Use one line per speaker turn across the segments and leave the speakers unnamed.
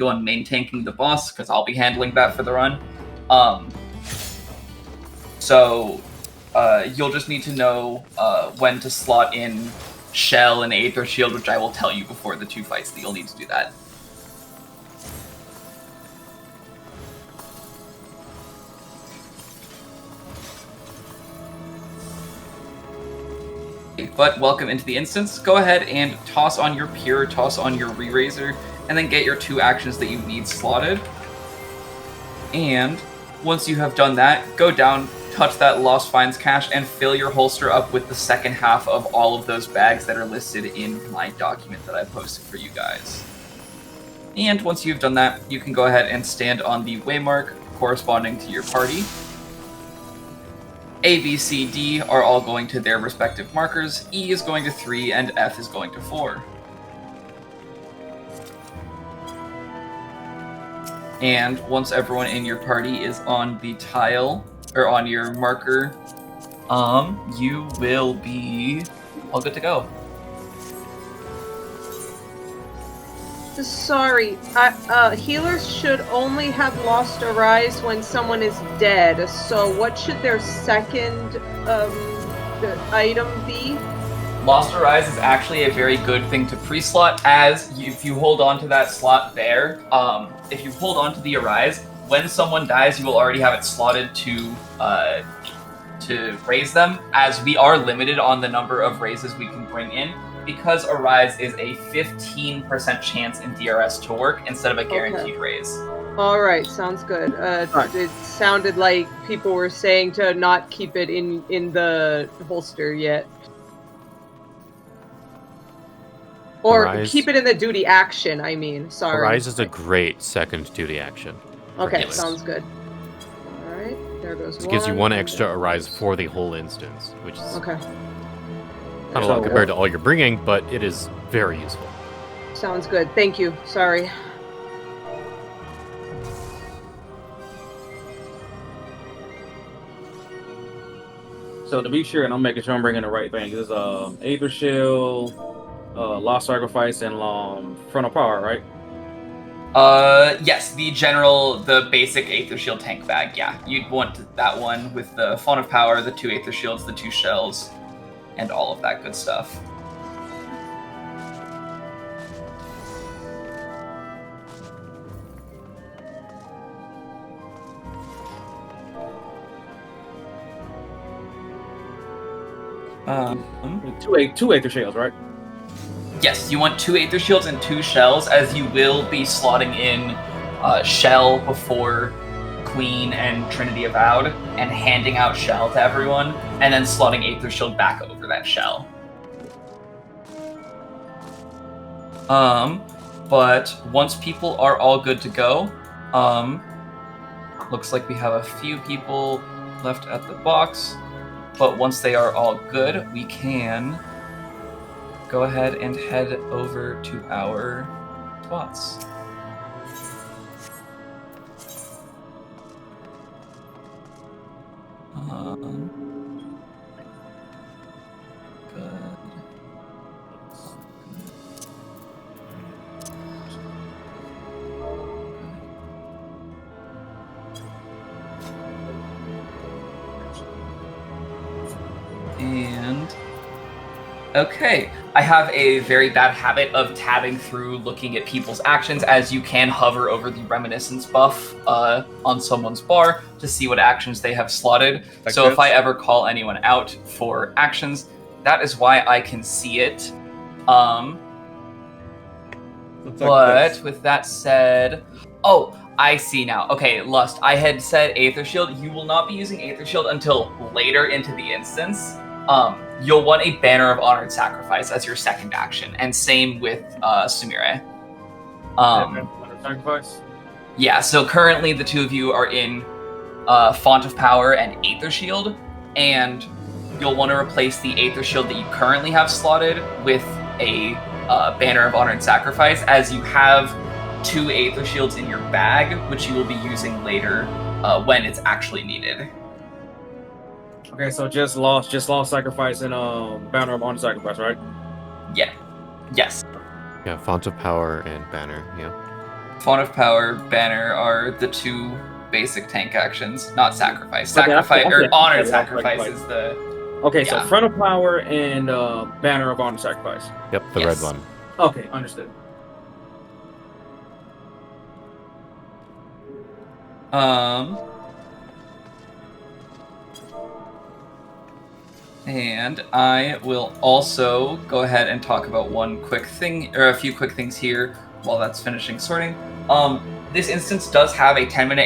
the one main tanking the boss, because I'll be handling that for the run. So you'll just need to know when to slot in Shell and Aether Shield, which I will tell you before the 2 fights that you'll need to do that. But welcome into the instance. Go ahead and toss on your Pure, toss on your Re-Raiser, and then get your 2 actions that you need slotted. And once you have done that, go down, touch that Lost Finds cache, and fill your holster up with the second half of all of those bags that are listed in my document that I posted for you guys. And once you've done that, you can go ahead and stand on the waymark corresponding to your party. A, B, C, D are all going to their respective markers, E is going to 3, and F is going to 4. And once everyone in your party is on the tile, or on your marker, you will be all good to go.
Sorry, healers should only have lost a rise when someone is dead, so what should their second item be?
Lost Arise is actually a very good thing to pre-slot, as if you hold on to that slot there, if you hold on to the Arise, when someone dies, you will already have it slotted to raise them, as we are limited on the number of raises we can bring in, because Arise is a 15% chance in DRS to work instead of a guaranteed raise.
Alright, sounds good. It sounded like people were saying to not keep it in the holster yet. Or
Arise.
Keep it in the duty action, I mean. Sorry.
Arise is a great second duty action.
Okay, sounds good. Alright, there goes one.
It gives you 1 extra Arise for the whole instance, which is
okay.
Not a lot compared to all you're bringing, but it is very useful.
Sounds good. Thank you. Sorry.
So to be sure, and I'm making sure I'm bringing the right thing, this is Aether Shield, Lost Sacrifice, and Frontal Power, right?
Yes, the basic Aether Shield tank bag, yeah. You'd want that one with the Font of Power, the 2 Aether Shields, the 2 shells, and all of that good stuff.
Two Aether Shields, right?
Yes, you want 2 Aether Shields and 2 shells, as you will be slotting in Shell before Queen and Trinity Avowed, and handing out Shell to everyone, and then slotting Aether Shield back over that Shell. But once people are all good to go, looks like we have a few people left at the box, but once they are all good, we can go ahead and head over to our spots. Good. And okay, I have a very bad habit of tabbing through looking at people's actions, as you can hover over the reminiscence buff on someone's bar to see what actions they have slotted. So if I ever call anyone out for actions, that is why I can see it. But with that said, oh, I see now. Okay, Lust, I had said Aether Shield. You will not be using Aether Shield until later into the instance. You'll want a Banner of Honored Sacrifice as your second action, and same with Sumire.
Sacrifice?
Yeah, so currently the two of you are in Font of Power and Aether Shield, and you'll want to replace the Aether Shield that you currently have slotted with a Banner of Honored Sacrifice, as you have 2 Aether Shields in your bag, which you will be using later when it's actually needed.
Okay, so just lost Sacrifice and Banner of Honored Sacrifice, right?
Yeah. Yes.
Yeah, Font of Power and Banner, yeah.
Font of Power, Banner are the two basic tank actions, not Sacrifice.
Okay,
Sacrifice
okay,
or Honor
okay,
Sacrifice
sacrifice.
is the.
Okay, so
Yeah.
Front of Power and Banner of Honor Sacrifice.
Yep, the
Yes.
red one.
Okay, understood.
And I will also go ahead and talk about one quick thing, or a few quick things here while that's finishing sorting. This instance does have a 10-minute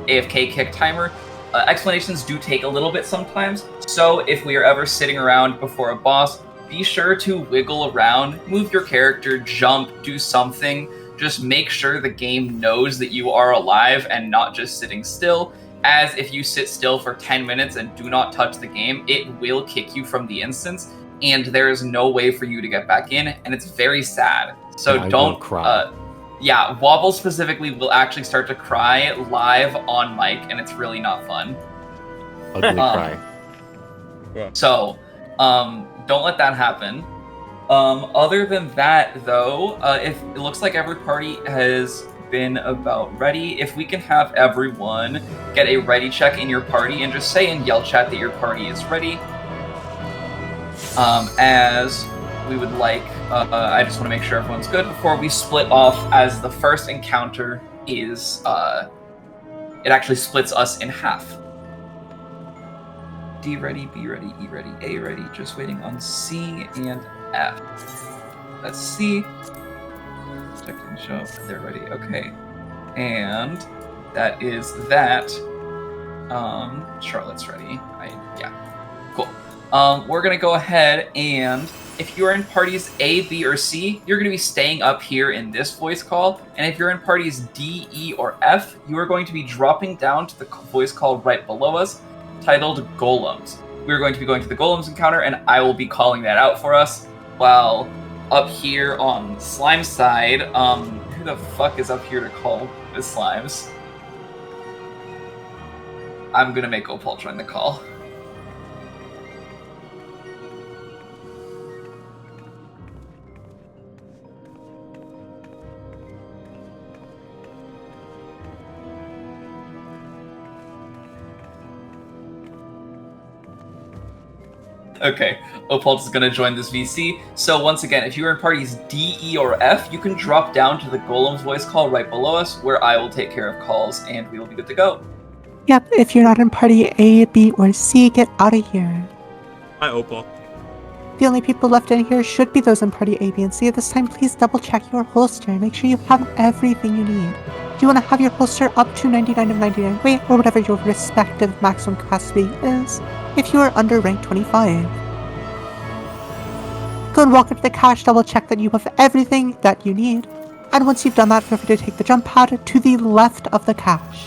AFK kick timer. Explanations do take a little bit sometimes, so if we are ever sitting around before a boss, be sure to wiggle around, move your character, jump, do something. Just make sure the game knows that you are alive and not just sitting still, as if you sit still for 10 minutes and do not touch the game, it will kick you from the instance, and there is no way for you to get back in, and it's very sad. So
And I
don't
will cry.
Yeah, Wobble specifically will actually start to cry live on mic, and it's really not fun.
Ugly cry.
So, don't let that happen. Other than that, though, if it looks like every party has been about ready, if we can have everyone get a ready check in your party and just say in yell chat that your party is ready. As we would like, I just want to make sure everyone's good before we split off, as the first encounter is, it actually splits us in half. D ready, B ready, E ready, A ready, just waiting on C and F. That's C. Check and show if they're ready. Okay. And that is that. Charlotte's ready. Yeah. Cool. We're gonna go ahead and if you're in parties A, B, or C, you're gonna be staying up here in this voice call. And if you're in parties D, E, or F, you are going to be dropping down to the voice call right below us, titled Golems. We're going to be going to the Golems encounter, and I will be calling that out for us. While up here on Slime side, who the fuck is up here to call the Slimes? I'm gonna make Opal join the call. Okay, Opal is going to join this VC. So once again, if you are in parties D, E, or F, you can drop down to the Golem's voice call right below us, where I will take care of calls, and we will be good to go.
Yep, if you're not in party A, B, or C, get out of here.
Hi, Opal.
The only people left in here should be those in party A, B, and C. At this time, please double check your holster. Make sure you have everything you need. Do you want to have your holster up to 99 of 99 weight, or whatever your respective maximum capacity is, if you are under rank 25. Go and walk into the cache, double check that you have everything that you need, and once you've done that, feel free to take the jump pad to the left of the cache.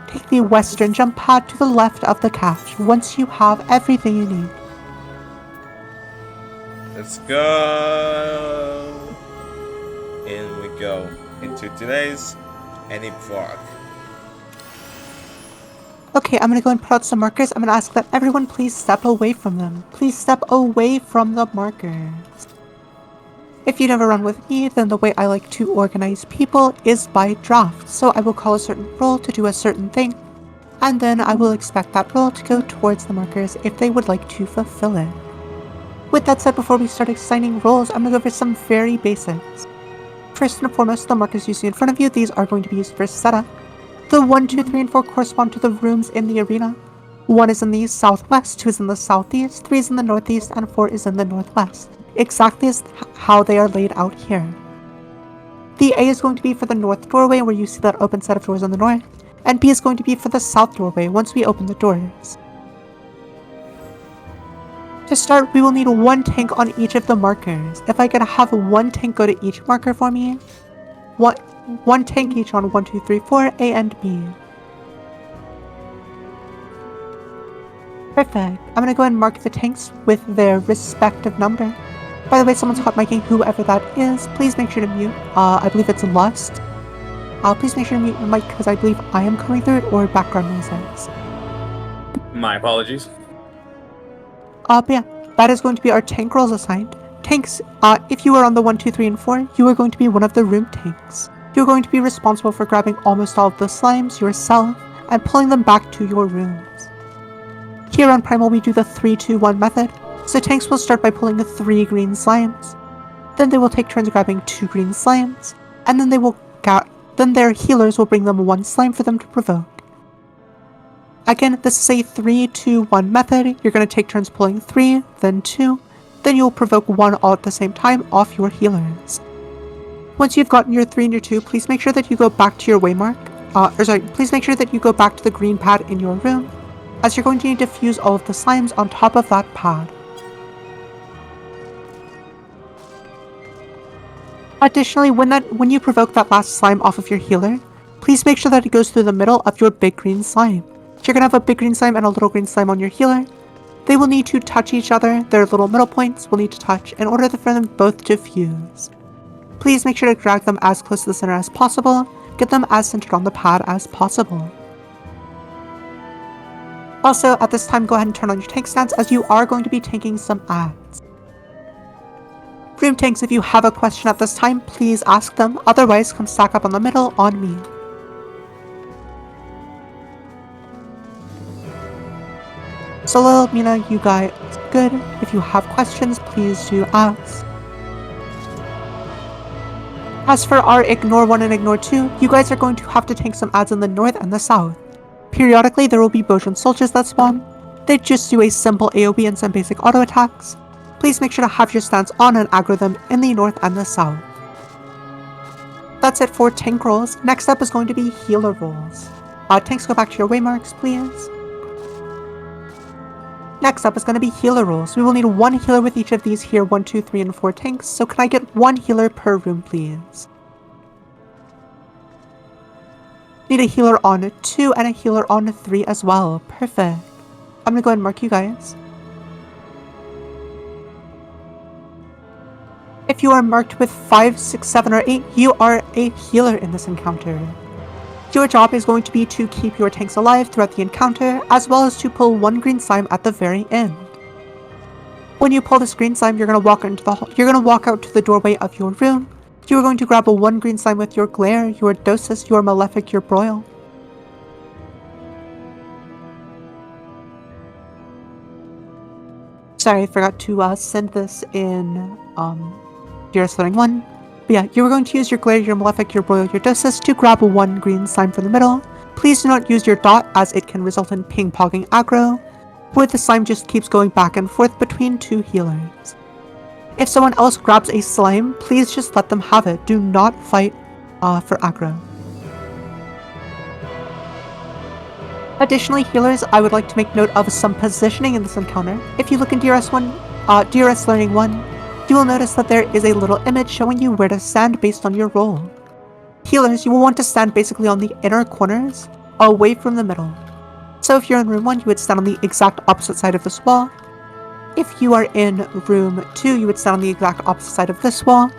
Take the western jump pad to the left of the cache, once you have everything you need.
Let's go. In we go into today's Anyprog.
Okay, I'm gonna go and put out some markers. I'm gonna ask that everyone please step away from them. Please step away from the markers. If you never run with me, then the way I like to organize people is by draft. So I will call a certain role to do a certain thing, and then I will expect that role to go towards the markers if they would like to fulfill it. With that said, before we start assigning roles, I'm gonna go over some very basics. First and foremost, the markers you see in front of you, these are going to be used for setup. The 1, 2, 3, and 4 correspond to the rooms in the arena. 1 is in the southwest, 2 is in the southeast, 3 is in the northeast, and 4 is in the northwest. Exactly as how they are laid out here. The A is going to be for the north doorway, where you see that open set of doors on the north, and B is going to be for the south doorway once we open the doors. To start, we will need 1 tank on each of the markers. If I could have 1 tank go to each marker for me, one tank each on 1, 2, 3, 4, A and B. Perfect. I'm gonna go ahead and mark the tanks with their respective number. By the way, someone's hot micing whoever that is. Please make sure to mute. I believe it's Lust. Please make sure to mute your mic because I believe I am coming through it or background noises.
My apologies.
But yeah, that is going to be our tank roles assigned. Tanks, if you are on the 1, 2, 3, and 4, you are going to be one of the room tanks. You're going to be responsible for grabbing almost all of the slimes yourself and pulling them back to your rooms. Here on Primal we do the 3-2-1 method, so tanks will start by pulling 3 green slimes, then they will take turns grabbing 2 green slimes, and then then their healers will bring them 1 slime for them to provoke. Again, this is a 3-2-1 method. You're going to take turns pulling 3, then 2, then you'll provoke 1 all at the same time off your healers. Once you've gotten your 3 and your 2, please make sure that you go back to your waymark. Please make sure that you go back to the green pad in your room, as you're going to need to fuse all of the slimes on top of that pad. Additionally, when you provoke that last slime off of your healer, please make sure that it goes through the middle of your big green slime. You're going to have a big green slime and a little green slime on your healer. They will need to touch each other. Their little middle points will need to touch in order for them both to fuse. Please make sure to drag them as close to the center as possible. Get them as centered on the pad as possible. Also, at this time, go ahead and turn on your tank stats, as you are going to be tanking some ads. Room tanks, if you have a question at this time, please ask them. Otherwise, come stack up on the middle on me. Solo, Mina, you guys good. If you have questions, please do ask. As for our Ignore 1 and Ignore 2, you guys are going to have to tank some ads in the north and the south. Periodically, there will be Bojan soldiers that spawn. They just do a simple AoE and some basic auto attacks. Please make sure to have your stance on and aggro them in the north and the south. That's it for tank rolls. Next up is going to be healer rolls. Tanks, go back to your waymarks, please. Next up is going to be healer rolls. We will need 1 healer with each of these here 1, 2, 3, and 4 tanks, so can I get 1 healer per room, please? Need a healer on 2 and a healer on 3 as well. Perfect. I'm going to go ahead and mark you guys. If you are marked with 5, 6, 7, or 8, you are a healer in this encounter. Your job is going to be to keep your tanks alive throughout the encounter, as well as to pull 1 green slime at the very end. When you pull this green slime, you're going to walk out to the doorway of your room. You are going to grab a 1 green slime with your Glare, your Dosis, your Malefic, your Broil. Sorry, I forgot to send this in DRS Learning 1. But yeah, you are going to use your Glare, your Malefic, your Broil, your Dosis to grab a 1 green slime from the middle. Please do not use your dot, as it can result in ping-pogging aggro, where the slime just keeps going back and forth between 2 healers. If someone else grabs a slime, please just let them have it. Do not fight for aggro. Additionally, healers, I would like to make note of some positioning in this encounter. If you look in DRS Learning 1, you will notice that there is a little image showing you where to stand based on your role. Healers, you will want to stand basically on the inner corners, away from the middle. So if you're in room 1, you would stand on the exact opposite side of this wall. If you are in room 2, you would stand on the exact opposite side of this wall.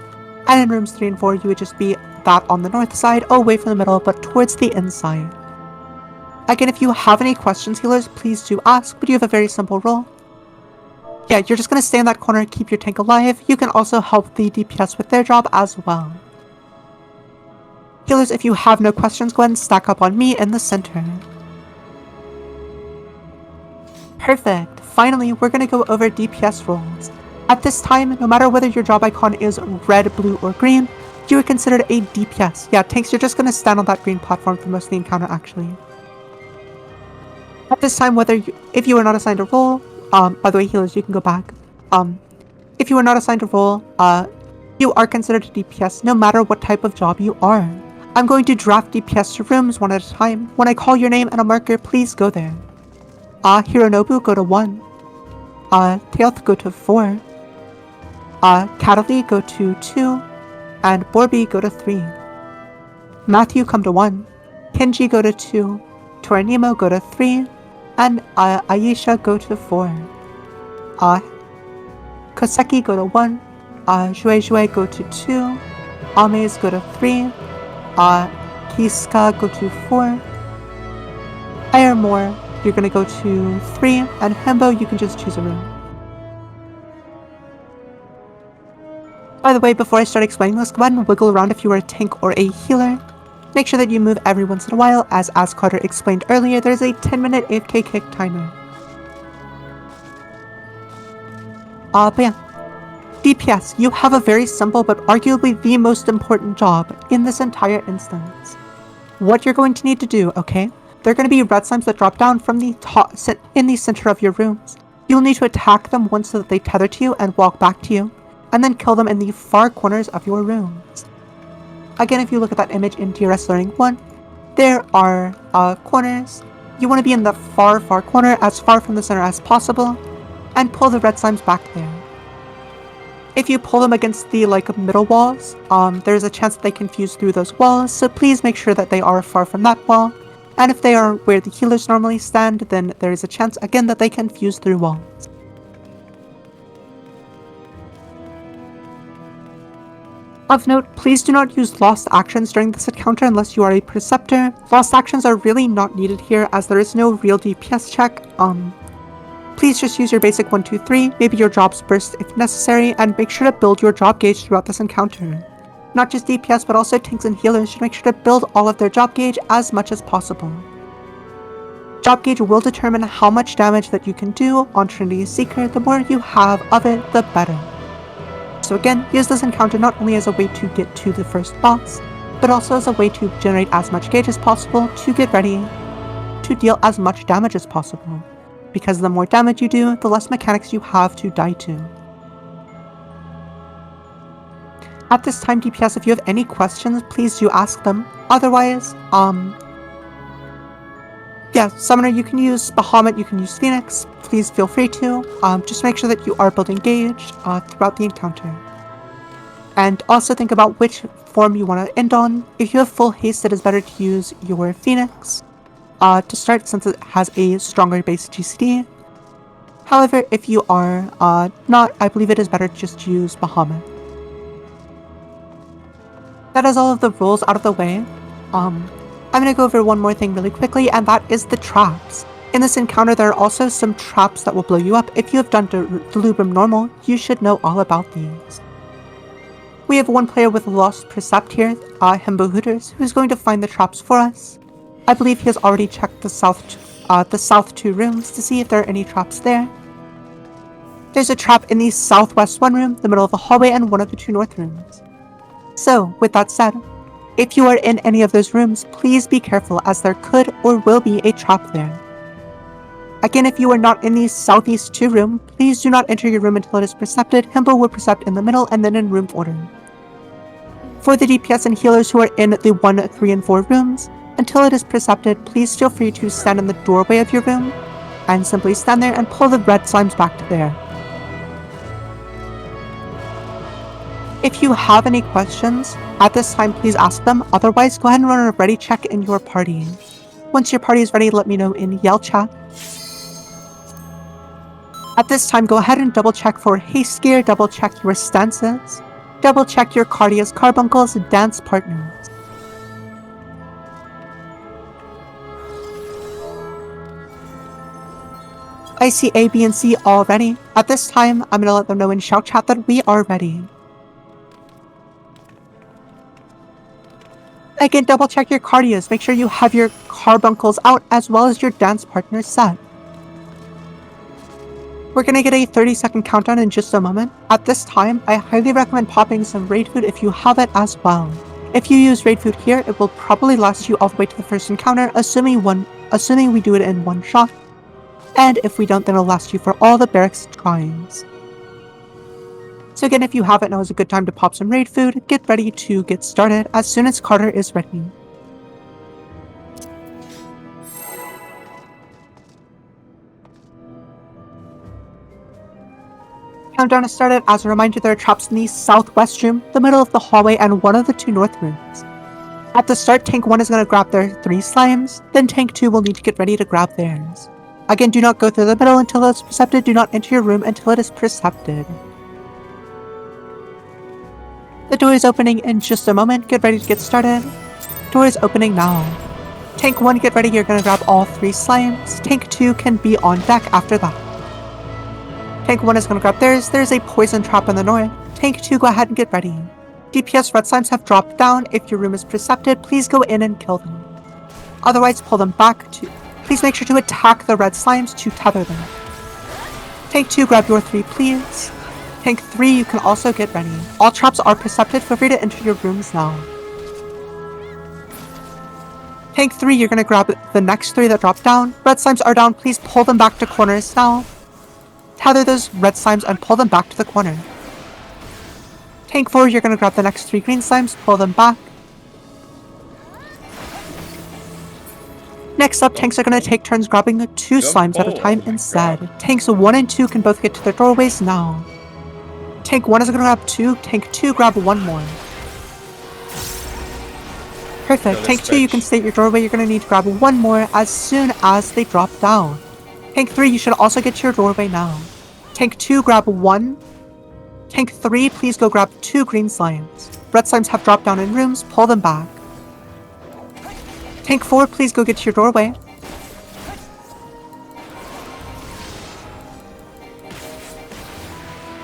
And in rooms 3 and 4, you would just be that on the north side, away from the middle, but towards the inside. Again, if you have any questions, healers, please do ask, but you have a very simple role. Yeah, you're just going to stay in that corner, keep your tank alive. You can also help the DPS with their job as well. Healers, if you have no questions, go ahead and stack up on me in the center. Perfect. Finally, we're going to go over DPS roles. At this time, no matter whether your job icon is red, blue, or green, you are considered a DPS. Yeah, tanks, you're just going to stand on that green platform for most of the encounter, actually. At this time, if you are not assigned a role, by the way, healers, you can go back. If you are not assigned a role, you are considered a DPS no matter what type of job you are. I'm going to draft DPS to rooms one at a time. When I call your name and a marker, please go there. Hironobu, go to 1. Teoth, go to 4. Cataly, go to 2. And Borby, go to 3. Matthew, come to 1. Kenji, go to 2. Toranimo, go to 3. And Aisha, go to 4. Koseki, go to 1. Jue, go to 2. Ames, go to 3. Kiska, go to 4. Iremore, you're going to go to 3. And Hembo, you can just choose a room. By the way, before I start explaining this, go ahead and wiggle around if you are a tank or a healer. Make sure that you move every once in a while, as Carter explained earlier, there's a 10-minute AFK kick timer. But yeah. DPS, you have a very simple but arguably the most important job in this entire instance. What you're going to need to do, okay? There are going to be red slimes that drop down from the top in the center of your rooms. You'll need to attack them once so that they tether to you and walk back to you, and then kill them in the far corners of your rooms. Again, if you look at that image in DRS Learning 1, there are corners. You want to be in the far corner, as far from the center as possible, and pull the red slimes back there. If you pull them against the middle walls, there's a chance that they can fuse through those walls, so please make sure that they are far from that wall. And if they are where the healers normally stand, then there is a chance again that they can fuse through walls. Of note, please do not use lost actions during this encounter unless you are a Preceptor. Lost actions are really not needed here as there is no real DPS check. Please just use your basic 1, 2, 3, maybe your jobs burst if necessary, and make sure to build your job gauge throughout this encounter. Not just DPS, but also tanks and healers should make sure to build all of their job gauge as much as possible. Job gauge will determine how much damage that you can do on Trinity Seeker. The more you have of it, the better. So again, use this encounter not only as a way to get to the first boss, but also as a way to generate as much gauge as possible to get ready to deal as much damage as possible. Because the more damage you do, the less mechanics you have to die to. At this time, DPS, if you have any questions, please do ask them. Otherwise, yeah, Summoner, you can use Bahamut, you can use Phoenix. Please feel free to. Just make sure that you are building gauge throughout the encounter. And also think about which form you want to end on. If you have full haste, it is better to use your Phoenix to start, since it has a stronger base GCD. However, if you are not, I believe it is better to just use Bahamut. That is all of the rules out of the way. I'm going to go over one more thing really quickly, and that is the traps. In this encounter, there are also some traps that will blow you up. If you have done Delubrum normal, you should know all about these. We have one player with Lost Percept here, Himbo Hooters, who's going to find the traps for us. I believe he has already checked the south 2 rooms to see if there are any traps there. There's a trap in the southwest 1 room, the middle of the hallway, and one of the 2 north rooms. So, with that said, if you are in any of those rooms, please be careful as there could or will be a trap there. Again, if you are not in the southeast 2 room, please do not enter your room until it is percepted. Himbo will percept in the middle and then in room order. For the DPS and healers who are in the 1, 3, and 4 rooms, until it is percepted, please feel free to stand in the doorway of your room and simply stand there and pull the red slimes back to there. If you have any questions, at this time please ask them, otherwise go ahead and run a ready check in your party. Once your party is ready, let me know in Yell chat. At this time, go ahead and double check for haste gear, double check your stances, double check your Cardias, Carbuncles, and dance partners. I see A, B, and C all ready. At this time, I'm going to let them know in shout chat that we are ready. Again, double check your Cardias. Make sure you have your Carbuncles out as well as your dance partners set. We're going to get a 30-second countdown in just a moment. At this time, I highly recommend popping some raid food if you have it as well. If you use raid food here, it will probably last you all the way to the first encounter, assuming we do it in one shot. And if we don't, then it'll last you for all the barracks tries. So again, if you have it, now is a good time to pop some raid food. Get ready to get started as soon as Carter is ready. Countdown is started. As a reminder, there are traps in the southwest room, the middle of the hallway, and one of the 2 north rooms. At the start, Tank 1 is going to grab their 3 slimes, then Tank 2 will need to get ready to grab theirs. Again, do not go through the middle until it is percepted. Do not enter your room until it is percepted. The door is opening in just a moment. Get ready to get started. Door is opening now. Tank 1, get ready. You're going to grab all 3 slimes. Tank 2 can be on deck after that. Tank 1 is going to grab theirs. There's a poison trap in the north. Tank 2, go ahead and get ready. DPS red slimes have dropped down. If your room is percepted, please go in and kill them. Otherwise, pull them back to... Please make sure to attack the red slimes to tether them. Tank 2, grab your 3, please. Tank 3, you can also get ready. All traps are percepted. Feel free to enter your rooms now. Tank 3, you're going to grab the next 3 that drop down. Red slimes are down. Please pull them back to corners now. Tether those red slimes and pull them back to the corner. Tank 4, you're going to grab the next 3 green slimes, pull them back. Next up, tanks are going to take turns grabbing 2 slimes at a time instead. Tanks 1 and 2 can both get to their doorways now. Tank 1 is going to grab 2, Tank 2 grab 1 more. Perfect, Tank 2 you can stay at your doorway, you're going to need to grab 1 more as soon as they drop down. Tank 3, you should also get to your doorway now. Tank 2 grab 1. Tank 3, please go grab 2 green slimes. Red slimes have dropped down in rooms, pull them back. Tank 4, please go get to your doorway.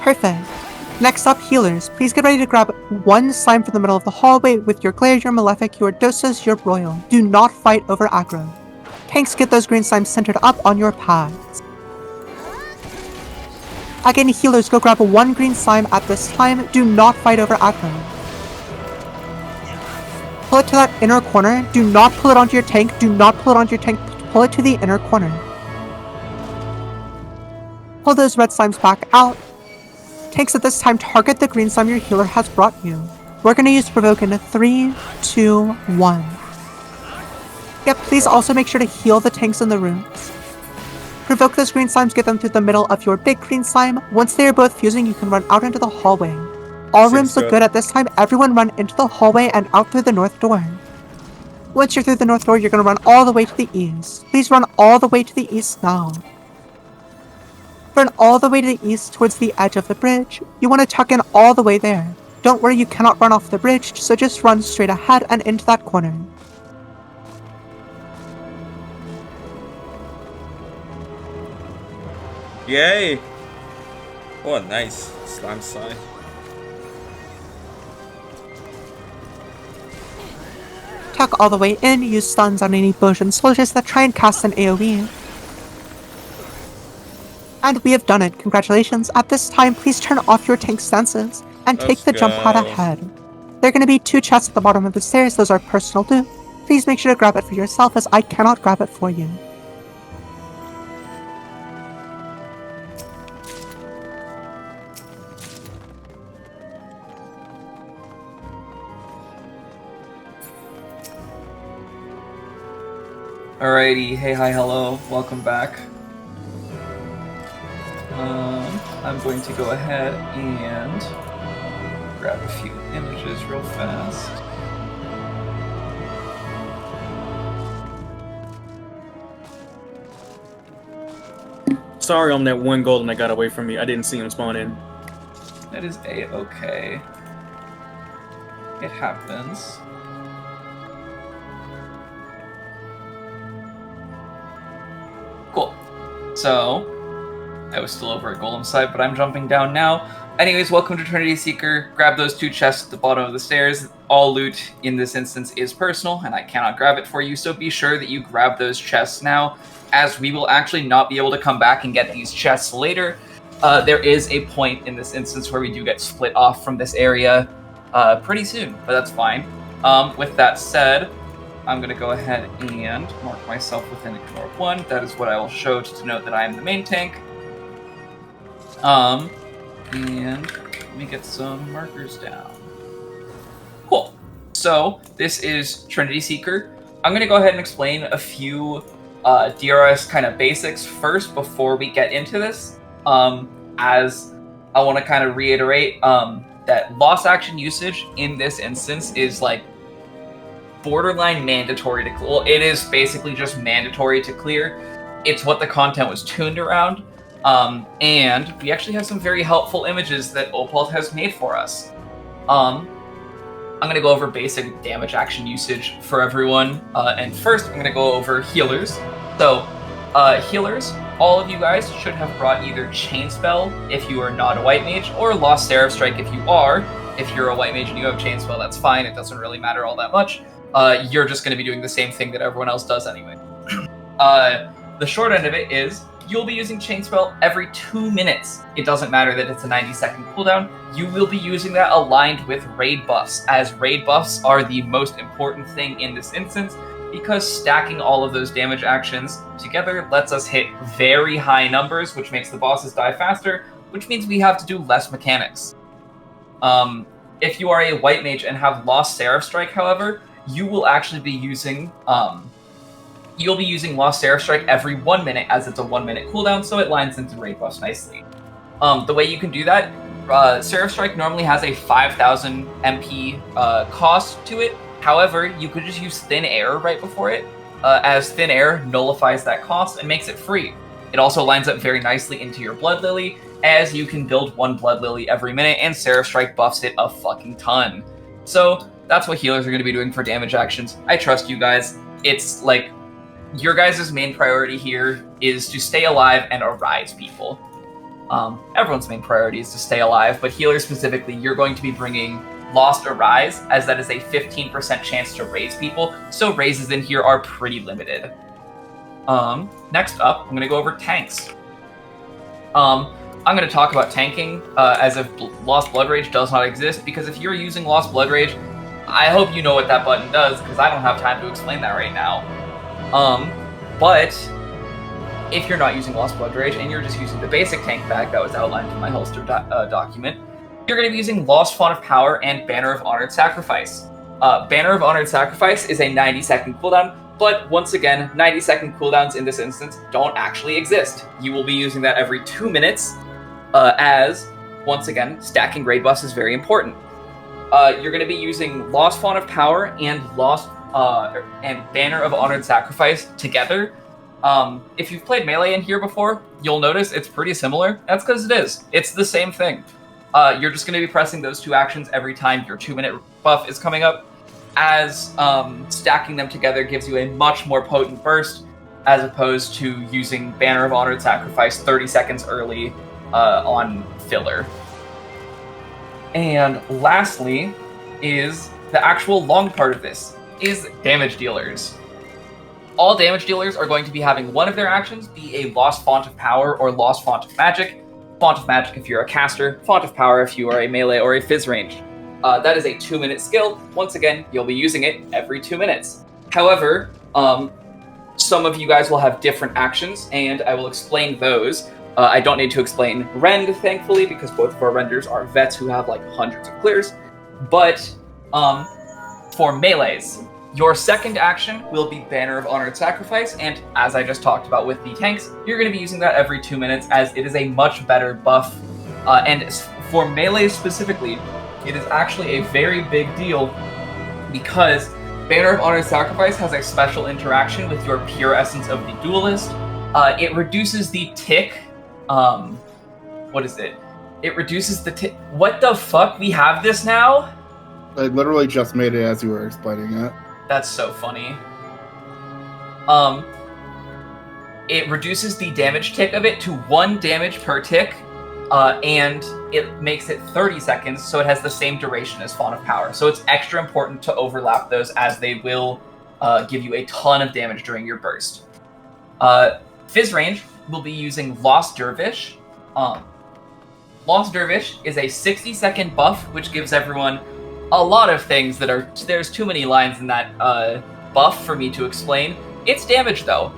Perfect. Next up, healers. Please get ready to grab 1 slime from the middle of the hallway with your glare, your malefic, your doses, your royal. Do not fight over aggro. Tanks, get those green slimes centered up on your paths. Again, healers, go grab 1 green slime at this time. Do not fight over aggro. Pull it to that inner corner. Do not pull it onto your tank. Do not pull it onto your tank. Pull it to the inner corner. Pull those red slimes back out. Tanks, at this time, target the green slime your healer has brought you. We're going to use Provoke in 3, 2, 1. Yep, please also make sure to heal the tanks in the rooms. Provoke those green slimes, get them through the middle of your big green slime. Once they are both fusing, you can run out into the hallway. All rooms look good at this time. Everyone run into the hallway and out through the north door. Once you're through the north door, you're going to run all the way to the east. Please run all the way to the east now. Run all the way to the east towards the edge of the bridge. You want to tuck in all the way there. Don't worry, you cannot run off the bridge, so just run straight ahead and into that corner.
Yay! Oh, nice slime sign.
Tuck all the way in, use stuns on any Boshan soldiers that try and cast an AoE. And we have done it, congratulations. At this time, please turn off your tank stances and take the jump pad ahead. There are going to be 2 chests at the bottom of the stairs, those are personal loot. Please make sure to grab it for yourself as I cannot grab it for you.
Alrighty, hey, hi, hello, welcome back. I'm going to go ahead and grab a few images real fast.
Sorry on that 1 golden that got away from me. I didn't see him spawn in.
That is A-okay. It happens. Cool. So, I was still over at Golem's side, but I'm jumping down now. Anyways, welcome to Trinity Seeker. Grab those 2 chests at the bottom of the stairs. All loot in this instance is personal, and I cannot grab it for you, so be sure that you grab those chests now, as we will actually not be able to come back and get these chests later. There is a point in this instance where we do get split off from this area pretty soon, but that's fine. With that said, I'm going to go ahead and mark myself within Ignore 1. That is what I will show to denote that I am the main tank. And let me get some markers down. Cool. So, this is Trinity Seeker. I'm going to go ahead and explain a few DRS kind of basics first before we get into this. As I want to kind of reiterate that lost action usage in this instance is like borderline mandatory to clear. Well, it is basically just mandatory to clear. It's what the content was tuned around. And we actually have some very helpful images that Opal has made for us. I'm going to go over basic damage action usage for everyone. And first, I'm going to go over healers. So, healers, all of you guys should have brought either Chain Spell if you are not a White Mage, or Lost Seraph Strike if you are. If you're a White Mage and you have Chain Spell, that's fine. It doesn't really matter all that much. You're just going to be doing the same thing that everyone else does anyway. The short end of it is you'll be using Chain Spell every 2 minutes. It doesn't matter that it's a 90-second cooldown. You will be using that aligned with raid buffs, as raid buffs are the most important thing in this instance, because stacking all of those damage actions together lets us hit very high numbers, which makes the bosses die faster, which means we have to do less mechanics. If you are a White Mage and have Lost Seraph Strike, however, you will actually be using you'll be using Lost Seraph Strike every 1 minute, as it's a 1 minute cooldown, so it lines into raid buffs nicely. The way you can do that, Seraph Strike normally has a 5,000 MP cost to it. However, you could just use Thin Air right before it, as Thin Air nullifies that cost and makes it free. It also lines up very nicely into your Blood Lily, as you can build 1 Blood Lily every minute, and Seraph Strike buffs it a fucking ton. So that's what healers are going to be doing for damage actions. I trust you guys. It's like, your guys' main priority here is to stay alive and arise people. Everyone's main priority is to stay alive, but healers specifically, you're going to be bringing Lost Arise, as that is a 15% chance to raise people, so raises in here are pretty limited. Next up, I'm going to go over tanks. I'm going to talk about tanking as if Lost Blood Rage does not exist, because if you're using Lost Blood Rage, I hope you know what that button does, because I don't have time to explain that right now. But if you're not using Lost Blood Rage and you're just using the basic tank bag that was outlined in my holster document, you're going to be using Lost Font of Power and Banner of Honored Sacrifice. Banner of Honored Sacrifice is a 90-second cooldown, but once again, 90-second cooldowns in this instance don't actually exist. You will be using that every 2 minutes, as, once again, stacking raid buffs is very important. You're going to be using Lost Font of Power and and Banner of Honored Sacrifice together. If you've played Melee in here before, you'll notice it's pretty similar. That's because it is. It's the same thing. You're just going to be pressing those 2 actions every time your 2-minute buff is coming up, as stacking them together gives you a much more potent burst, as opposed to using Banner of Honored Sacrifice 30 seconds early on filler. And lastly is the actual long part of this, is damage dealers. All damage dealers are going to be having one of their actions be a Lost Font of Power or Lost Font of Magic. Font of Magic if you're a caster, Font of Power if you are a melee or a fizz range. That is a 2-minute skill. Once again, you'll be using it every 2 minutes. However, some of you guys will have different actions, and I will explain those. I don't need to explain Rend, thankfully, because both of our Renders are vets who have like hundreds of clears. But for melees, your second action will be Banner of Honored Sacrifice, and as I just talked about with the tanks, you're going to be using that every 2 minutes, as it is a much better buff. And for melee specifically, it is actually a very big deal, because Banner of Honored Sacrifice has a special interaction with your Pure Essence of the Duelist. It reduces the tick. What is it? It reduces the tick. What the fuck? We have this now?
I literally just made it as you were explaining it.
That's so funny. It reduces the damage tick of it to 1 damage per tick, and it makes it 30 seconds, so it has the same duration as Font of Power. So it's extra important to overlap those, as they will give you a ton of damage during your burst. Fizz range will be using Lost Dervish. Lost Dervish is a 60-second buff, which gives everyone a lot of things that are... There's too many lines in that buff for me to explain. It's damage, though.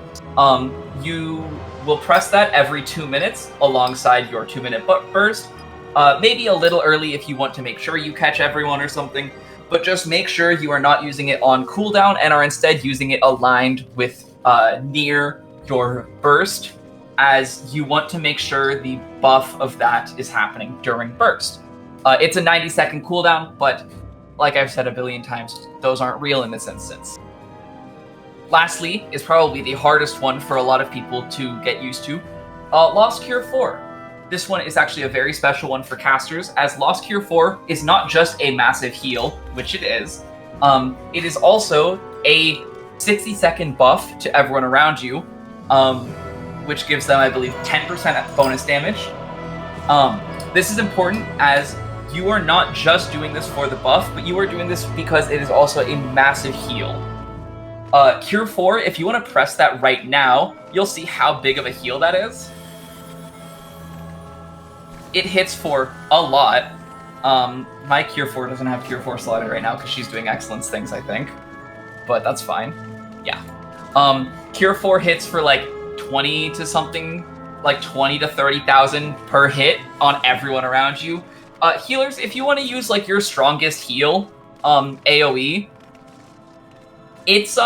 You will press that every 2 minutes alongside your 2-minute burst. Maybe a little early if you want to make sure you catch everyone or something, but just make sure you are not using it on cooldown and are instead using it aligned with near your burst, as you want to make sure the buff of that is happening during burst. It's a 90-second cooldown, but like I've said a billion times, those aren't real in this instance. Lastly is probably the hardest one for a lot of people to get used to, Lost Cure 4. This one is actually a very special one for casters, as Lost Cure 4 is not just a massive heal, which it is also a 60-second buff to everyone around you, which gives them, I believe, 10% bonus damage. This is important as you are not just doing this for the buff, but you are doing this because it is also a massive heal. Cure 4, if you want to press that right now, you'll see how big of a heal that is. It hits for a lot. My Cure 4 doesn't have Cure 4 slotted right now because she's doing excellence things, I think. But that's fine. Yeah. Cure 4 hits for like 20 to something, like 20 to 30,000 per hit on everyone around you. Healers, if you want to use like your strongest heal, AoE, it's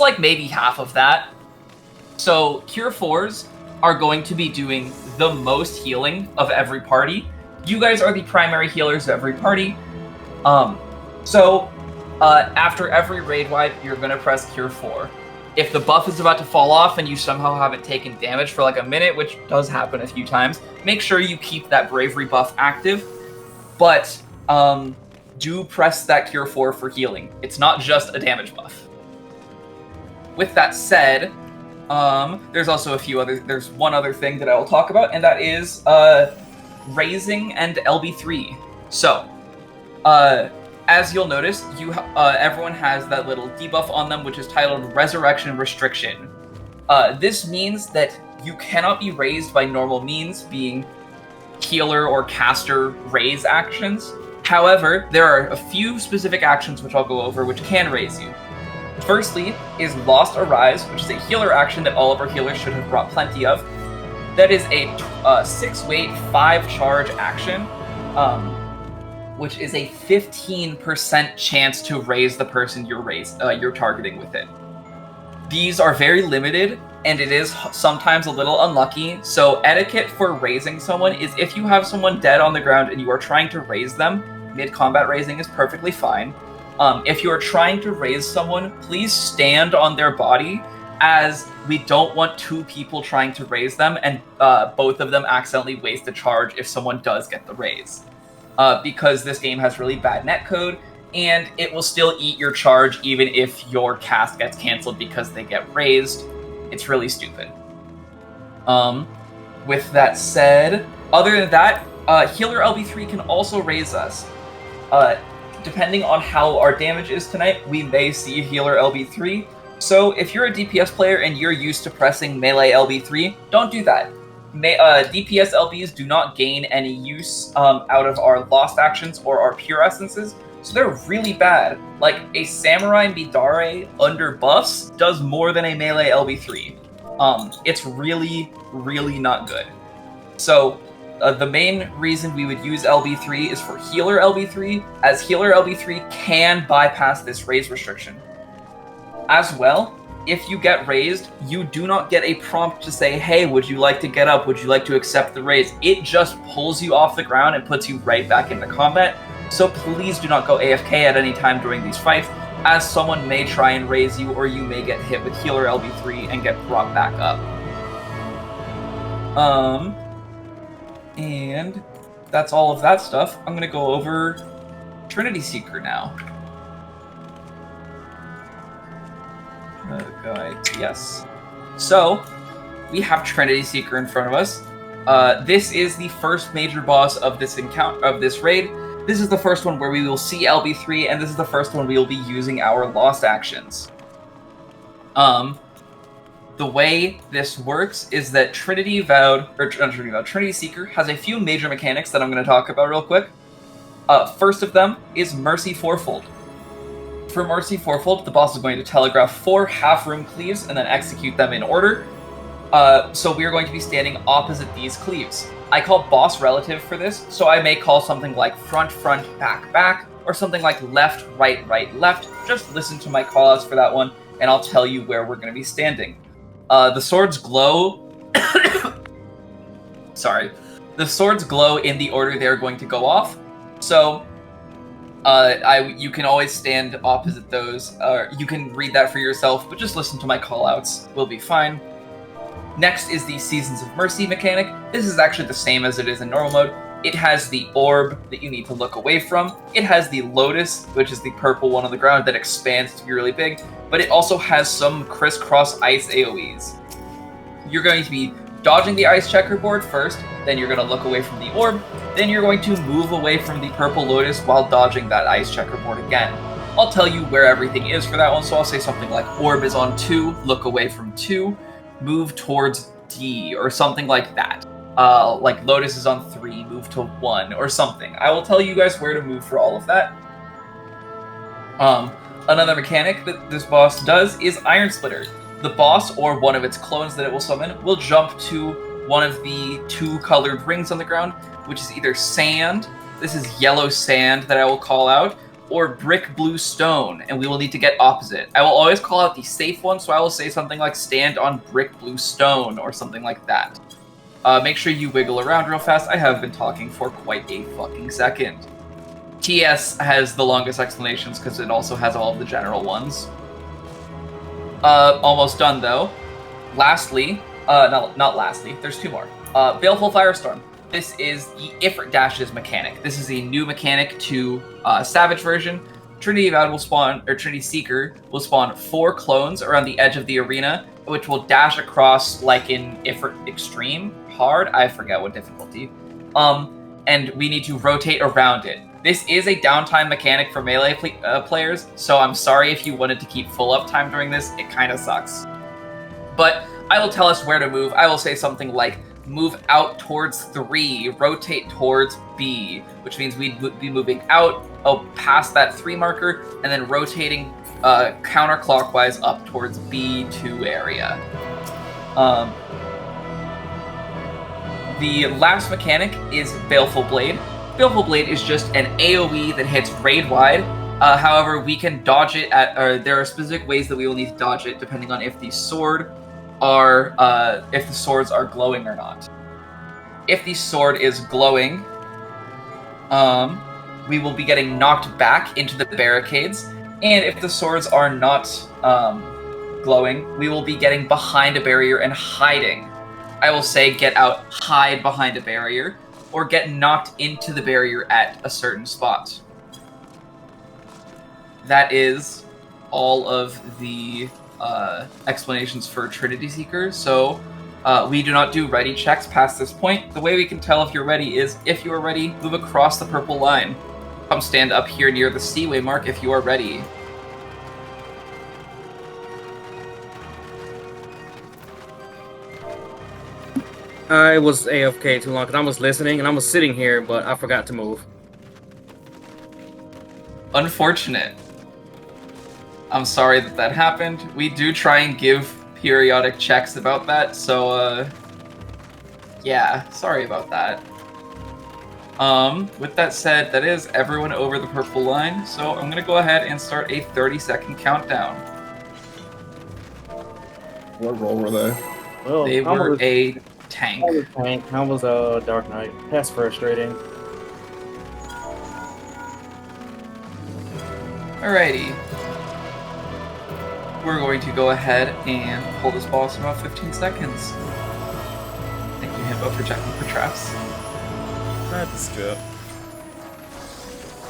like maybe half of that. So Cure 4s are going to be doing the most healing of every party. You guys are the primary healers of every party. After every raid wipe, you're gonna press Cure 4. If the buff is about to fall off and you somehow haven't taken damage for like a minute, which does happen a few times, make sure you keep that bravery buff active. But do press that Cure 4 for healing. It's not just a damage buff. With that said, there's also there's one other thing that I will talk about, and that is raising and LB3. So, as you'll notice, everyone has that little debuff on them, which is titled Resurrection Restriction. This means that you cannot be raised by normal means, being healer or caster raise actions. However, there are a few specific actions which I'll go over which can raise you. Firstly is Lost Arise, which is a healer action that all of our healers should have brought plenty of. That is a 6 weight, 5 charge action, which is a 15% chance to raise the person you're targeting with it. These are very limited, and it is sometimes a little unlucky, so etiquette for raising someone is if you have someone dead on the ground and you are trying to raise them, mid-combat raising is perfectly fine. If you are trying to raise someone, please stand on their body, as we don't want 2 people trying to raise them and both of them accidentally waste a charge if someone does get the raise. Because this game has really bad netcode, and it will still eat your charge even if your cast gets cancelled because they get raised. It's really stupid. With that said, other than that, Healer LB3 can also raise us. Depending on how our damage is tonight, we may see Healer LB3. So if you're a DPS player and you're used to pressing Melee LB3, don't do that. DPS LBs do not gain any use out of our Lost Actions or our Pure Essences, so they're really bad. Like, a Samurai Midare under buffs does more than a Melee LB3. It's really, really not good. So, the main reason we would use LB3 is for Healer LB3, as Healer LB3 can bypass this raise restriction. As well, if you get raised, you do not get a prompt to say, hey, would you like to get up? Would you like to accept the raise? It just pulls you off the ground and puts you right back into combat. So please do not go AFK at any time during these fights, as someone may try and raise you, or you may get hit with Healer LB3 and get brought back up. And that's all of that stuff. I'm gonna go over Trinity Seeker now. Yes. So, we have Trinity Seeker in front of us. This is the first major boss of this raid. This is the first one where we will see LB3, and this is the first one we will be using our Lost Actions. The way this works is that Trinity Seeker has a few major mechanics that I'm going to talk about real quick. First of them is Mercy Fourfold. For Mercy Fourfold, the boss is going to telegraph 4 half-room cleaves and then execute them in order. So we are going to be standing opposite these cleaves. I call boss relative for this, so I may call something like front, front, back, back, or something like left, right, right, left. Just listen to my callouts for that one, and I'll tell you where we're going to be standing. The swords glow... Sorry. The swords glow in the order they're going to go off, so... you can always stand opposite those, or you can read that for yourself, but just listen to my callouts. We'll be fine. Next is the Seasons of Mercy mechanic. This is actually the same as it is in normal mode. It has the orb that you need to look away from. It has the Lotus, which is the purple one on the ground that expands to be really big, but it also has some crisscross ice AoEs. you're going to be dodging the ice checkerboard first, then you're going to look away from the orb, then you're going to move away from the purple lotus while dodging that ice checkerboard again. I'll tell you where everything is for that one, so I'll say something like orb is on 2, look away from 2, move towards D, or something like that. Like lotus is on 3, move to 1, or something. I will tell you guys where to move for all of that. Another mechanic that this boss does is Iron Splitter. The boss, or one of its clones that it will summon, will jump to one of the 2 colored rings on the ground, which is either sand, this is yellow sand that I will call out, or brick blue stone, and we will need to get opposite. I will always call out the safe one, so I will say something like stand on brick blue stone, or something like that. Make sure you wiggle around real fast. I have been talking for quite a fucking second. TS has the longest explanations because it also has all of the general ones. Almost done though. Lastly, not lastly, there's 2 more. Baleful Firestorm. This is the Ifrit Dashes mechanic. This is a new mechanic to Savage version. Trinity Avowed will spawn, or Trinity Seeker will spawn 4 clones around the edge of the arena, which will dash across like in Ifrit Extreme. Hard? I forget what difficulty. And we need to rotate around it. This is a downtime mechanic for melee players, so I'm sorry if you wanted to keep full uptime during this. It kind of sucks. But I will tell us where to move. I will say something like, move out towards 3, rotate towards B, which means we'd be moving out past that 3 marker, and then rotating counterclockwise up towards B2 area. The last mechanic is Baleful Blade. Baleful Blade is just an AoE that hits raid wide. However, we can dodge it there are specific ways that we will need to dodge it depending on if the swords are glowing or not. If the sword is glowing, we will be getting knocked back into the barricades, and if the swords are not glowing, we will be getting behind a barrier and hiding. I will say get out, hide behind a barrier, or get knocked into the barrier at a certain spot. That is all of the explanations for Trinity Seeker, so we do not do ready checks past this point. The way we can tell if you're ready is, if you are ready, move across the purple line. Come stand up here near the Seaway mark if you are ready.
I was AFK too long because I was listening and I was sitting here, but I forgot to move.
Unfortunate. I'm sorry that happened. We do try and give periodic checks about that, so yeah, sorry about that. With that said, that is everyone over the purple line, so I'm gonna go ahead and start a 30-second countdown.
What role were they?
Well,
They were a tank.
I was tank. I was Dark Knight. That's frustrating.
Alrighty. We're going to go ahead and pull this boss in about 15 seconds. Thank you, Himbo, for checking for traps.
Let's go.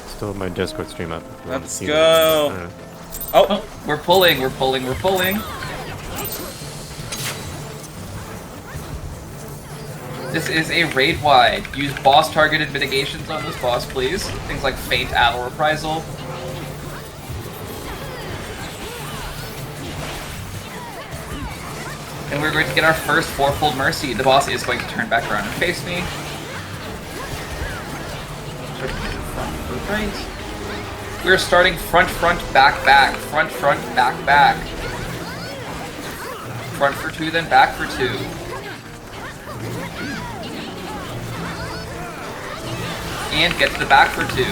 Still have my Discord stream up. If you want to
Let's
see
go.
that.
Oh,
We're pulling, we're pulling, we're pulling. This is a raid wide. Use boss targeted mitigations on this boss, please. Things like Feint, Addle, Reprisal. And we're going to get our first fourfold mercy. The boss is going to turn back around and face me. Right. We're starting front, front, back, back. Front, front, back, back. Front for 2, then back for 2. And get to the back for 2.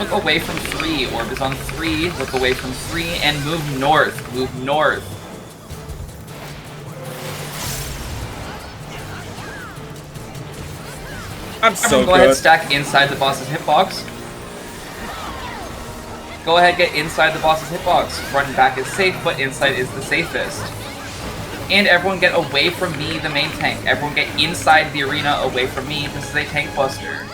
Look away from 3. Orb is on 3. Look away from 3 and move north. Move north.
I'm so
Everyone go ahead, stack inside the boss's hitbox. Go ahead, get inside the boss's hitbox. Front and back is safe, but inside is the safest. And everyone get away from me, the main tank. Everyone get inside the arena, away from me. This is a tank buster.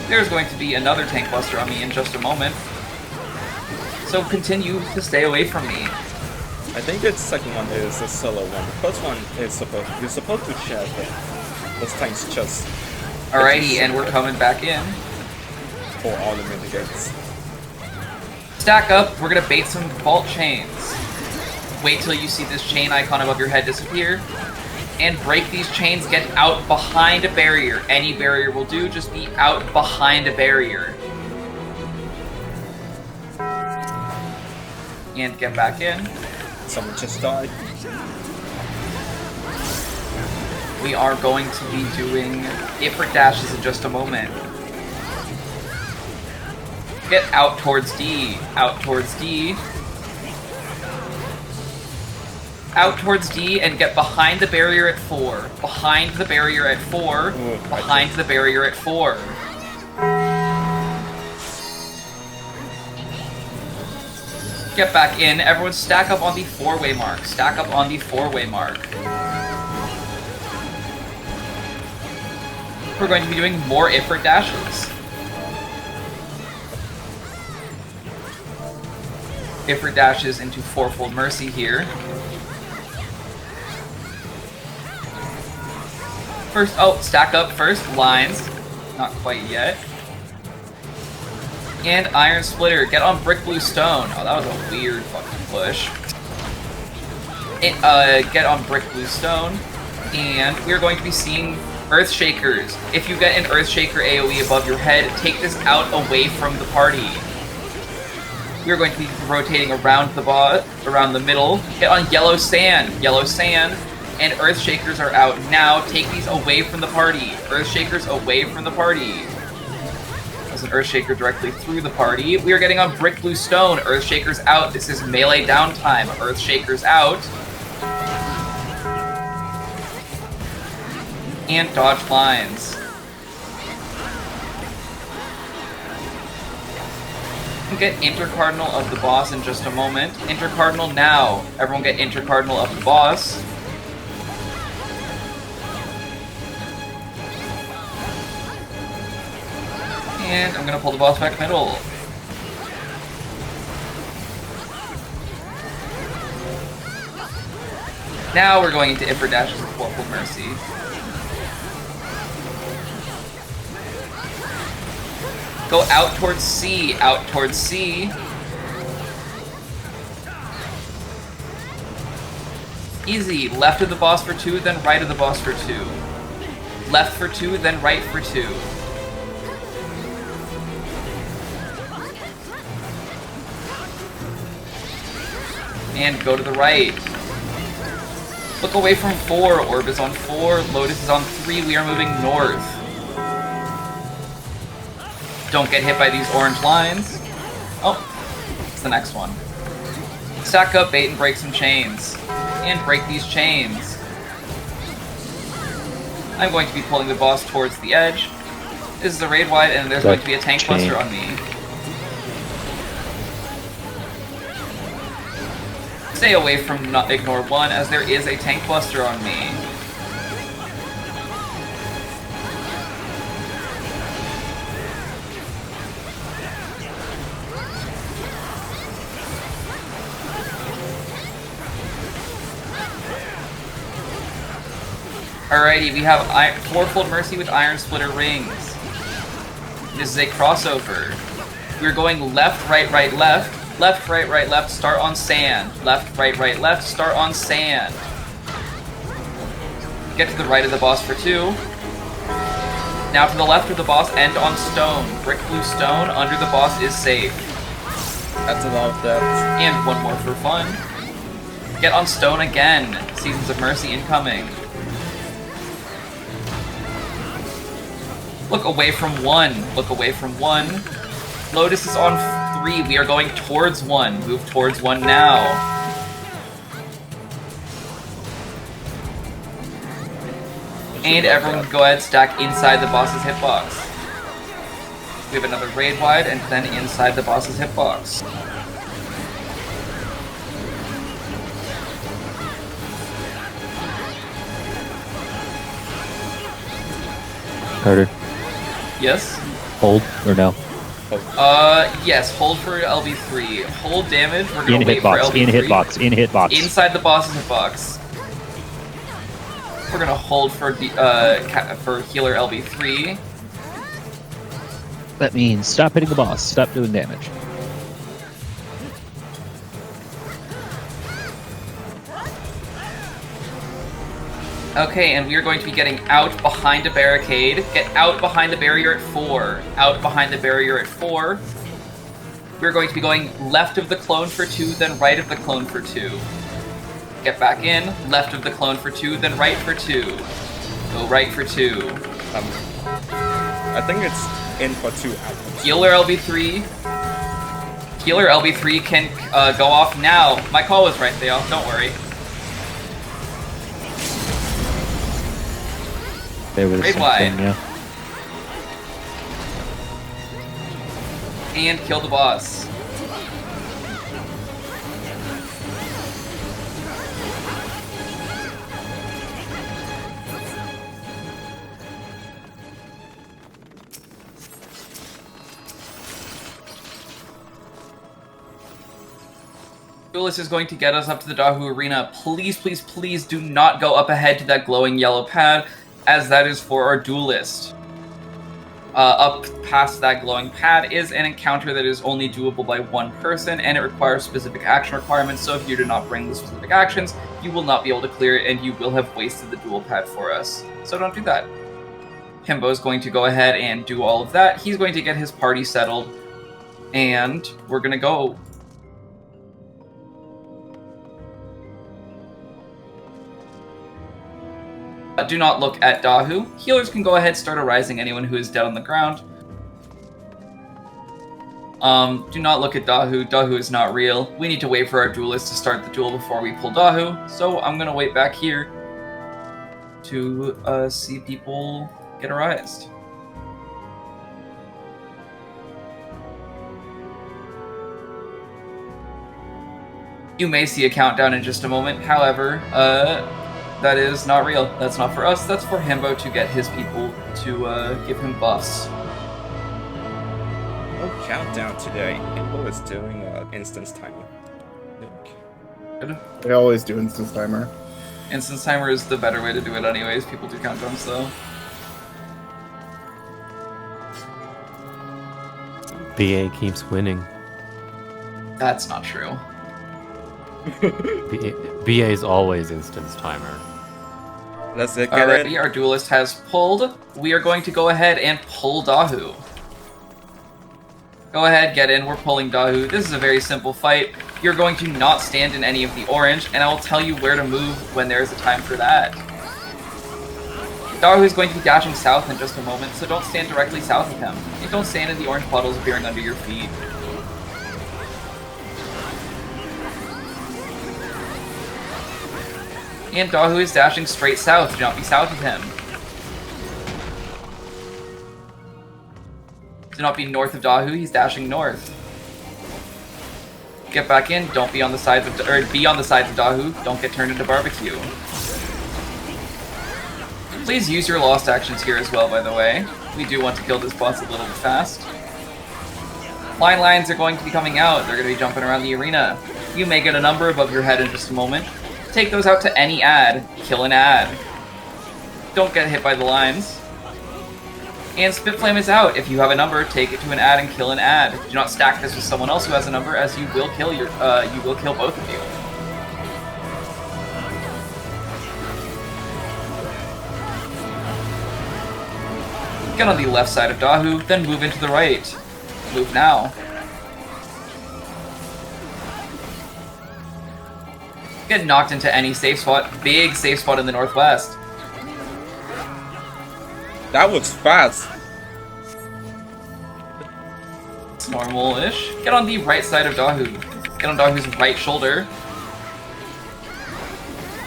There's going to be another tank buster on me in just a moment. So continue to stay away from me.
I think the second one is a solo one. The first one is you're supposed to share, but those times just
Alrighty, and we're coming back in.
for all the minigames.
Stack up, we're gonna bait some vault chains. Wait till you see this chain icon above your head disappear. And break these chains, get out behind a barrier. Any barrier will do, just be out behind a barrier. And get back in.
Someone just died.
We are going to be doing Ifrit dashes in just a moment. Get out towards D. Out towards D. Out towards D and get behind the barrier at 4. Behind the barrier at 4. Behind the barrier at 4. Get back in. Everyone stack up on the 4-way mark. Stack up on the 4-way mark. We're going to be doing more Ifrit dashes. Ifrit dashes into 4-fold Mercy here. First, oh, stack up first, lines. Not quite yet. And Iron Splitter, get on Brick Blue Stone. Oh, that was a weird fucking push. Get on Brick Blue Stone. And we're going to be seeing Earth Shakers. If you get an Earth Shaker AoE above your head, take this out away from the party. We're going to be rotating around the around the middle. Get on Yellow Sand. Yellow Sand. And Earth Shakers are out now. Take these away from the party. Earth Shakers away from the party. There's an Earth Shaker directly through the party. We are getting on Brick Blue Stone. Earth Shakers out. This is melee downtime. Earth Shakers out. And dodge lines. We'll get Intercardinal of the boss in just a moment. Intercardinal now. Everyone get Intercardinal of the boss. And I'm gonna pull the boss back middle. Now we're going into Ifrit dashes with 4-fold Mercy. Go out towards C, out towards C. Easy. Left of the boss for 2, then right of the boss for 2. Left for 2, then right for 2. And go to the right. Look away from 4. Orb is on 4. Lotus is on 3. We are moving north. Don't get hit by these orange lines. Oh, it's the next one. Stack up, bait, and break some chains. And break these chains. I'm going to be pulling the boss towards the edge. This is a raid wide, and there's going to be a tank buster on me. Stay away from not ignore 1, as there is a tank buster on me. Alrighty, we have 4-fold Mercy with Iron Splitter rings. This is a crossover. We're going left, right, right, left. Left, right, right, left, start on sand. Left, right, right, left, start on sand. Get to the right of the boss for 2. Now to the left of the boss, end on stone. Brick Blue Stone, under the boss is safe.
That's a lot of that.
And one more for fun. Get on stone again. Seasons of Mercy incoming. Look away from 1. Look away from 1. Lotus is on 3. We are going towards 1. Move towards 1 now. And everyone go ahead, stack inside the boss's hitbox. We have another raid wide, and then inside the boss's hitbox.
Carter,
Yes?
hold or no?
hold.
Yes, hold for LB3. Hold damage, we're gonna
In
wait for
hitbox,
LB3.
in hitbox, in hitbox.
Inside the boss's hitbox. We're gonna hold for healer LB3.
That means stop hitting the boss, stop doing damage.
Okay, and we are going to be getting out behind a barricade. Get out behind the barrier at 4. Out behind the barrier at 4. We're going to be going left of the clone for 2, then right of the clone for 2. Get back in, left of the clone for 2, then right for 2. Go right for 2.
I think it's in for 2 out.
Healer LB3. Healer LB3 can go off now. My call was right, Theo. Don't worry.
There was
Raid wide.
something, yeah.
And kill the boss. Duelist is going to get us up to the Dahu Arena. Please, please, please do not go up ahead to that glowing yellow pad, as that is for our duelist. Up past that glowing pad is an encounter that is only doable by one person, and it requires specific action requirements, so if you do not bring the specific actions, you will not be able to clear it, and you will have wasted the duel pad for us. So don't do that. Himbo is going to go ahead and do all of that. He's going to get his party settled, and we're going to go. Do not look at Dahu. Healers can go ahead, start arising anyone who is dead on the ground. Do not look at Dahu. Dahu is not real. We need to wait for our duelist to start the duel before we pull Dahu. So I'm going to wait back here to see people get arised. You may see a countdown in just a moment. However, that is not real. That's not for us. That's for Himbo to get his people to give him buffs.
No countdown today. Himbo is doing instance timer.
Good.
They always do instance timer.
Instance timer is the better way to do it anyways. People do countdowns though.
BA keeps winning.
That's not true.
BA is always instance timer.
Let's get
Alrighty,
it.
our duelist has pulled. We are going to go ahead and pull Dahu. Go ahead, get in. We're pulling Dahu. This is a very simple fight. You're going to not stand in any of the orange, and I will tell you where to move when there is a time for that. Dahu is going to be dashing south in just a moment, so don't stand directly south of him. And don't stand in the orange puddles appearing under your feet. And Dahu is dashing straight south. Do not be south of him. Do not be north of Dahu. He's dashing north. Get back in. Don't be on the sides of, or be on the sides of Dahu. Don't get turned into barbecue. Please use your lost actions here as well, by the way. We do want to kill this boss a little bit fast. Line lines are going to be coming out. They're going to be jumping around the arena. You may get a number above your head in just a moment. Take those out to any ad. Kill an ad. Don't get hit by the lines. And Spit Flame is out. If you have a number, take it to an ad and kill an ad. Do not stack this with someone else who has a number, as you will kill both of you. Get on the left side of Dahu, then move into the right. Move now. Get knocked into any safe spot. Big safe spot in the northwest.
That was fast.
It's normal-ish. Get on the right side of Dahu. Get on Dahu's right shoulder.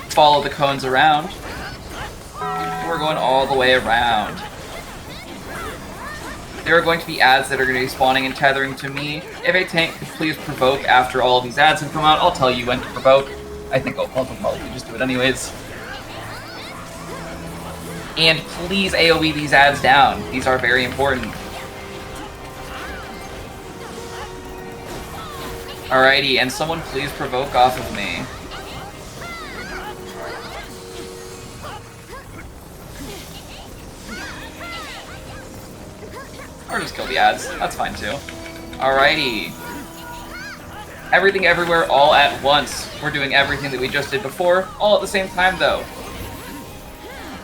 Follow the cones around. And we're going all the way around. There are going to be ads that are going to be spawning and tethering to me. If a tank could please provoke after all of these ads have come out, I'll tell you when to provoke. I think I'll probably just do it anyways. And please AoE these ads down. These are very important. Alrighty, and someone please provoke off of me. Or just kill the ads. That's fine too. Alrighty. Everything everywhere all at once. We're doing everything that we just did before, all at the same time though.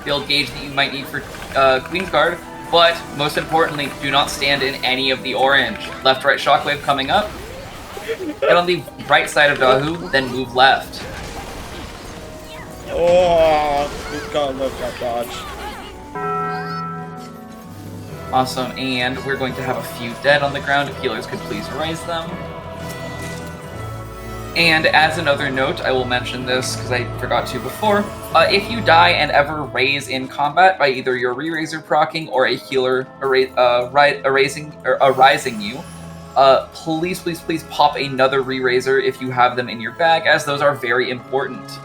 Build gauge that you might need for Queen's Guard, but most importantly, do not stand in any of the orange. Left-right shockwave coming up. Get on the right side of Dahu, then move left.
Oh, we gotta love that dodge.
Awesome, and we're going to have a few dead on the ground. If healers could please raise them. And as another note, I will mention this because I forgot to before. If you die and ever raise in combat by either your re-raiser proccing or a healer arising you, please pop another re-raiser if you have them in your bag, as those are very important.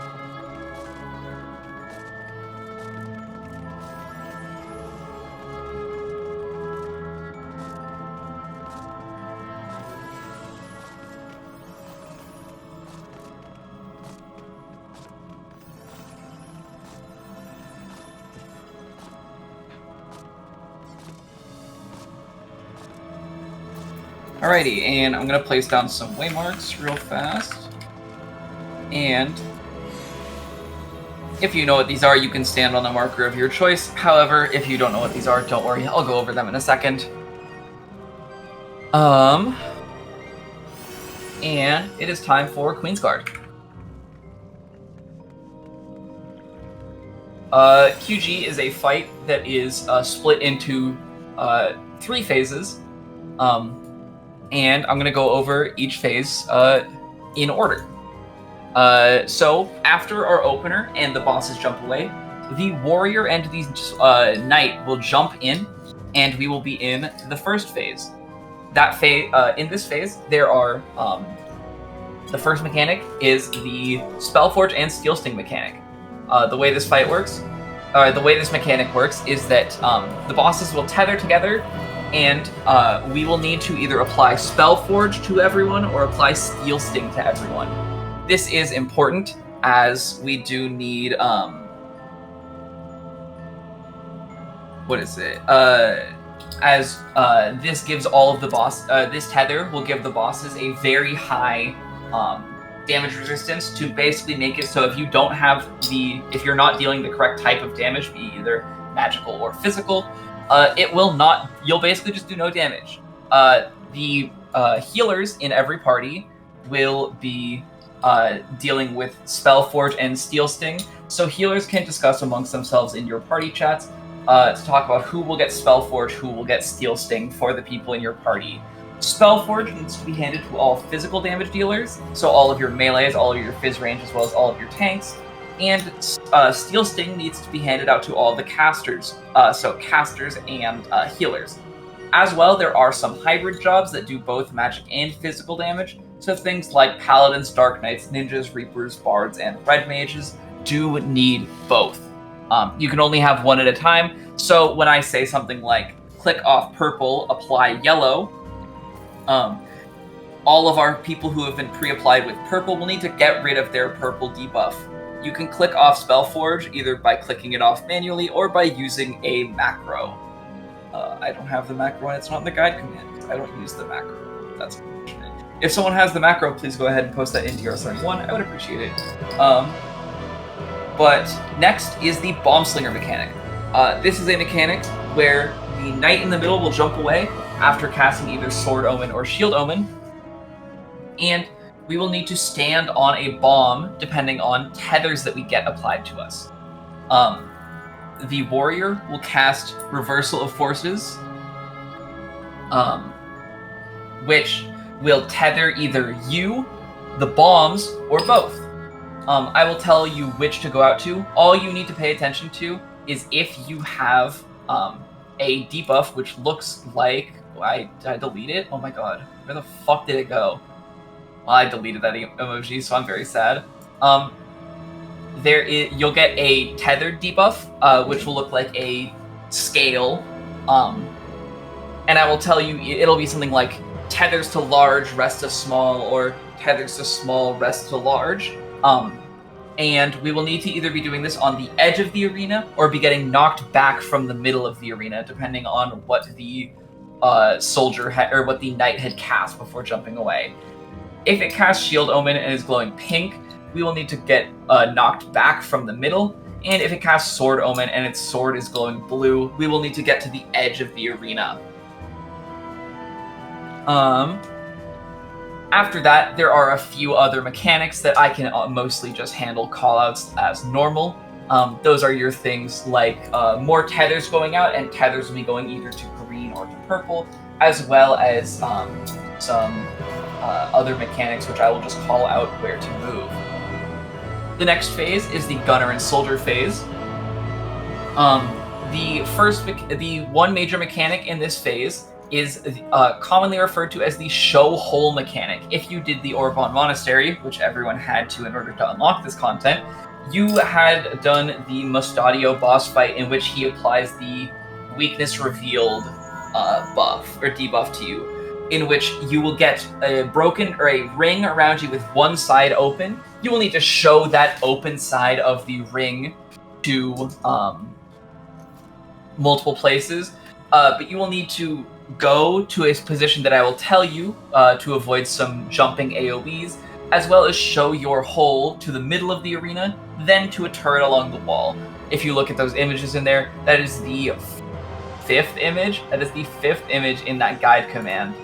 Alrighty, and I'm gonna place down some waymarks real fast. And if you know what these are, you can stand on the marker of your choice. However, if you don't know what these are, don't worry, I'll go over them in a second. And it is time for Queen's Guard. QG is a fight that is split into 3 phases. And I'm going to go over each phase in order. So, after our opener and the bosses jump away, the warrior and the knight will jump in, and we will be in the first phase. That phase, in this phase, there are the first mechanic is the Spellforge and Steel Sting mechanic. The way this mechanic works is that the bosses will tether together. And we will need to either apply Spellforge to everyone or apply Steel Sting to everyone. This is important as we do need, this gives all of the this tether will give the bosses a very high damage resistance to basically make it so if you don't have if you're not dealing the correct type of damage, be either magical or physical, it will not, you'll basically just do no damage. The healers in every party will be dealing with Spellforge and Steel Sting, so healers can discuss amongst themselves in your party chats to talk about who will get Spellforge, who will get Steel Sting for the people in your party. Spellforge needs to be handed to all physical damage dealers, so all of your melees, all of your phys range, as well as all of your tanks. And Steel Sting needs to be handed out to all the casters, so casters and healers. As well, there are some hybrid jobs that do both magic and physical damage, so things like paladins, dark knights, ninjas, reapers, bards, and red mages do need both. You can only have one at a time, so when I say something like, click off purple, apply yellow, all of our people who have been pre-applied with purple will need to get rid of their purple debuff. You can click off Spellforge either by clicking it off manually or by using a macro. I don't have the macro and it's not in the guide command. I don't use the macro. That's unfortunate. If someone has the macro, please go ahead and post that in DRS1. I would appreciate it. But next is the Bomb Slinger mechanic. This is a mechanic where the knight in the middle will jump away after casting either Sword Omen or Shield Omen. And we will need to stand on a bomb depending on tethers that we get applied to us. The warrior will cast Reversal of Forces, which will tether either you, the bombs, or both. I will tell you which to go out to. All you need to pay attention to is if you have a debuff, which looks like... Did I delete it? Oh my god. Where the fuck did it go? Well, I deleted that emoji, so I'm very sad. You'll get a tethered debuff, which will look like a scale. And I will tell you, it'll be something like tethers to large, rest to small, or tethers to small, rest to large. And we will need to either be doing this on the edge of the arena or be getting knocked back from the middle of the arena, depending on what the soldier or what the knight had cast before jumping away. If it casts Shield Omen and is glowing pink, we will need to get knocked back from the middle. And if it casts Sword Omen and its sword is glowing blue, we will need to get to the edge of the arena. After that, there are a few other mechanics that I can mostly just handle callouts as normal. Those are your things like more tethers going out, and tethers will be going either to green or to purple, as well as some other mechanics which I will just call out where to move. The next phase is the Gunner and Soldier phase. The one major mechanic in this phase is commonly referred to as the show hole mechanic. If you did the Orbon Monastery, which everyone had to in order to unlock this content, you had done the Mustadio boss fight in which he applies the weakness revealed buff or debuff to you, in which you will get a broken or a ring around you with one side open. You will need to show that open side of the ring to multiple places, but you will need to go to a position that I will tell you to avoid some jumping AoEs, as well as show your hole to the middle of the arena, then to a turret along the wall. If you look at those images in there, that is the fifth image. That is the fifth image in that guide command.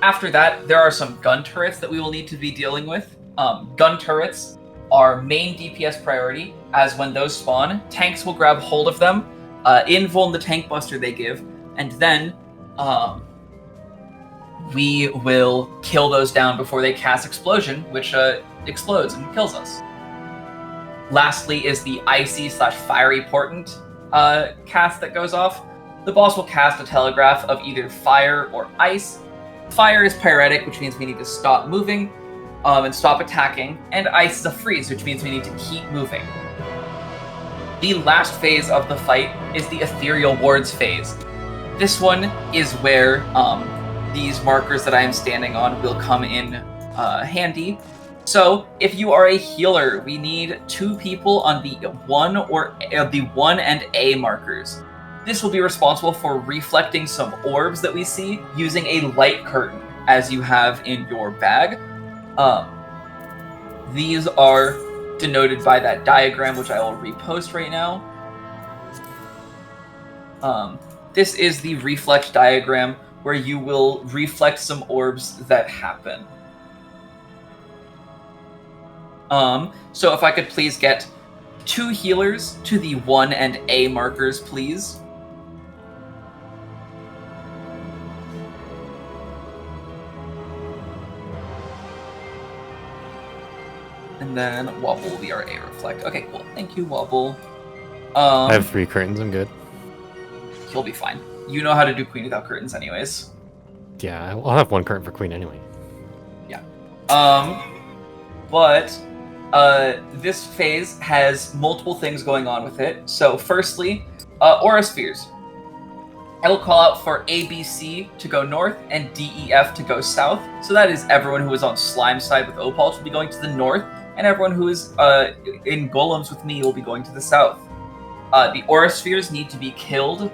After that, there are some gun turrets that we will need to be dealing with. Gun turrets are main DPS priority, as when those spawn, tanks will grab hold of them, invuln the tank buster they give, and then we will kill those down before they cast explosion, which explodes and kills us. Lastly is the icy/fiery portent cast that goes off. The boss will cast a telegraph of either fire or ice. Fire is pyretic, which means we need to stop moving and stop attacking, and ice is a freeze, which means we need to keep moving. The last phase of the fight is the Ethereal Wards phase. This one is where these markers that I am standing on will come in handy. So, if you are a healer, we need 2 people on the 1 and A markers. This will be responsible for reflecting some orbs that we see using a light curtain, as you have in your bag. These are denoted by that diagram, which I will repost right now. This is the reflect diagram, where you will reflect some orbs that happen. So if I could please get 2 healers to the 1 and A markers, please. And then Wobble will be our A reflect. Okay, cool. Thank you, Wobble.
I have 3 curtains, I'm good.
He'll be fine. You know how to do Queen without curtains anyways.
Yeah, I'll have 1 curtain for Queen anyway.
Yeah. But this phase has multiple things going on with it. So firstly, Aura Spheres. I will call out for ABC to go north and DEF to go south. So that is everyone who is on Slime side with Opal will be going to the north, and everyone who is in Golems with me will be going to the south. The Aura Spheres need to be killed,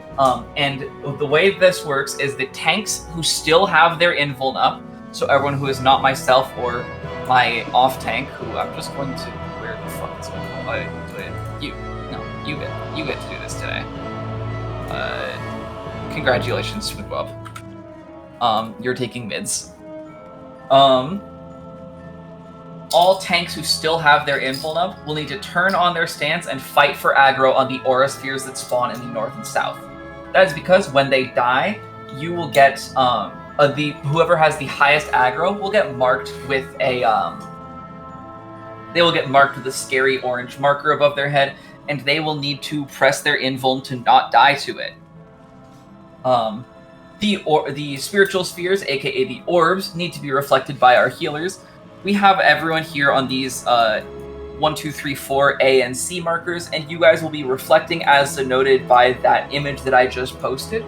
and the way this works is the tanks who still have their invuln up, so everyone who is not myself or my off tank, who I'm just going to, where the fuck is you get to do this today. Congratulations, Smoothbob. You're taking mids. All tanks who still have their invuln up will need to turn on their stance and fight for aggro on the Aura Spheres that spawn in the north and south. That is because when they die, you will get whoever has the highest aggro will get marked with a they will get marked with a scary orange marker above their head, and they will need to press their invuln to not die to it. The spiritual spheres, aka the orbs, need to be reflected by our healers. We have everyone here on these 1, 2, 3, 4 A and C markers, and you guys will be reflecting as denoted by that image that I just posted.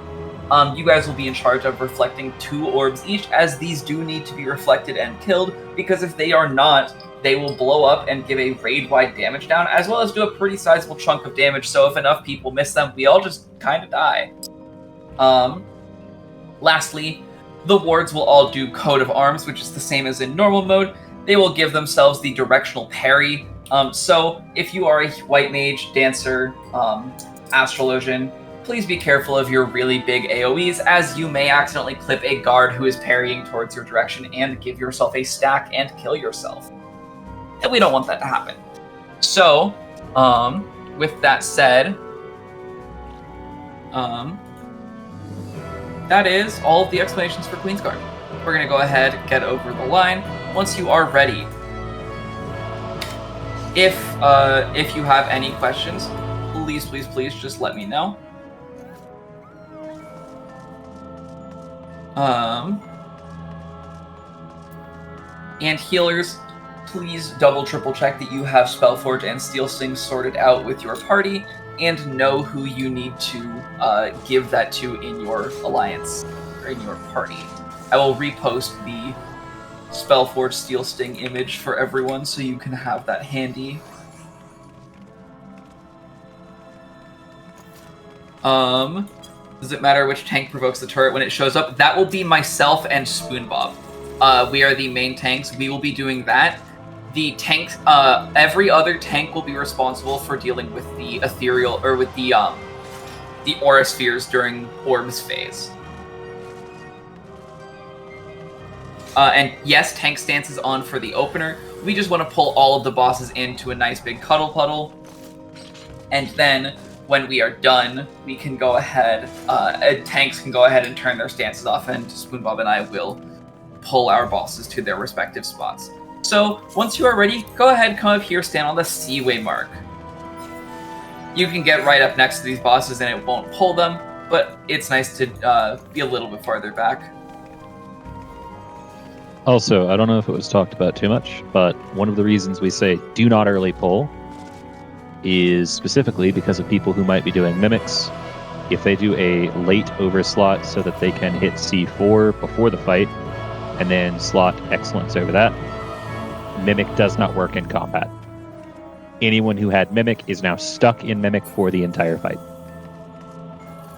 You guys will be in charge of reflecting 2 orbs each, as these do need to be reflected and killed, because if they are not, they will blow up and give a raid-wide damage down, as well as do a pretty sizable chunk of damage, so if enough people miss them, we all just kind of die. Lastly, the wards will all do Coat of Arms, which is the same as in normal mode. They will give themselves the directional parry. So if you are a white mage, dancer, astrologian, please be careful of your really big AoEs, as you may accidentally clip a guard who is parrying towards your direction and give yourself a stack and kill yourself. And we don't want that to happen. So, with that said, that is all of the explanations for Queensguard. We're going to go ahead and get over the line once you are ready. If you have any questions, please just let me know. And healers, please triple check that you have Spellforge and Steel Sting sorted out with your party, and know who you need to give that to in your alliance, or in your party. I will repost the Spellforge Steel Sting image for everyone so you can have that handy. Does it matter which tank provokes the turret when it shows up? That will be myself and Spoonbob. We are the main tanks. We will be doing that. The tanks, every other tank will be responsible for dealing with the ethereal, or with the aura spheres during Orbs phase. And yes, tank stance is on for the opener. We just want to pull all of the bosses into a nice big cuddle puddle. And then, when we are done, we can go ahead, tanks can go ahead and turn their stances off, and Spoonbob and I will pull our bosses to their respective spots. So, once you are ready, go ahead, come up here, stand on the Seaway mark. You can get right up next to these bosses and it won't pull them, but it's nice to be a little bit farther back.
Also, I don't know if it was talked about too much, but one of the reasons we say do not early pull is specifically because of people who might be doing mimics. If they do a late overslot so that they can hit C4 before the fight, and then slot excellence over that, Mimic does not work in combat. Anyone who had Mimic is now stuck in Mimic for the entire fight.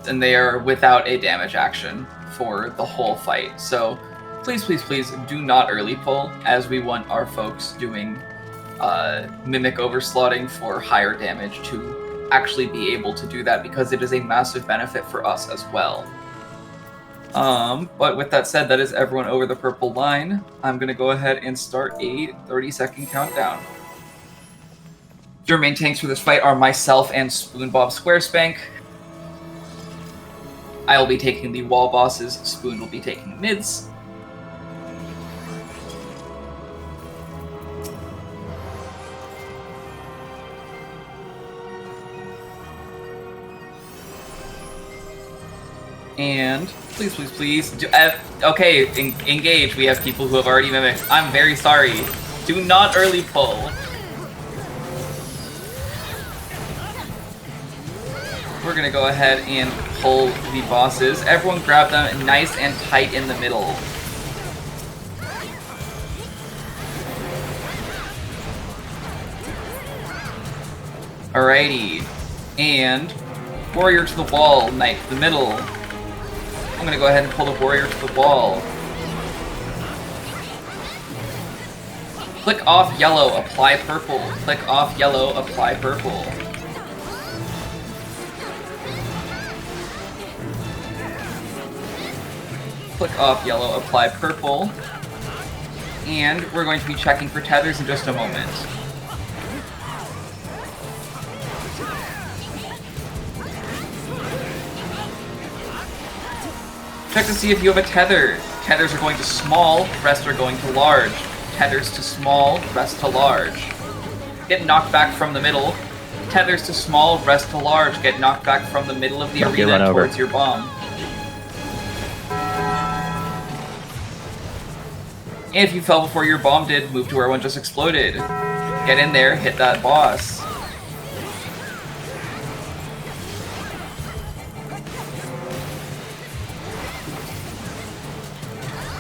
And they are without a damage action for the whole fight. So please do not early pull, as we want our folks doing Mimic overslotting for higher damage to actually be able to do that, because it is a massive benefit for us as well. But with that said, that is everyone over the purple line. I'm going to go ahead and start a 30-second countdown. Your main tanks for this fight are myself and Spoonbob Squarespank. I'll be taking the wall bosses, Spoon will be taking mids. And please do, okay, engage. We have people who have already mimicked. I'm very sorry. Do not early pull. We're gonna go ahead and pull the bosses. Everyone grab them nice and tight in the middle. Alrighty. And warrior to the wall, knight to the middle. I'm going to go ahead and pull the warrior to the wall. Click off yellow, apply purple. Click off yellow, apply purple. Click off yellow, apply purple. And we're going to be checking for tethers in just a moment. Check to see if you have a tether. Tethers are going to small, rest are going to large. Tethers to small, rest to large. Get knocked back from the middle. Tethers to small, rest to large. Get knocked back from the middle of the arena towards your bomb. And if you fell before your bomb did, move to where one just exploded. Get in there, hit that boss.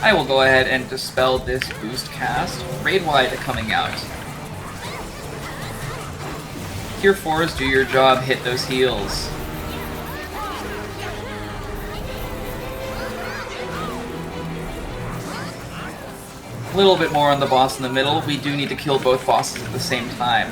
I will go ahead and dispel this boost cast. Raid wide coming out. Tier 4s, do your job, hit those heals. A little bit more on the boss in the middle. We do need to kill both bosses at the same time.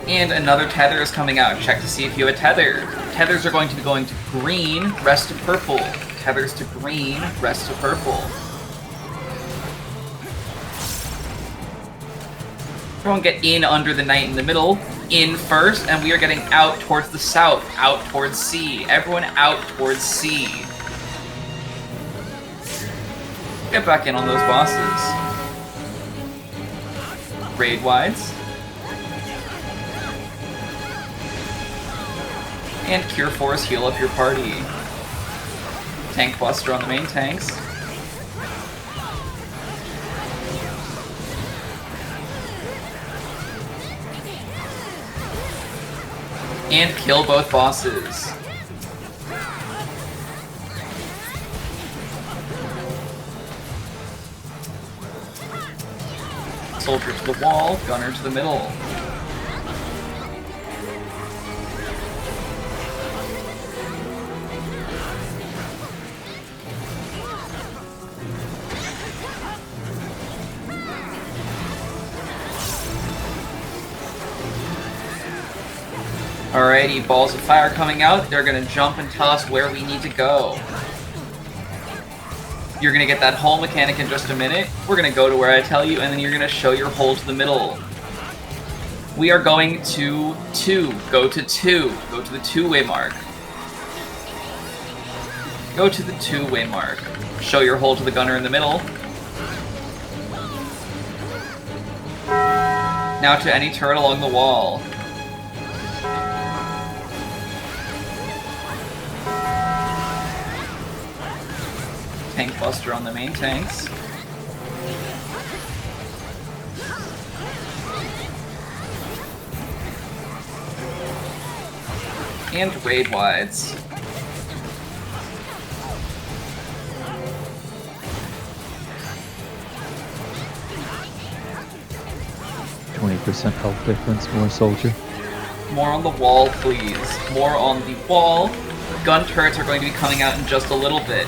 And another tether is coming out. Check to see if you have a tether. Tethers are going to be going to green, rest to purple. Tethers to green, rest to purple. Everyone get in under the knight in the middle. In first, and we are getting out towards the south. Out towards C. Everyone out towards C. Get back in on those bosses. Raid wides. And Cure Force, heal up your party. Tank Buster on the main tanks. And kill both bosses. Soldier to the wall, gunner to the middle. Alrighty, balls of fire coming out. They're gonna jump and tell us where we need to go. You're gonna get that hole mechanic in just a minute. We're gonna go to where I tell you, and then you're gonna show your hole to the middle. We are going to 2. Go to 2. Go to the 2-way mark. Go to the 2-way mark. Show your hole to the gunner in the middle. Now to any turret along the wall. Tank Buster on the main tanks. And raid wides.
%20 health difference, more soldier.
More on the wall, please. More on the wall. Gun turrets are going to be coming out in just a little bit.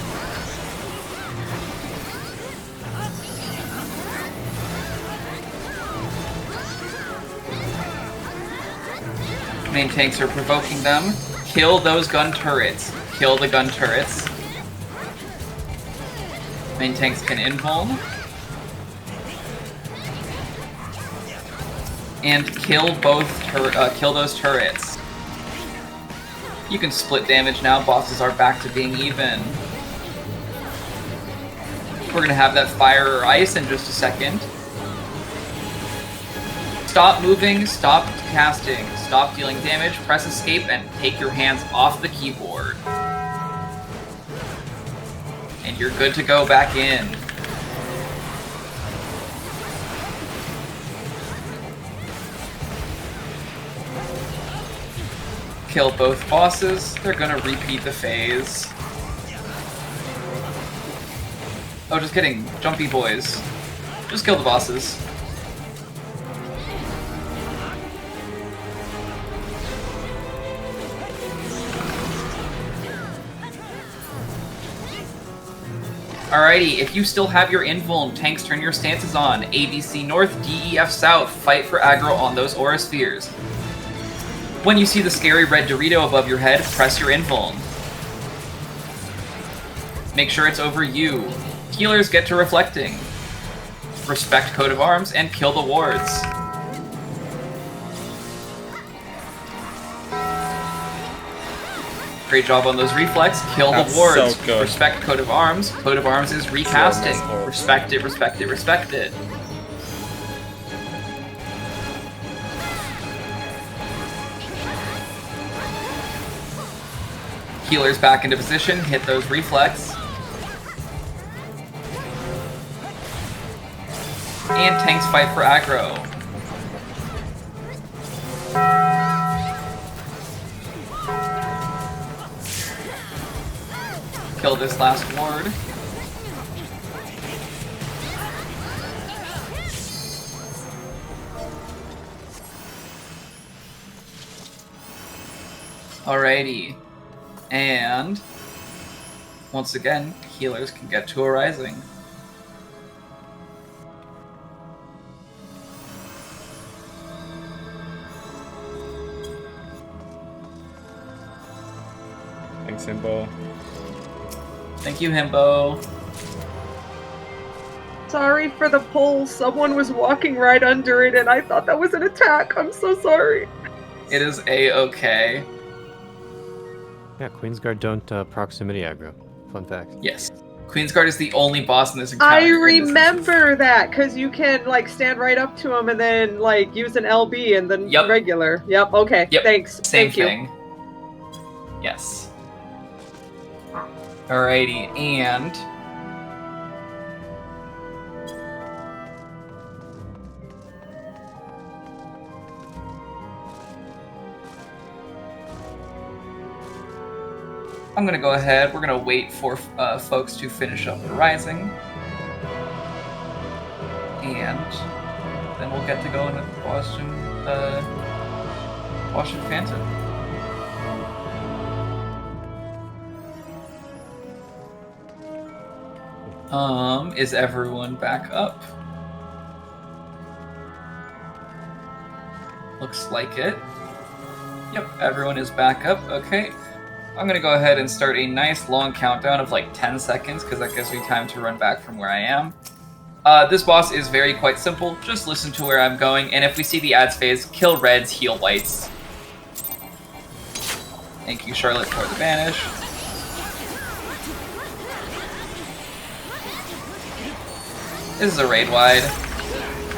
Main tanks are provoking them. Kill those gun turrets. Kill the gun turrets. Main tanks can invuln. And kill kill those turrets. You can split damage now. Bosses are back to being even. We're gonna have that fire or ice in just a second. Stop moving, stop casting, stop dealing damage, press escape, and take your hands off the keyboard. And you're good to go back in. Kill both bosses, they're gonna repeat the phase. Oh, just kidding, jumpy boys. Just kill the bosses. Alrighty, if you still have your invuln, tanks turn your stances on. ABC North, DEF South, fight for aggro on those aura spheres. When you see the scary red Dorito above your head, press your invuln. Make sure it's over you. Healers get to reflecting. Respect Coat of Arms and kill the wards. Great job on those reflex. Kill the wards.
So good.
Respect Coat of Arms. Coat of Arms is recasting. Respect it, respect it, respect it. Healers back into position. Hit those reflex. And tanks fight for aggro. Kill this last ward. Alrighty. And once again, healers can get to a rising.
Thanks, Himbo.
Thank you, Himbo.
Sorry for the pole. Someone was walking right under it and I thought that was an attack. I'm so sorry.
It is A-okay.
Yeah, Queensguard don't proximity aggro. Fun fact.
Yes. Queensguard is the only boss in this encounter.
I remember that, because you can, like, stand right up to him and then, like, use an LB and then regular. Yep, okay.
Yep.
Thanks.
Same
Thank you.
thing. Yes. Alrighty, and... I'm gonna go ahead, we're gonna wait for folks to finish up the rising. And then we'll get to go into Washington Phantom. Is everyone back up? Looks like it. Yep, everyone is back up, okay. I'm gonna go ahead and start a nice long countdown of like 10 seconds, because that gives me time to run back from where I am. This boss is quite simple. Just listen to where I'm going, and if we see the ads phase, kill reds, heal whites. Thank you, Charlotte, for the banish. This is a raid wide.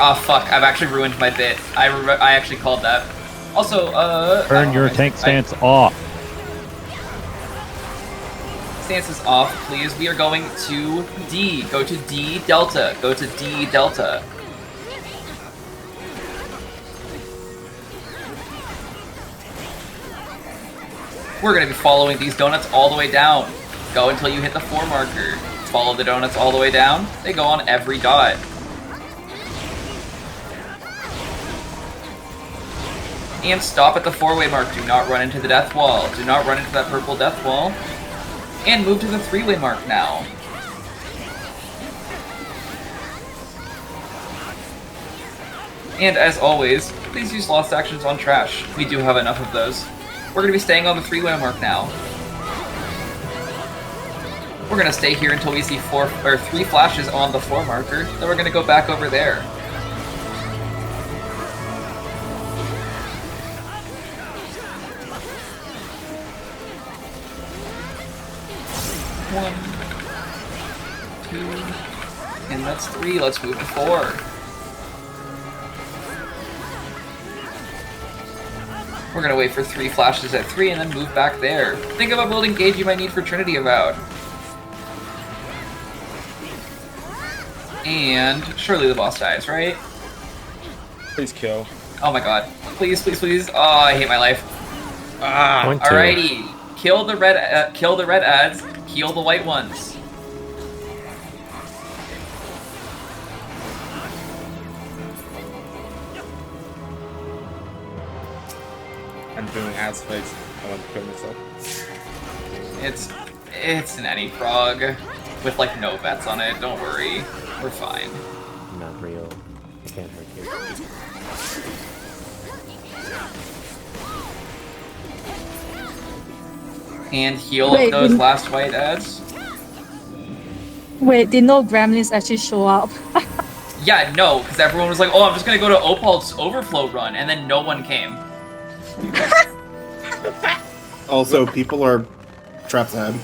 Oh fuck, I've actually ruined my bit. I actually called that. Also,
turn your tank stance off.
Stance is off, please. We are going to D. Go to D Delta. Go to D Delta. We're going to be following these donuts all the way down. Go until you hit the 4 marker. Follow the donuts all the way down. They go on every dot. And stop at the 4-way mark. Do not run into the death wall. Do not run into that purple death wall. And move to the 3-way mark now. And as always, please use lost actions on trash. We do have enough of those. We're going to be staying on the 3-way mark now. We're going to stay here until we see 3 flashes on the 4 marker. Then we're going to go back over there. One, 2, and that's 3. Let's move to 4. We're gonna wait for 3 flashes at 3 and then move back there. Think of a building gauge you might need for Trinity Avowed. And surely the boss dies, right?
Please kill.
Oh my god. Please, please, please. Oh, I hate my life. Alrighty. Kill the red ads. Heal the white ones.
I'm doing ass fakes. I want to kill myself.
It's an Anyprog with like no bets on it. Don't worry, we're fine.
Not real. I can't hurt you.
And heal those last white ads.
Wait, did no gremlins actually show up?
Yeah, no, because everyone was like, oh, I'm just gonna go to Opal's overflow run, and then no one came.
Also, people are traps ahead.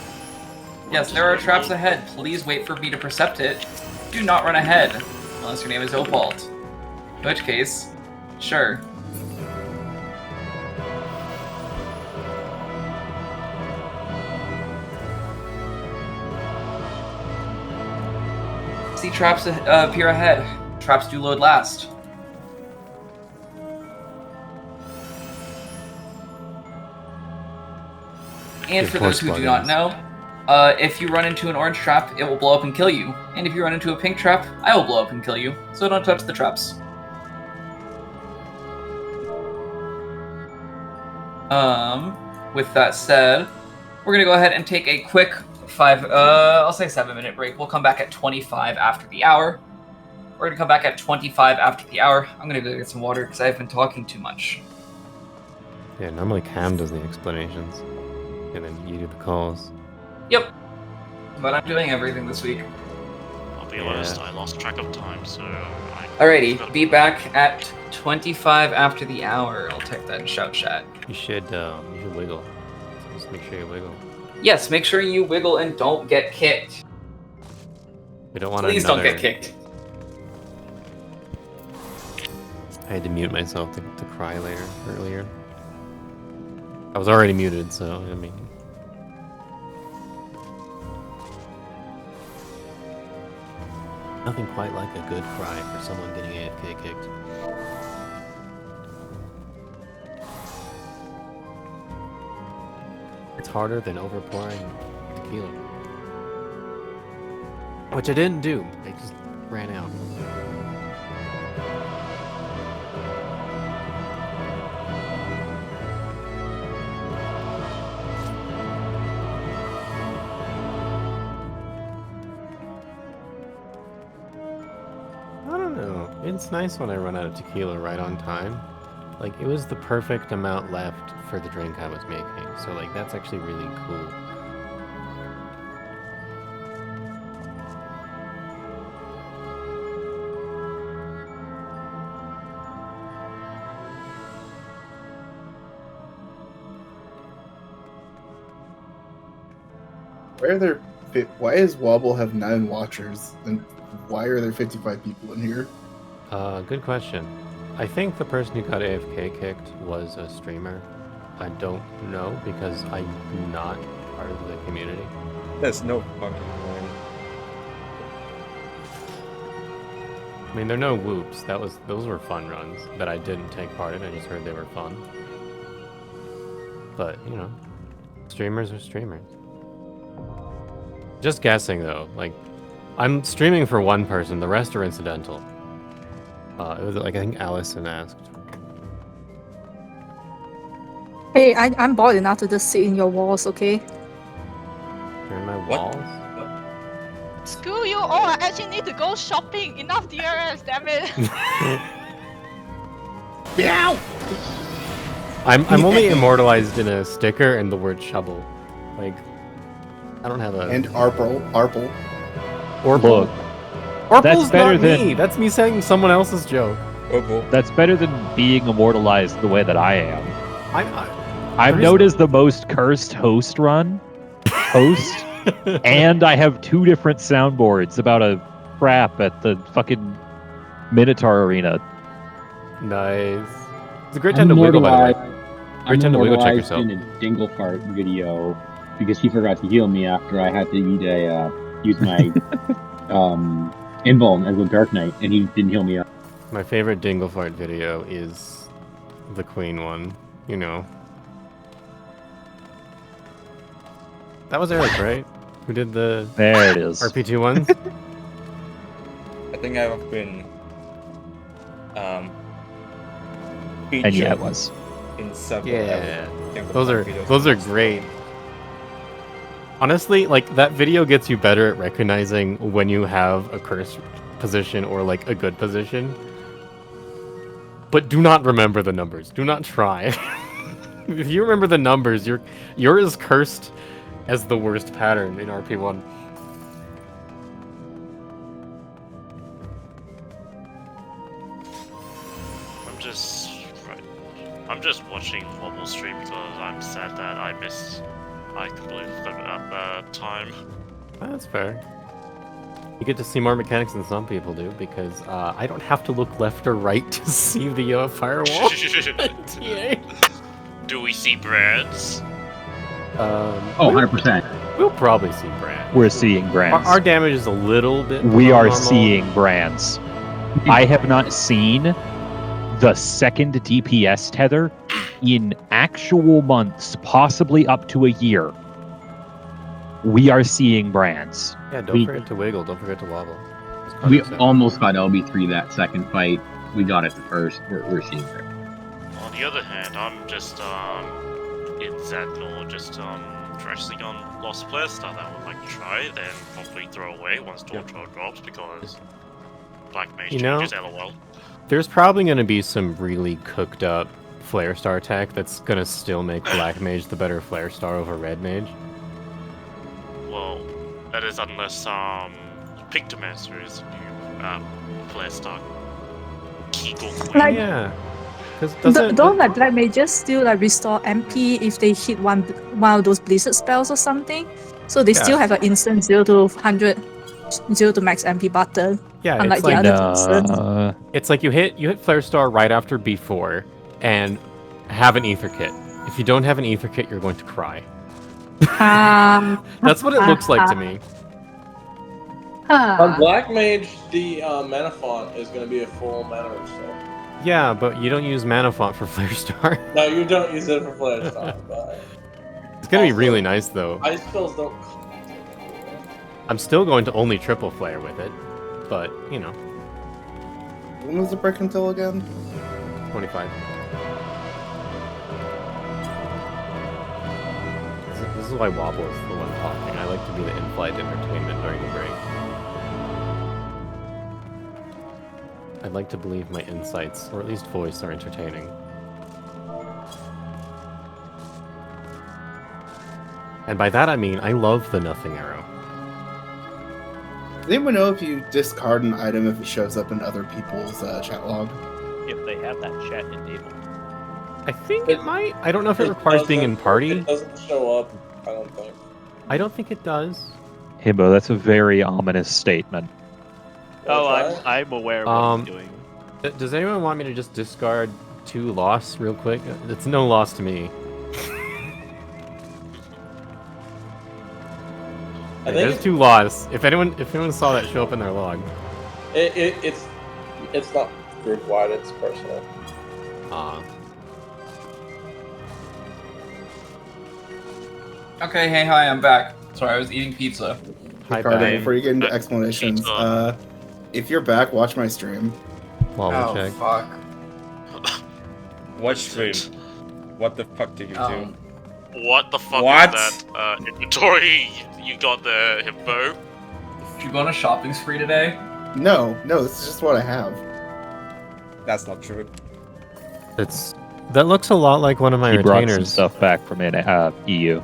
Yes, there are traps ahead. Please wait for me to percept it. Do not run ahead, unless your name is Opal. In which case, sure. See traps appear ahead. traps do load last. And for those who do not know, if you run into an orange trap, it will blow up and kill you. And if you run into a pink trap, I will blow up and kill you. So don't touch the traps. With that said, we're gonna go ahead and take a quick 7-minute break. We'll come back at 25 after the hour. We're gonna come back at 25 after the hour. I'm gonna go get some water because I've been talking too much.
Yeah, normally Cam does the explanations, and then you do the calls.
Yep. But I'm doing everything this week.
I'll be honest, I lost track of time, so
Alrighty, be back at 25 after the hour. I'll type that in shout chat.
You should wiggle. Just make sure you wiggle.
Yes, make sure you wiggle and don't get kicked.
We don't want
Please don't get kicked.
I had to mute myself to cry earlier. I was already muted, so I mean. Nothing quite like a good cry for someone getting AFK kicked. It's harder than overpouring tequila. Which I didn't do. I just ran out. I don't know. It's nice when I run out of tequila right on time. Like, it was the perfect amount left for the drink I was making. So, like, that's actually really cool.
Why does Wobble have 9 watchers, and why are there 55 people in here?
Good question. I think the person who got AFK kicked was a streamer. I don't know because I'm not part of the community.
There's no fucking way.
I mean, there are no whoops. Those were fun runs that I didn't take part in. I just heard they were fun. But, you know, streamers are streamers. Just guessing though, like, I'm streaming for one person, the rest are incidental. It was like, I think Allison asked.
Hey, I'm bored enough to just sit in your walls, okay?
You're in my
What?
walls?
Screw you all, I actually need to go shopping. Enough DRS, damn it.
Meow!
I'm only immortalized in a sticker and the word shovel. Like, I don't have a...
And Arple.
Orple.
Look,
Orple's
better
not
than-
me! That's me saying someone else's joke.
Oh, boy.
that's better than being immortalized the way that I am. I'm
There's-
known as the most cursed host, and I have 2 different soundboards about a crap at the fucking Minotaur Arena.
Nice. It's a great time to wiggle, by the way. Great time to wiggle, check
immortalized
yourself.
in a Dinglefart video because he forgot to heal me after I had to use my invuln as a Dark Knight, and he didn't heal me up.
My favorite Dinglefart video is the Queen one, you know. That was Eric, right? Who did the
There it is.
RP2 ones?
I think I've been
And
featured
yeah, it was.
in several
Yeah.
Dinglefart
Those
videos.
are great. Honestly, like, that video gets you better at recognizing when you have a cursed position or like a good position. But do not remember the numbers. Do not try. If you remember the numbers, you're as cursed as the worst pattern in RP1.
I'm just watching Wobble stream because I'm sad that I completely forgot about that time.
That's fair. You get to see more mechanics than some people do because I don't have to look left or right to see the firewall.
Do we see brands?
100%.
We'll probably see brands.
We're seeing brands.
Our damage is a little bit.
We
below
are
normal.
seeing brands. I have not seen the second DPS tether in actual months, possibly up to a year. We are seeing brands.
Yeah, don't forget to wiggle. Don't forget to wobble.
We almost got LB3 that second fight. We got it the first. We're seeing it.
On the other hand, I'm just in Zendor, just focusing on Lost Player stuff that I would like to try, then probably throw away once Torture drops because Black Mage changes LOL.
There's probably going to be some really cooked up Flare Star tech that's going to still make Black Mage the better Flare Star over Red Mage.
Well, that is unless Pictomancer is new Flare Star. Kegel Queen.
Like,
yeah.
Don't like Black Mages still like restore MP if they hit one of those Blizzard spells or something? So they still have an instant 0 to 100, 0 to max MP button.
Yeah,
unlike
it's like
the other
it's like you hit Flare Star right after B4 and have an Ether Kit. If you don't have an Ether Kit, you're going to cry. That's what it looks like to me.
On Black Mage, the mana font is going to be a full mana restore.
Yeah, but you don't use Mana Font for Flare Star.
No, you don't use it for Flare Star, but...
It's gonna be really nice, though.
Ice spells don't...
I'm still going to only triple Flare with it, but, you know.
When was the break until again?
25. This is why Wobble is the one talking. I like to be the in-flight entertainment during the break. I'd like to believe my insights, or at least voice, are entertaining. And by that I mean, I love the Nothing Arrow.
Does anyone know if you discard an item if it shows up in other people's chat log?
If they have that chat enabled.
I think it might. I don't know if it requires being in party.
It doesn't show up, I don't think.
I don't think it does.
Himbo, that's a very ominous statement.
Oh, I'm aware of what he's doing.
Does anyone want me to just discard 2 loss real quick? It's no loss to me. There's 2 loss. If anyone saw that show up in their log.
It's not group wide, it's personal.
Okay, hey, hi, I'm back. Sorry, I was eating pizza.
Hi, Ricardo, before you get into explanations, if you're back, watch my stream.
Oh, fuck.
What stream? What the fuck did you do?
What the fuck
What?
is that inventory you got there, Himbo?
Did you go on a shopping spree today?
No, this is just what I have.
That's not true.
That looks a lot like one of my
He brought some
retainers.
stuff back from EU.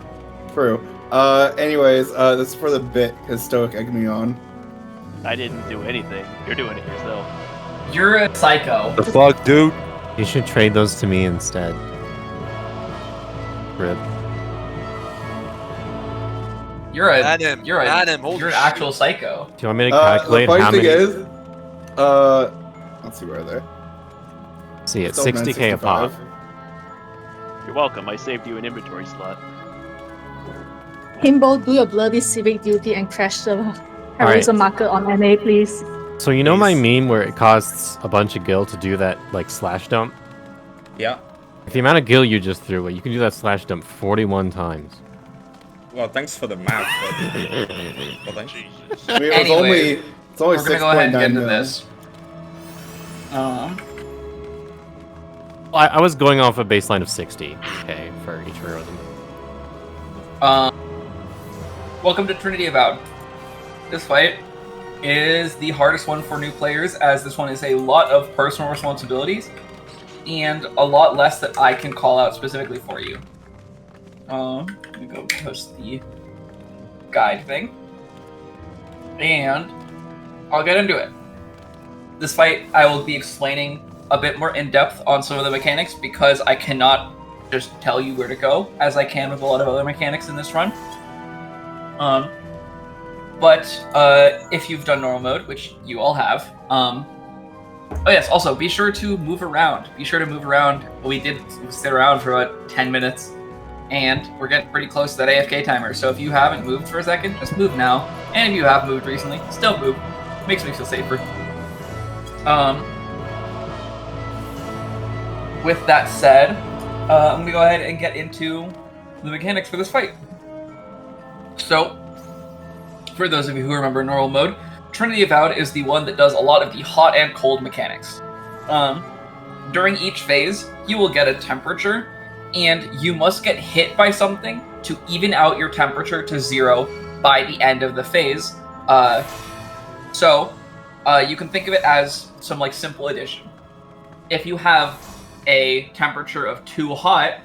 True. Anyways, this is for the bit because Stoic egged me on.
I didn't do anything. You're doing it yourself.
You're a psycho.
The fuck, dude? You should trade those to me instead. Rip.
You're an actual psycho.
Do you want me to calculate
the
how
funny
many?
thing is, let's see where they're.
See, it's
Still
60k a pop.
965.
You're welcome. I saved you an inventory slot.
Himbo, do your bloody civic duty and crash the heroism marker on NA, please.
So you know my meme where it costs a bunch of gil to do that, like, slash dump?
Yeah.
With the amount of gil you just threw, you can do that slash dump 41 times.
Well, thanks for the math. But thanks.
I mean,
Anyway,
it's only
we're gonna go ahead and get
6.9
into
mil.
this.
I was going off a baseline of 60k for each heroism.
Welcome to Trinity Avowed. This fight is the hardest one for new players, as this one is a lot of personal responsibilities and a lot less that I can call out specifically for you. Let me go post the guide thing, and I'll get into it. This fight, I will be explaining a bit more in depth on some of the mechanics because I cannot just tell you where to go, as I can with a lot of other mechanics in this run. But if you've done normal mode, which you all have, oh yes, also be sure to move around. Be sure to move around. We did sit around for about 10 minutes, and we're getting pretty close to that AFK timer. So if you haven't moved for a second, just move now. And if you have moved recently, still move. Makes me feel safer. With that said, I'm going to go ahead and get into the mechanics for this fight. So, for those of you who remember normal mode, Trinity Avowed is the one that does a lot of the hot and cold mechanics. During each phase, you will get a temperature, and you must get hit by something to even out your temperature to 0 by the end of the phase. You can think of it as some like simple addition. If you have a temperature of 2 hot,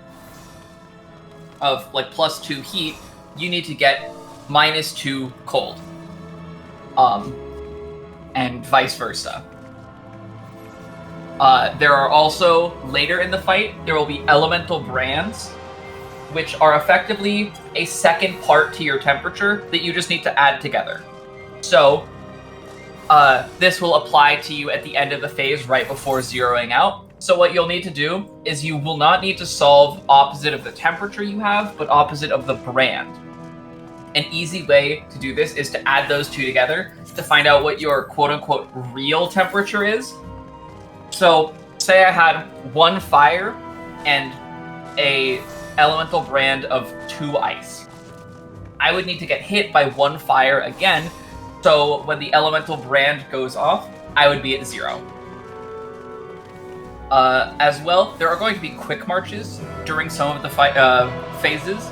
of like +2 heat, you need to get -2 cold. And vice versa. There are also, later in the fight, there will be elemental brands, which are effectively a second part to your temperature that you just need to add together. So, this will apply to you at the end of the phase right before zeroing out. So what you'll need to do is you will not need to solve opposite of the temperature you have, but opposite of the brand. An easy way to do this is to add those two together to find out what your quote-unquote real temperature is. So, say I had 1 fire and a elemental brand of 2 ice. I would need to get hit by 1 fire again, so when the elemental brand goes off, I would be at 0. As well, there are going to be quick marches during some of the phases,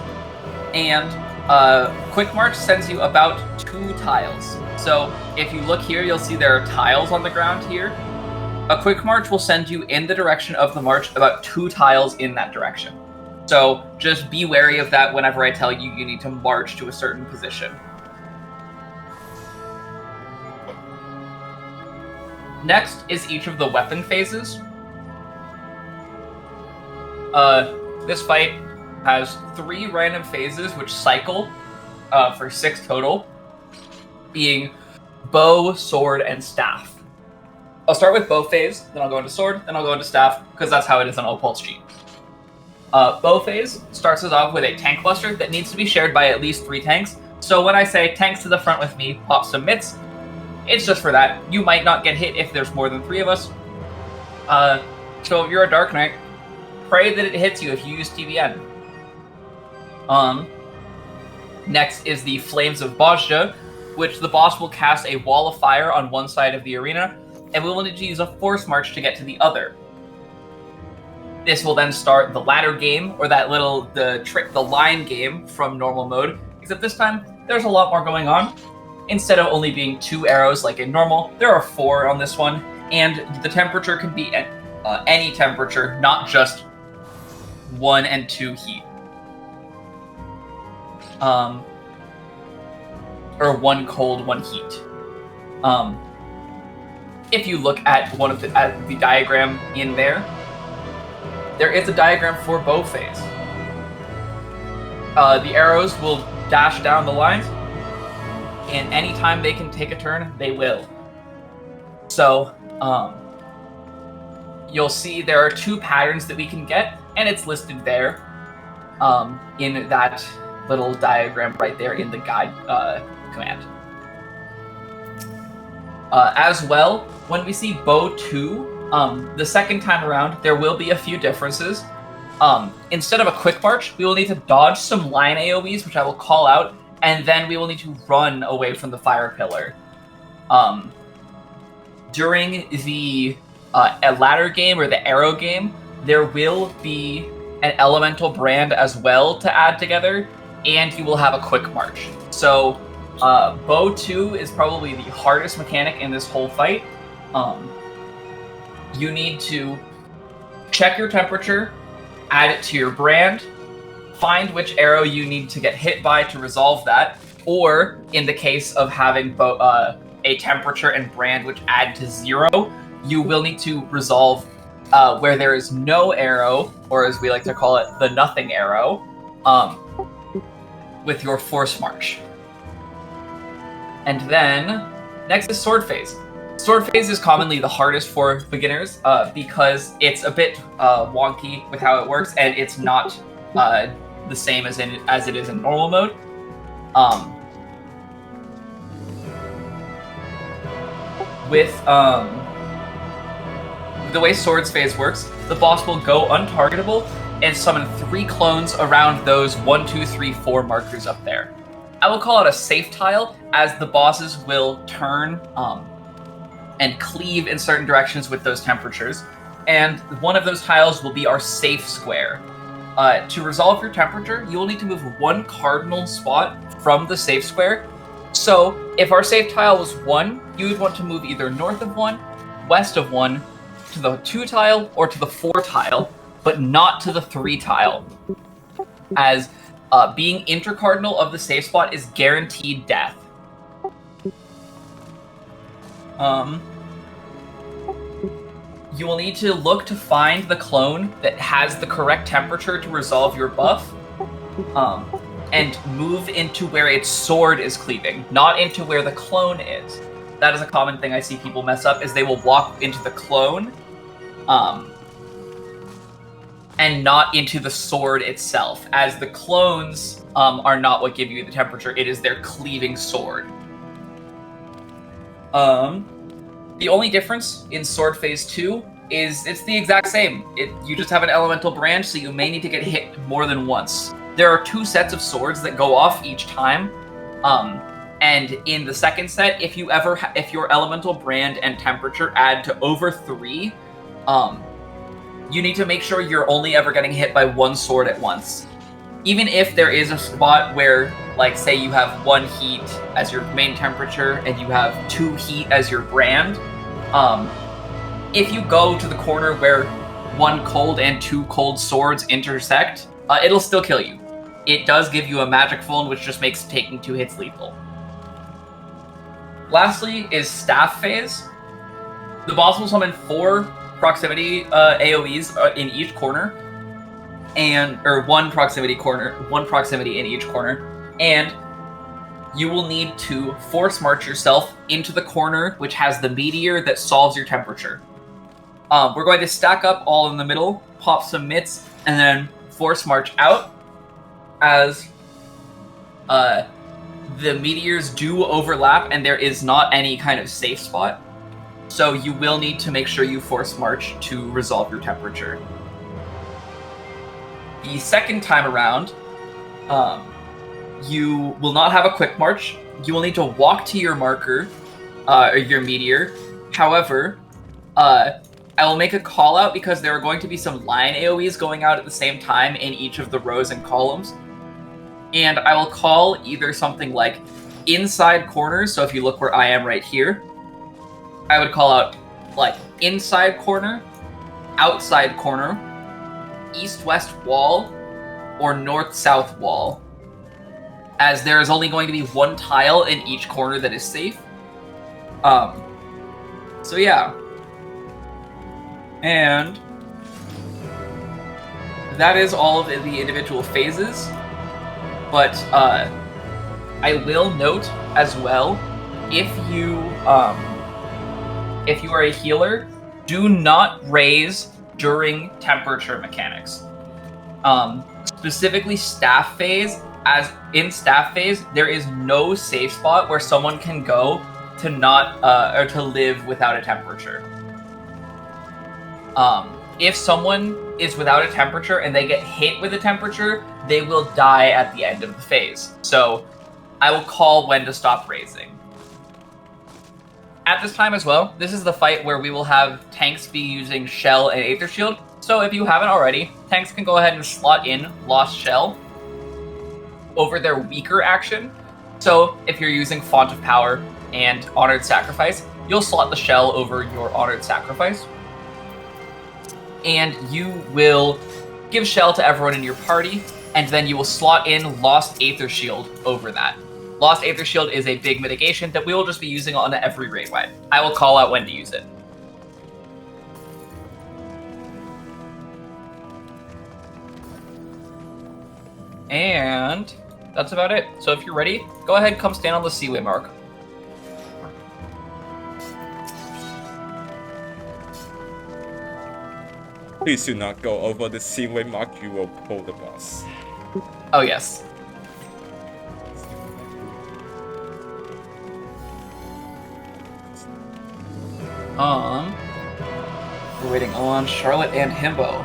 and quick march sends you about 2 tiles. So if you look here, you'll see there are tiles on the ground here. A quick march will send you in the direction of the march about 2 tiles in that direction. So just be wary of that whenever I tell you you need to march to a certain position. Next is each of the weapon phases. This fight has 3 random phases which cycle for 6 total, being bow, sword, and staff. I'll start with bow phase, then I'll go into sword, then I'll go into staff, because that's how it is on Opal's sheet. Bow phase starts us off with a tank cluster that needs to be shared by at least 3 tanks. So when I say tanks to the front with me, pop some mitts, it's just for that. You might not get hit if there's more than 3 of us. So if you're a Dark Knight, pray that it hits you if you use TBN. Next is the Flames of Bozja, which the boss will cast a wall of fire on one side of the arena, and we will need to use a force march to get to the other. This will then start the ladder game, or the line game from normal mode, except this time there's a lot more going on. Instead of only being 2 arrows like in normal, there are 4 on this one, and the temperature can be any temperature, not just 1 and 2 heat. Or 1 cold, 1 heat. If you look at the diagram in there is a diagram for bow phase. The arrows will dash down the lines, and anytime they can take a turn, they will. So, you'll see there are 2 patterns that we can get, and it's listed there in that little diagram right there in the guide command. As well, when we see bow 2, the second time around, there will be a few differences. Instead of a quick march, we will need to dodge some line AoEs, which I will call out, and then we will need to run away from the fire pillar. During the ladder game or the arrow game, there will be an elemental brand as well to add together, and you will have a quick march. So bow 2 is probably the hardest mechanic in this whole fight. You need to check your temperature, add it to your brand, find which arrow you need to get hit by to resolve that, or in the case of having a temperature and brand which add to 0, you will need to resolve where there is no arrow, or as we like to call it, the nothing arrow, with your force march. And then, next is sword phase. Sword phase is commonly the hardest for beginners because it's a bit wonky with how it works, and it's not the same as it is in normal mode. the way Swords Phase works, the boss will go untargetable and summon 3 clones around those 1, 2, 3, 4 markers up there. I will call it a safe tile, as the bosses will turn and cleave in certain directions with those temperatures. And one of those tiles will be our safe square. To resolve your temperature, you will need to move 1 cardinal spot from the safe square. So, if our safe tile was 1, you would want to move either north of 1, west of 1, to the 2 tile, or to the 4 tile, but not to the 3 tile. As being intercardinal of the safe spot is guaranteed death. You will need to look to find the clone that has the correct temperature to resolve your buff, and move into where its sword is cleaving, not into where the clone is. That is a common thing I see people mess up, is they will walk into the clone, and not into the sword itself, as the clones are not what give you the temperature, it is their cleaving sword. The only difference in Sword Phase 2 is it's the exact same. You just have an elemental branch, so you may need to get hit more than once. There are 2 sets of swords that go off each time, and in the second set, if your elemental brand and temperature add to over 3, you need to make sure you're only ever getting hit by 1 sword at once. Even if there is a spot where, like, say you have 1 heat as your main temperature and you have 2 heat as your brand, if you go to the corner where 1 cold and 2 cold swords intersect, it'll still kill you. It does give you a magic phone, which just makes taking 2 hits lethal. Lastly is Staff Phase. The boss will summon 4 proximity AoEs in each corner, or 1 proximity in each corner, and you will need to force march yourself into the corner which has the meteor that solves your temperature. We're going to stack up all in the middle, pop some mitts, and then force march out, as the meteors do overlap and there is not any kind of safe spot. So you will need to make sure you force march to resolve your temperature. The second time around, you will not have a quick march. You will need to walk to your marker, or your meteor. However, I will make a call out because there are going to be some line AoEs going out at the same time in each of the rows and columns. And I will call either something like inside corners, so if you look where I am right here, I would call out like inside corner, outside corner, east-west wall, or north-south wall, as there is only going to be 1 tile in each corner that is safe. So yeah. And that is all of the individual phases, but I will note as well, if you are a healer, do not raise during temperature mechanics. Specifically Staff Phase, as in Staff Phase, there is no safe spot where someone can go to not, or to live without a temperature. If someone is without a temperature and they get hit with a temperature, they will die at the end of the phase. So I will call when to stop raising. At this time as well, this is the fight where we will have tanks be using Shell and Aether Shield. So if you haven't already, tanks can go ahead and slot in Lost Shell over their weaker action. So if you're using Font of Power and Honored Sacrifice, you'll slot the Shell over your Honored Sacrifice. And you will give Shell to everyone in your party, and then you will slot in Lost Aether Shield over that. Lost Aether Shield is a big mitigation that we will just be using on every raid wipe. I will call out when to use it. And that's about it. So if you're ready, go ahead and come stand on the Seaway mark.
Please do not go over the Seaway mark, you will pull the boss.
Oh yes. We're waiting on Charlotte and Himbo.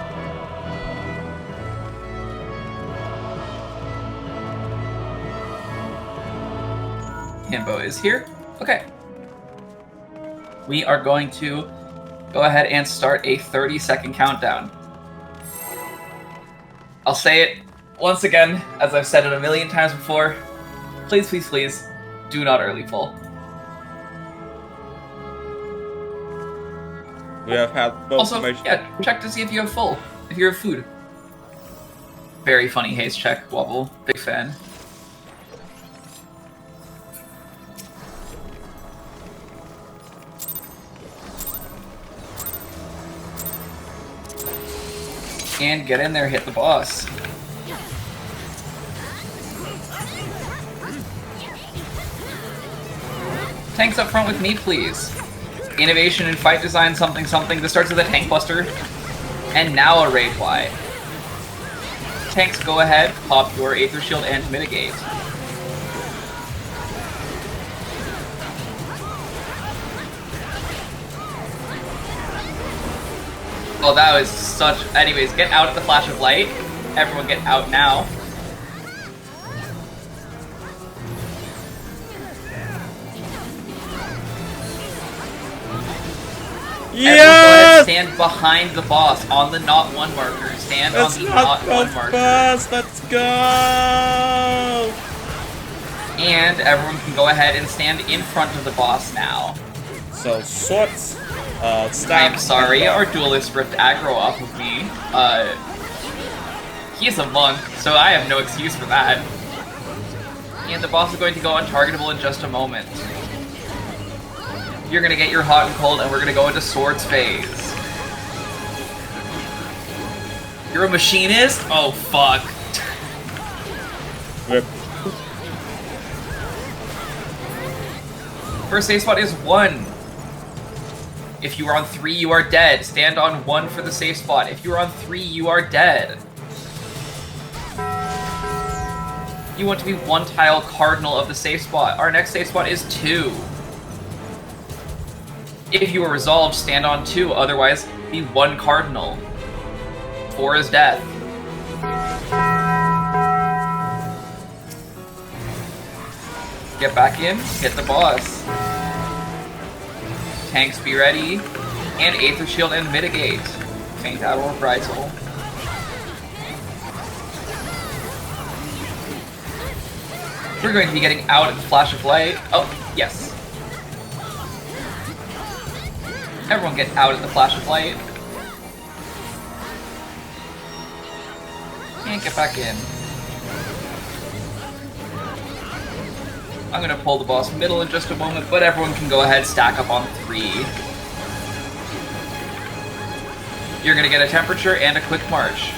Himbo is here. Okay. We are going to go ahead and start a 30-second countdown. I'll say it once again, as I've said it a million times before. Please, please, please, do not early pull.
We have had both.
Also, yeah, check to see if you have full. If you have food. Very funny haste check, Wobble. Big fan. And get in there, hit the boss. Tanks up front with me, please. Innovation in fight design, something something. This starts with a tank buster. And now a raid Y. Tanks, go ahead, pop your Aether Shield and mitigate. Oh, that was such... Anyways, get out at the flash of light. Everyone get out now.
Yes!
Stand behind the boss on the not one marker. Stand on the not one marker.
Boss, let's go!
And everyone can go ahead and stand in front of the boss now.
So, swords.
I'm sorry, our duelist ripped aggro off of me. He's a monk, so I have no excuse for that. And the boss is going to go untargetable in just a moment. You're gonna get your hot and cold, and we're gonna go into swords phase. You're a machinist? Oh, fuck.
Rip.
First safe spot is 1. If you are on 3, you are dead. Stand on 1 for the safe spot. If you are on 3, you are dead. You want to be 1 tile cardinal of the safe spot. Our next safe spot is 2. If you are resolved, stand on 2. Otherwise, be 1 cardinal. 4 is death. Get back in, hit the boss. Tanks be ready, and Aether Shield and mitigate. Faint out or Bridal. We're going to be getting out at the flash of light. Oh, yes. Everyone get out at the flash of light. And get back in. I'm gonna pull the boss middle in just a moment, but everyone can go ahead, stack up on 3. You're gonna get a temperature and a quick march.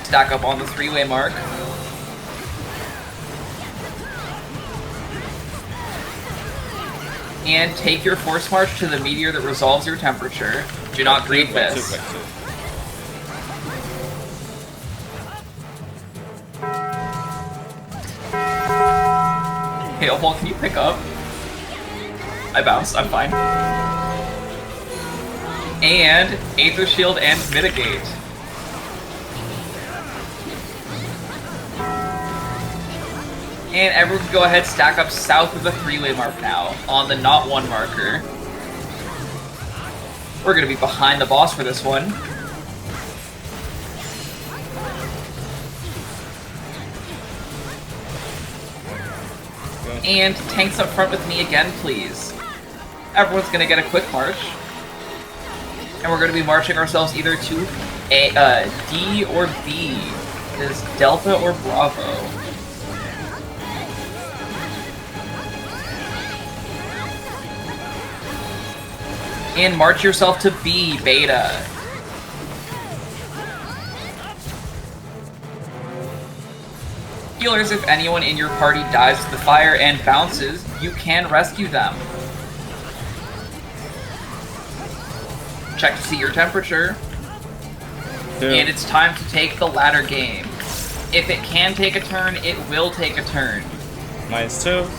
Stack up on the 3-way mark. And take your force march to the meteor that resolves your temperature. Do not grieve this. Hey, Opal, can you pick up? I bounced, I'm fine. And Aether Shield and mitigate. And everyone can go ahead, stack up south of the 3-way mark now, on the not 1 marker. We're gonna be behind the boss for this one. And tanks up front with me again, please. Everyone's gonna get a quick march. And we're gonna be marching ourselves either to a D or B. It is Delta or Bravo. And march yourself to B, Beta. Healers, if anyone in your party dies with the fire and bounces, you can rescue them. Check to see your temperature.
Yeah.
And it's time to take the ladder game. If it can take a turn, it will take a turn.
-2.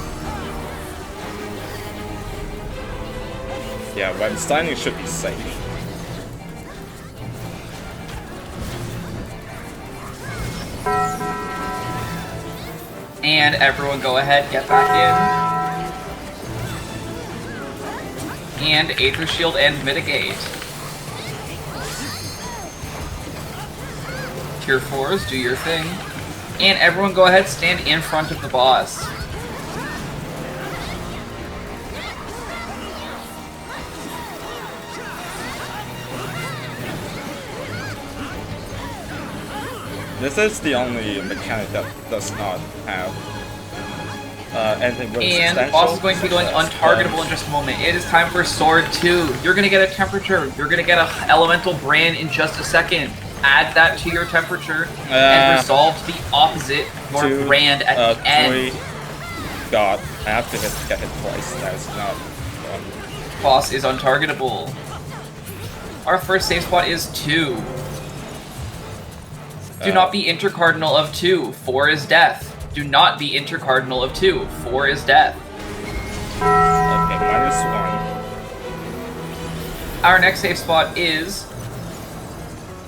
Yeah, when standing should be safe.
And everyone go ahead, get back in. And Aether Shield and mitigate. Tier 4s, do your thing. And everyone go ahead, stand in front of the boss.
This is the only mechanic that does not have anything really
And the
substantial.
boss is going to be going untargetable in just a moment. It is time for Sword 2. You're going to get a temperature. You're going to get an elemental brand in just a second. Add that to your temperature and resolve to the opposite, your brand at the end.
God, I have to get hit twice. That is not fun.
Boss is untargetable. Our first save spot is 2. Do not be intercardinal of 2. 4 is death. Do not be intercardinal of 2. 4 is death.
Okay, -1.
Our next save spot is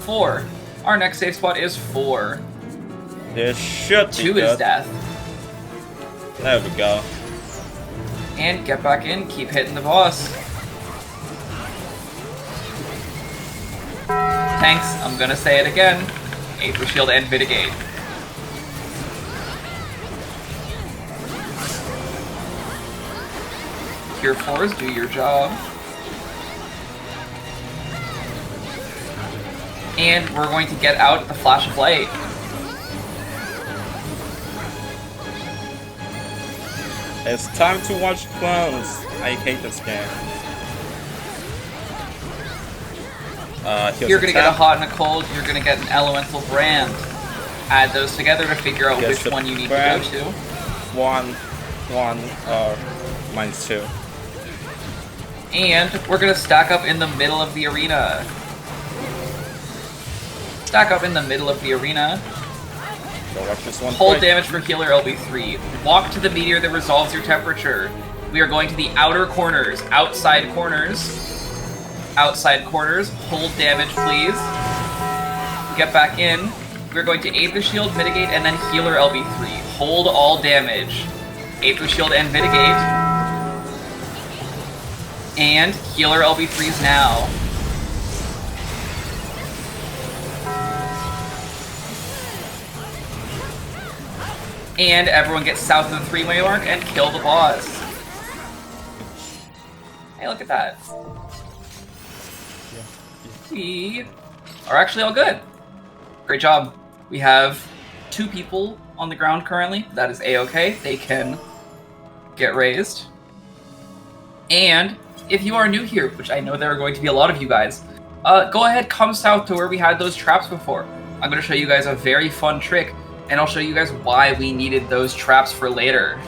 4. Our next save spot is 4.
This should be
2
good.
is death.
There we go.
And get back in, keep hitting the boss. Tanks, I'm gonna say it again. Aether Shield and mitigate. Tier 4s, do your job. And we're going to get out the Flash of Light.
It's time to watch clones. I hate this game.
You're gonna get a hot and a cold, you're gonna get an elemental brand. Add those together to figure out which one you need to go to.
1, -2.
And we're gonna stack up in the middle of the arena. Stack up in the middle of the arena.
Go watch this one.
Hold damage for healer LB3. Walk to the meteor that resolves your temperature. We are going to the outer corners, outside corners. Outside corners, hold damage please. Get back in. We're going to Aether Shield, mitigate, and then healer LB3. Hold all damage. Aether Shield and mitigate. And healer LB3s now. And everyone gets south of the 3-way mark and kill the boss. Hey, look at that. We are actually all good. Great job. We have 2 people on the ground currently. That is A-okay. They can get raised. And if you are new here, which I know there are going to be a lot of you guys, go ahead, come south to where we had those traps before. I'm going to show you guys a very fun trick, and I'll show you guys why we needed those traps for later.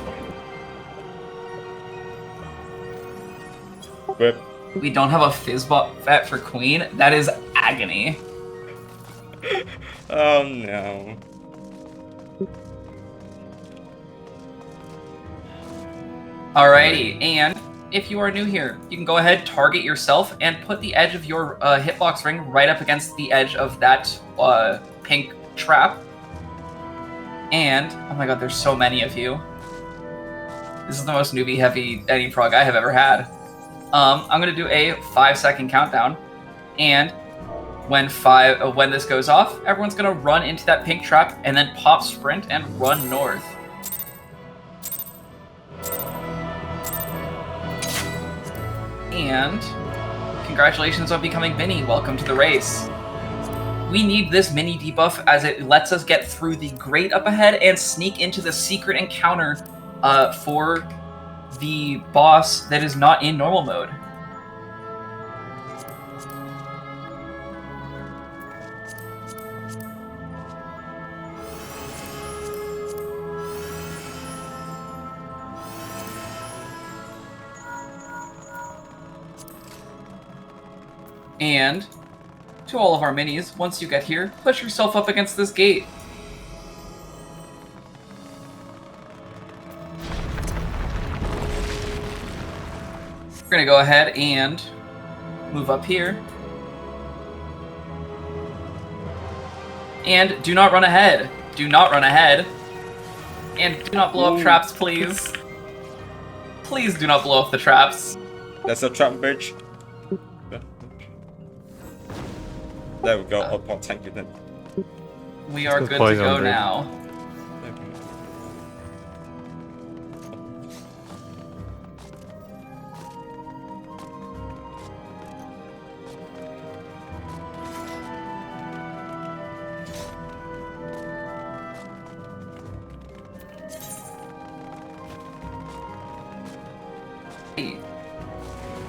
Rip.
We don't have a Fizzbot vet for Queen? That is agony.
Oh no.
Alrighty, and if you are new here, you can go ahead, target yourself, and put the edge of your hitbox ring right up against the edge of that pink trap. And, oh my god, there's so many of you. This is the most newbie-heavy Anyprog I have ever had. I'm gonna do a 5-second countdown, and when this goes off, everyone's gonna run into that pink trap and then pop sprint and run north. And congratulations on becoming Mini. Welcome to the race. We need this mini debuff as it lets us get through the grate up ahead and sneak into the secret encounter for the boss that is not in normal mode. And to all of our minis, once you get here, push yourself up against this gate. We're gonna go ahead and move up here. And do not run ahead. Do not run ahead. And do not blow up traps, please. Please do not blow up the traps.
There's a trap bridge. There we go. I'll tank it in.
We are good to go now.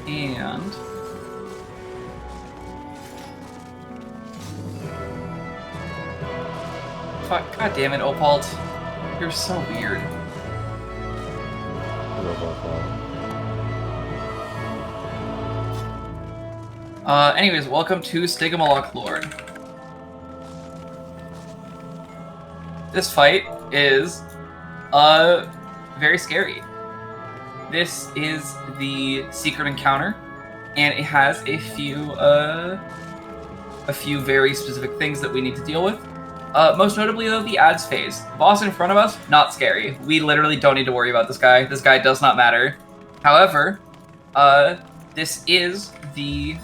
And fuck, god damn it, Opalt. You're so weird. Anyways, welcome to Stigmalok Lord. This fight is very scary. This is the secret encounter, and it has a few very specific things that we need to deal with. Most notably, though, the ads phase. Boss in front of us, not scary. We literally don't need to worry about this guy. This guy does not matter. However, this is the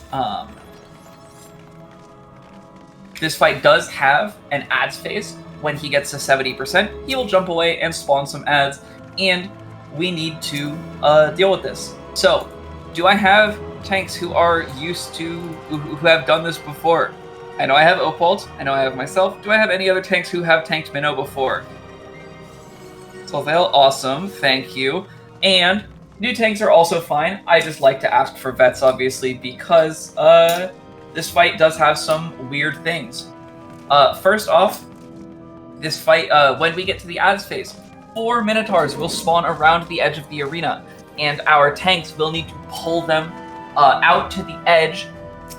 this fight does have an ads phase. When he gets to 70%, he will jump away and spawn some ads, and we need to deal with this. So, do I have tanks who are used to, who have done this before? I know I have Opalt, I know I have myself. Do I have any other tanks who have tanked Minnow before? Solvale, awesome, thank you. And new tanks are also fine. I just like to ask for vets, obviously, because this fight does have some weird things. First off, this fight, when we get to the ads phase, 4 Minotaurs will spawn around the edge of the arena, and our tanks will need to pull them out to the edge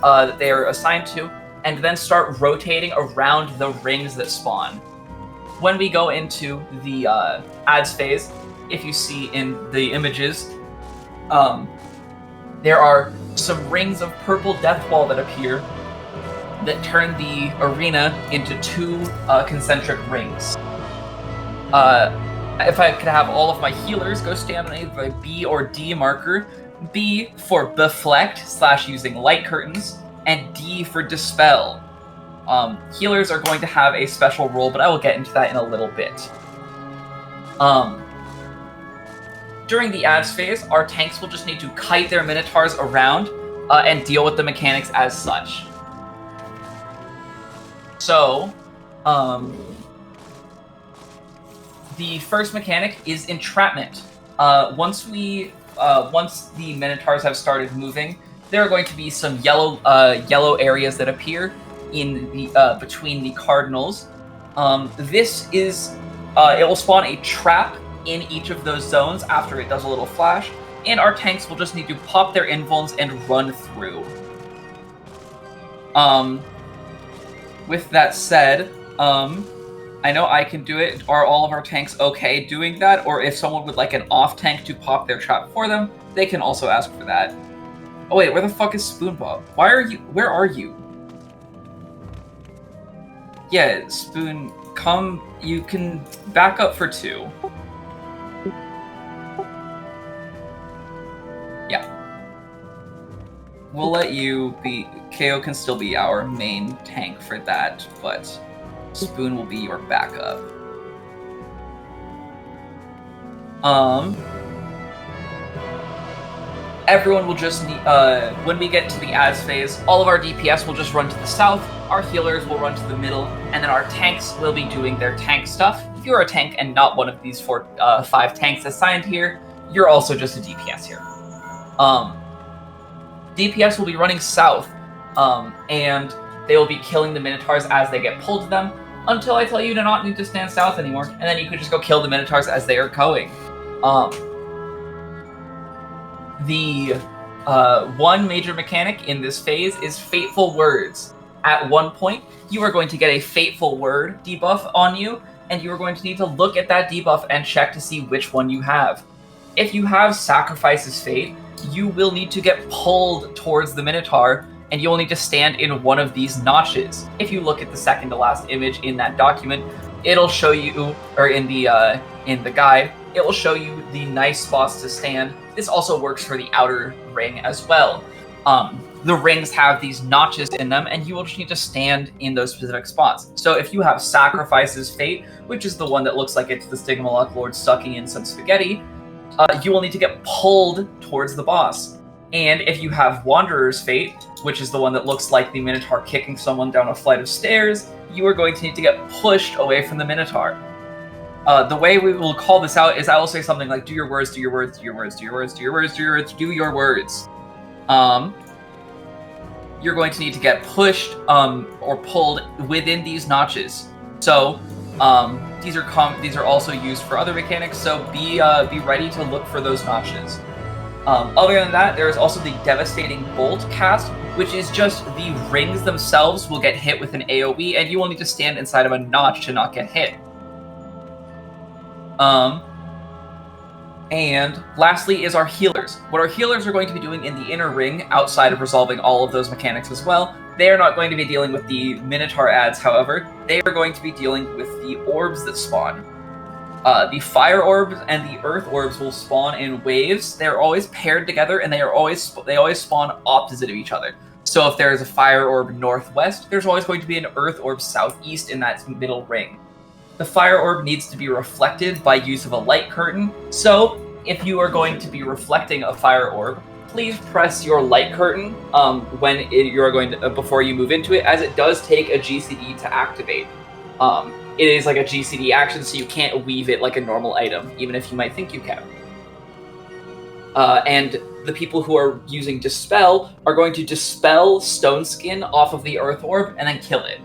that they are assigned to, and then start rotating around the rings that spawn. When we go into the ads phase, if you see in the images, there are some rings of purple death wall that appear that turn the arena into 2 concentric rings. If I could have all of my healers go stand on either a B or D marker, B for Beflect / using light curtains, and D for Dispel. Healers are going to have a special role, but I will get into that in a little bit. During the ads phase, our tanks will just need to kite their Minotaurs around and deal with the mechanics as such. So, the first mechanic is entrapment. Once the Minotaurs have started moving, there are going to be some yellow areas that appear in the between the cardinals. This is it will spawn a trap in each of those zones after it does a little flash, and our tanks will just need to pop their invulns and run through. With that said, I know I can do it. Are all of our tanks okay doing that? Or if someone would like an off tank to pop their trap for them, they can also ask for that. Oh wait, where the fuck is Spoonbob? Where are you? Yeah, Spoon, come, you can back up for 2. Yeah. We'll let you be, KO can still be our main tank for that, but Spoon will be your backup. Everyone will just need, when we get to the ads phase, all of our DPS will just run to the south, our healers will run to the middle, and then our tanks will be doing their tank stuff. If you're a tank and not one of these 5 tanks assigned here, you're also just a DPS here. DPS will be running south, and they will be killing the Minotaurs as they get pulled to them, until I tell you to not need to stand south anymore, and then you could just go kill the Minotaurs as they are going. The one major mechanic in this phase is Fateful Words. At one point, you are going to get a Fateful Word debuff on you, and you are going to need to look at that debuff and check to see which one you have. If you have Sacrifice's Fate, you will need to get pulled towards the Minotaur, and you will need to stand in one of these notches. If you look at the second to last image in that document, it'll show you, or in the guide, it will show you the nice spots to stand. This also works for the outer ring as well. The rings have these notches in them, and you will just need to stand in those specific spots. So if you have Sacrifice's Fate, which is the one that looks like it's the Stigma Luck Lord sucking in some spaghetti, you will need to get pulled towards the boss. And if you have Wanderer's Fate, which is the one that looks like the Minotaur kicking someone down a flight of stairs, you are going to need to get pushed away from the Minotaur. The way we will call this out is I will say something like, do your words, do your words, do your words, do your words, do your words, do your words, do your words. You're going to need to get pushed or pulled within these notches. So these are also used for other mechanics, so be ready to look for those notches. Other than that, there is also the Devastating Bolt cast, which is just the rings themselves will get hit with an AoE, and you will need to stand inside of a notch to not get hit. And lastly is our healers. What our healers are going to be doing in the inner ring, outside of resolving all of those mechanics as well, they are not going to be dealing with the Minotaur ads, however. They are going to be dealing with the orbs that spawn. The fire orbs and the earth orbs will spawn in waves. They're always paired together, and they always spawn opposite of each other. So if there is a fire orb northwest, there's always going to be an earth orb southeast in that middle ring. The fire orb needs to be reflected by use of a light curtain. So if you are going to be reflecting a fire orb, please press your light curtain before you move into it, as it does take a GCD to activate. It is like a GCD action, so you can't weave it like a normal item, even if you might think you can. And the people who are using Dispel are going to dispel Stone Skin off of the Earth Orb and then kill it.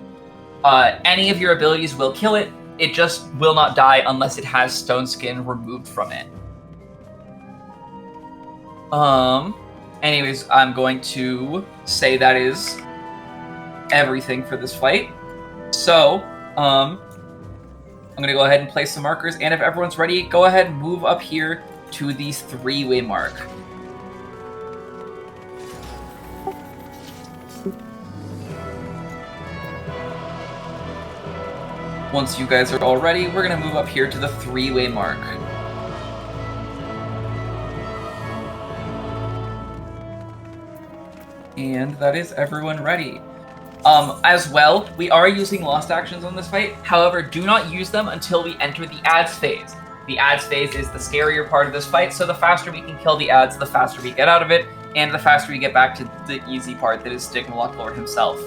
Any of your abilities will kill it. It just will not die unless it has Stone Skin removed from it. Anyways, I'm going to say that is everything for this fight. So, I'm going to go ahead and place some markers, and if everyone's ready, go ahead and move up here to the 3-way mark. Once you guys are all ready, we're going to move up here to the 3-way mark. And that is everyone ready. As well, we are using lost actions on this fight. However, do not use them until we enter the ads phase. The ads phase is the scarier part of this fight, so the faster we can kill the ads, the faster we get out of it, and the faster we get back to the easy part that is Stigma Luck Lord himself.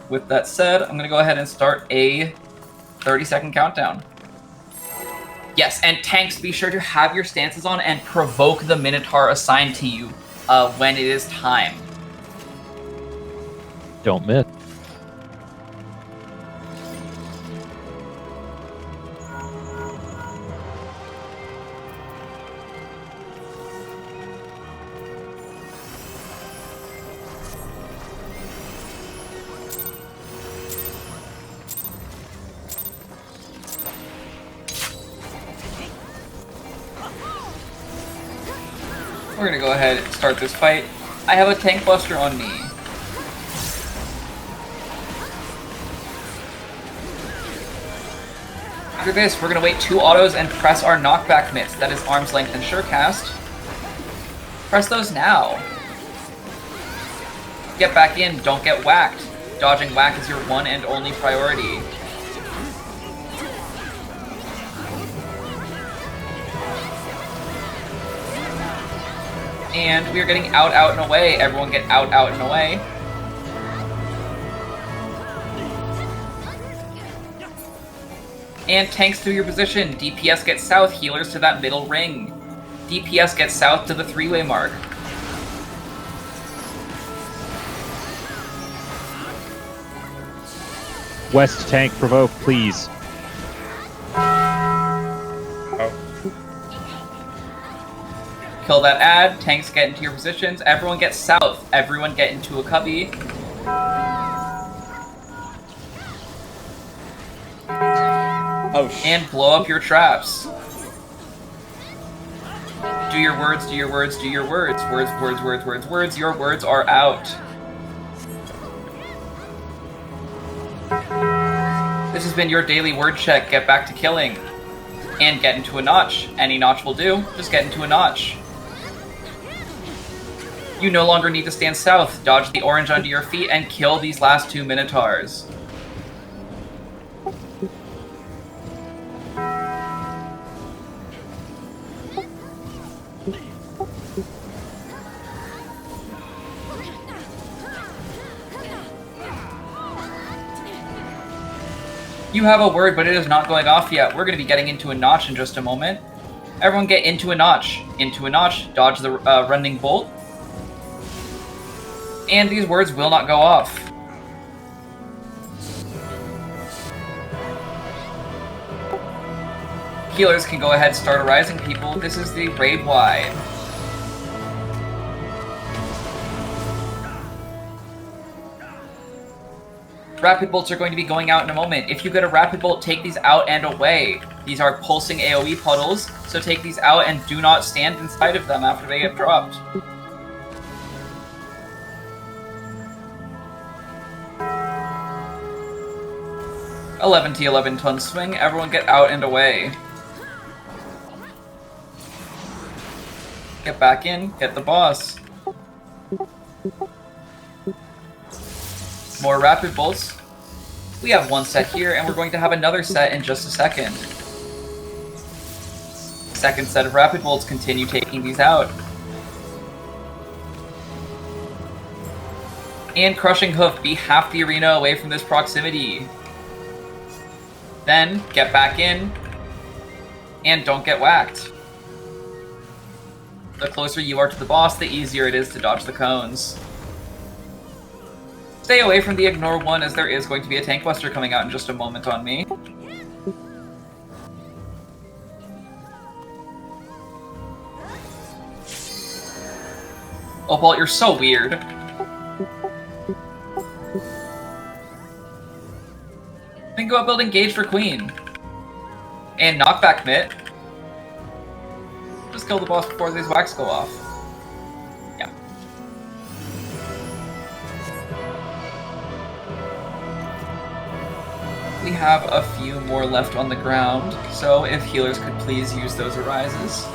With that said, I'm gonna go ahead and start a 30-second countdown. Yes, and tanks, be sure to have your stances on and provoke the Minotaur assigned to you when it is time.
Don't miss.
We're gonna go ahead and start this fight. I have a tank buster on me. After this, we're gonna wait 2 autos and press our knockback mitts. That is Arm's Length and Surecast. Press those now. Get back in, don't get whacked. Dodging whack is your one and only priority. And we are getting out, and away. Everyone get out, and away. And tanks through your position. DPS get south, healers to that middle ring. DPS get south to the 3-way mark.
West tank provoke, please.
Kill that ad, tanks get into your positions, everyone get south, everyone get into a cubby. and blow up your traps. Do your words, do your words, do your words. Words, words, words, words, words. Your words are out. This has been your daily word check. Get back to killing. And get into a notch. Any notch will do. Just get into a notch. You no longer need to stand south. Dodge the orange under your feet and kill these last 2 Minotaurs. You have a word, but it is not going off yet. We're going to be getting into a notch in just a moment. Everyone get into a notch. Into a notch. Dodge the rending bolt. And these words will not go off. Healers can go ahead and start arising people. This is the raid wide. Rapid bolts are going to be going out in a moment. If you get a rapid bolt, take these out and away. These are pulsing AoE puddles, so take these out and do not stand inside of them after they get dropped. $11 ton swing. Everyone get out and away. Get back in. Get the boss. More rapid bolts. We have one set here, and we're going to have another set in just a second. Second set of rapid bolts. Continue taking these out. And Crushing Hoof. Be half the arena away from this proximity. Then, get back in. And don't get whacked. The closer you are to the boss, the easier it is to dodge the cones. Stay away from the ignore one, as there is going to be a tank buster coming out in just a moment on me. Opal, you're so weird. Think about building Gauge for Queen. And Knockback Mitt. Just kill the boss before these whacks go off. Yeah. We have a few more left on the ground, so if healers could please use those arises.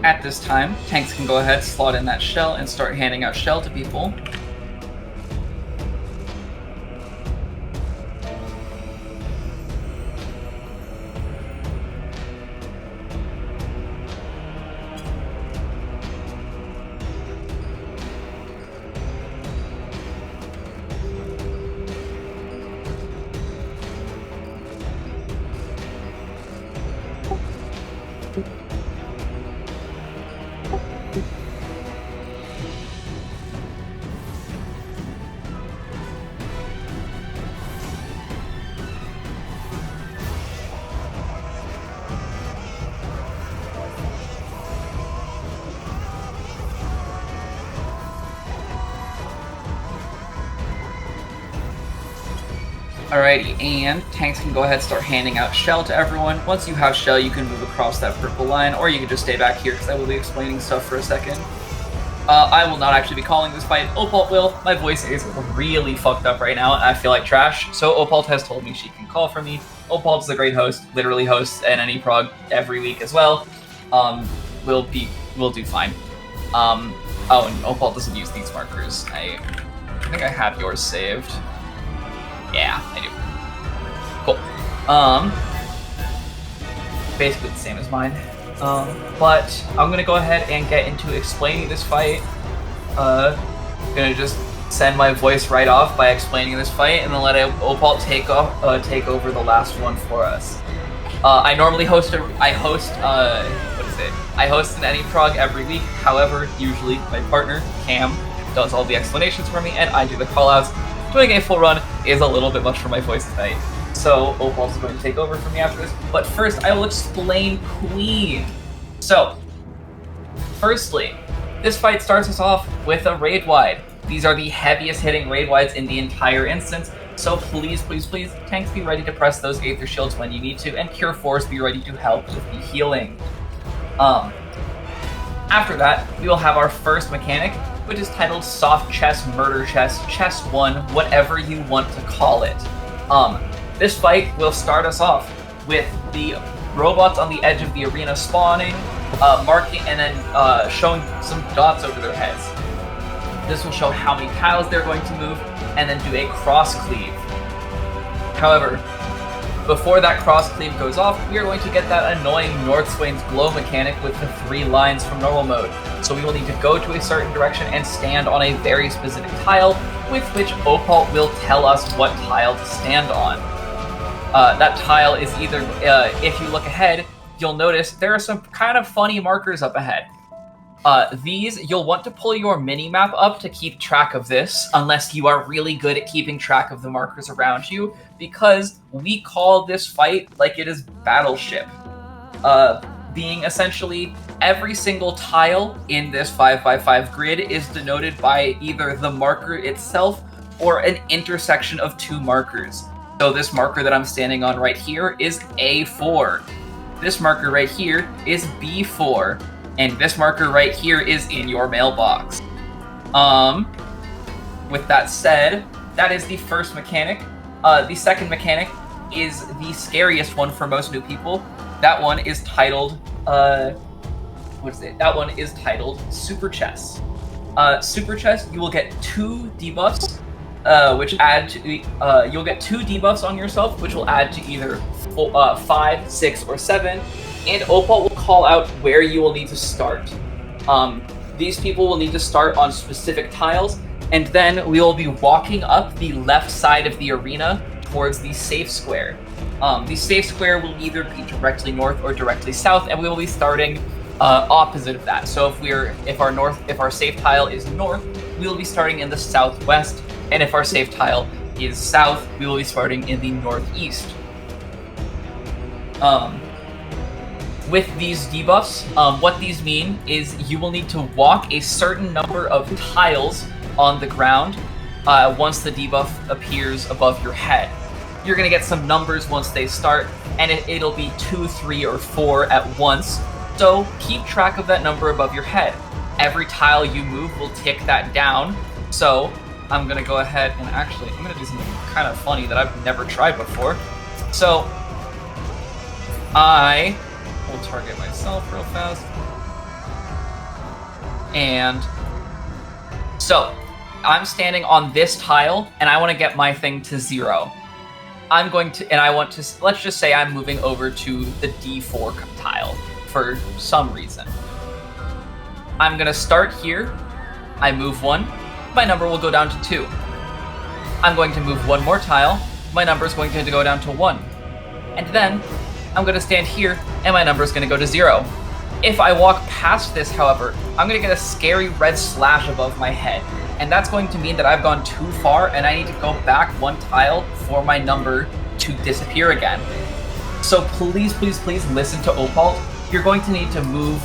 At this time, tanks can go ahead, slot in that shell, and start handing out shell to people. Alrighty, and tanks can go ahead and start handing out shell to everyone. Once you have shell, you can move across that purple line, or you can just stay back here, because I will be explaining stuff for a second. I will not actually be calling this fight. Opal will. My voice is really fucked up right now, and I feel like trash, so Opal has told me she can call for me. Opal is a great host, literally hosts an Anyprog every week as well. We'll do fine. Oh, and Opal doesn't use these markers. I think I have yours saved. Yeah, I do. Cool. Basically the same as mine. But I'm gonna go ahead and get into explaining this fight. Gonna just send my voice right off by explaining this fight, and then let Opal take over the last one for us. I normally host an Anyprog every week. However, usually my partner, Cam, does all the explanations for me, and I do the callouts. Doing a full run is a little bit much for my voice tonight. So Opal's going to take over for me after this. But first, I will explain Queen. So, firstly, this fight starts us off with a raid wide. These are the heaviest hitting raid wides in the entire instance. So please, please, please, tanks be ready to press those Aether Shields when you need to, and Cure 4s be ready to help with the healing. After that, we will have our first mechanic, which is titled Soft Chest, Murder Chest, Chest 1, whatever you want to call it. This fight will start us off with the robots on the edge of the arena spawning, marking, and then showing some dots over their heads. This will show how many tiles they're going to move, and then do a cross cleave. However, before that cross cleave goes off, we are going to get that annoying North Swain's glow mechanic with the 3 lines from normal mode. So we will need to go to a certain direction and stand on a very specific tile, with which Opal will tell us what tile to stand on. That tile is either, if you look ahead, you'll notice there are some kind of funny markers up ahead. These, you'll want to pull your mini-map up to keep track of this, unless you are really good at keeping track of the markers around you, because we call this fight like it is Battleship. Being essentially every single tile in this 5x5 grid is denoted by either the marker itself or an intersection of 2 markers. So this marker that I'm standing on right here is A4. This marker right here is B4. And this marker right here is in your mailbox. With that said, that is the first mechanic. The second mechanic is the scariest one for most new people. That one is titled, That one is titled Super Chess. Super Chess, you will get 2 debuffs, which add to, you'll get 2 debuffs on yourself, which will add to either 5, 6, or 7. And Opal will call out where you will need to start. These people will need to start on specific tiles, and then we will be walking up the left side of the arena towards the safe square. The safe square will either be directly north or directly south, and we will be starting opposite of that. So if our safe tile is north, we will be starting in the southwest, and if our safe tile is south, we will be starting in the northeast. With these debuffs, what these mean is you will need to walk a certain number of tiles on the ground once the debuff appears above your head. You're going to get some numbers once they start, and it'll be 2, 3, or 4 at once, so keep track of that number above your head. Every tile you move will tick that down, so I'm going to go ahead and I'm going to do something kind of funny that I've never tried before. So, I will target myself real fast. And so, I'm standing on this tile, and I want to get my thing to 0. Let's just say I'm moving over to the D4 tile for some reason. I'm going to start here. I move 1. My number will go down to 2. I'm going to move 1 more tile. My number is going to go down to 1. And then I'm going to stand here, and my number is going to go to 0. If I walk past this, however, I'm going to get a scary red slash above my head. And that's going to mean that I've gone too far, and I need to go back 1 tile for my number to disappear again. So please, please, please listen to Opal. You're going to need to move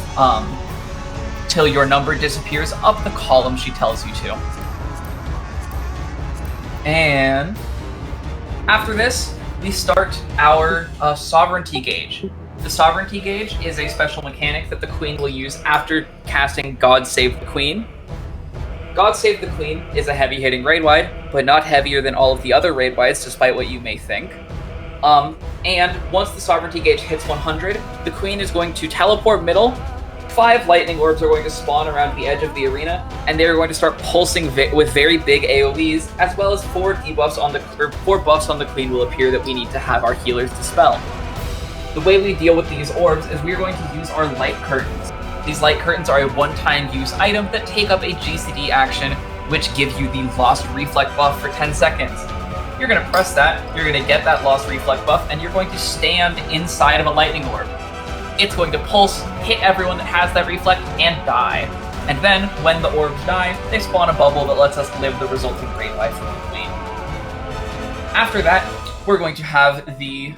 till your number disappears up the column she tells you to. And after this, we start our Sovereignty Gauge. The Sovereignty Gauge is a special mechanic that the Queen will use after casting God Save the Queen. God Save the Queen is a heavy-hitting raid-wide, but not heavier than all of the other raid-wides, despite what you may think. And once the Sovereignty Gauge hits 100, the Queen is going to teleport middle, 5 lightning orbs are going to spawn around the edge of the arena, and they're going to start pulsing with very big AoEs, as well as 4 buffs on the Queen will appear that we need to have our healers dispel. The way we deal with these orbs is we're going to use our light curtains. These light curtains are a one-time use item that take up a GCD action, which give you the Lost Reflect buff for 10 seconds. You're going to press that, you're going to get that Lost Reflect buff, and you're going to stand inside of a lightning orb. It's going to pulse, hit everyone that has that reflect, and die. And then, when the orbs die, they spawn a bubble that lets us live the resulting Great Life from the Queen. After that, we're going to have the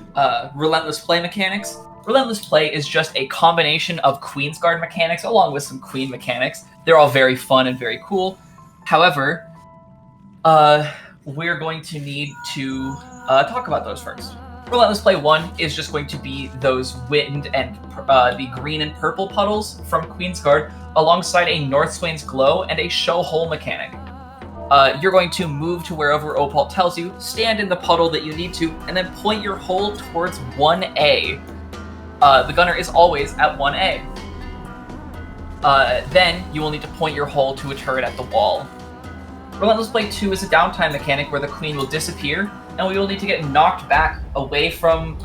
Relentless Play mechanics. Relentless Play is just a combination of Queensguard mechanics along with some Queen mechanics. They're all very fun and very cool. However, we're going to need to talk about those first. Relentless Play 1 is just going to be those wind and the green and purple puddles from Queensguard alongside a North Swain's Glow and a Show Hole mechanic. You're going to move to wherever Opal tells you, stand in the puddle that you need to, and then point your hole towards 1A. The gunner is always at 1A. Then you will need to point your hole to a turret at the wall. Relentless Play 2 is a downtime mechanic where the Queen will disappear, and we will need to get knocked back away from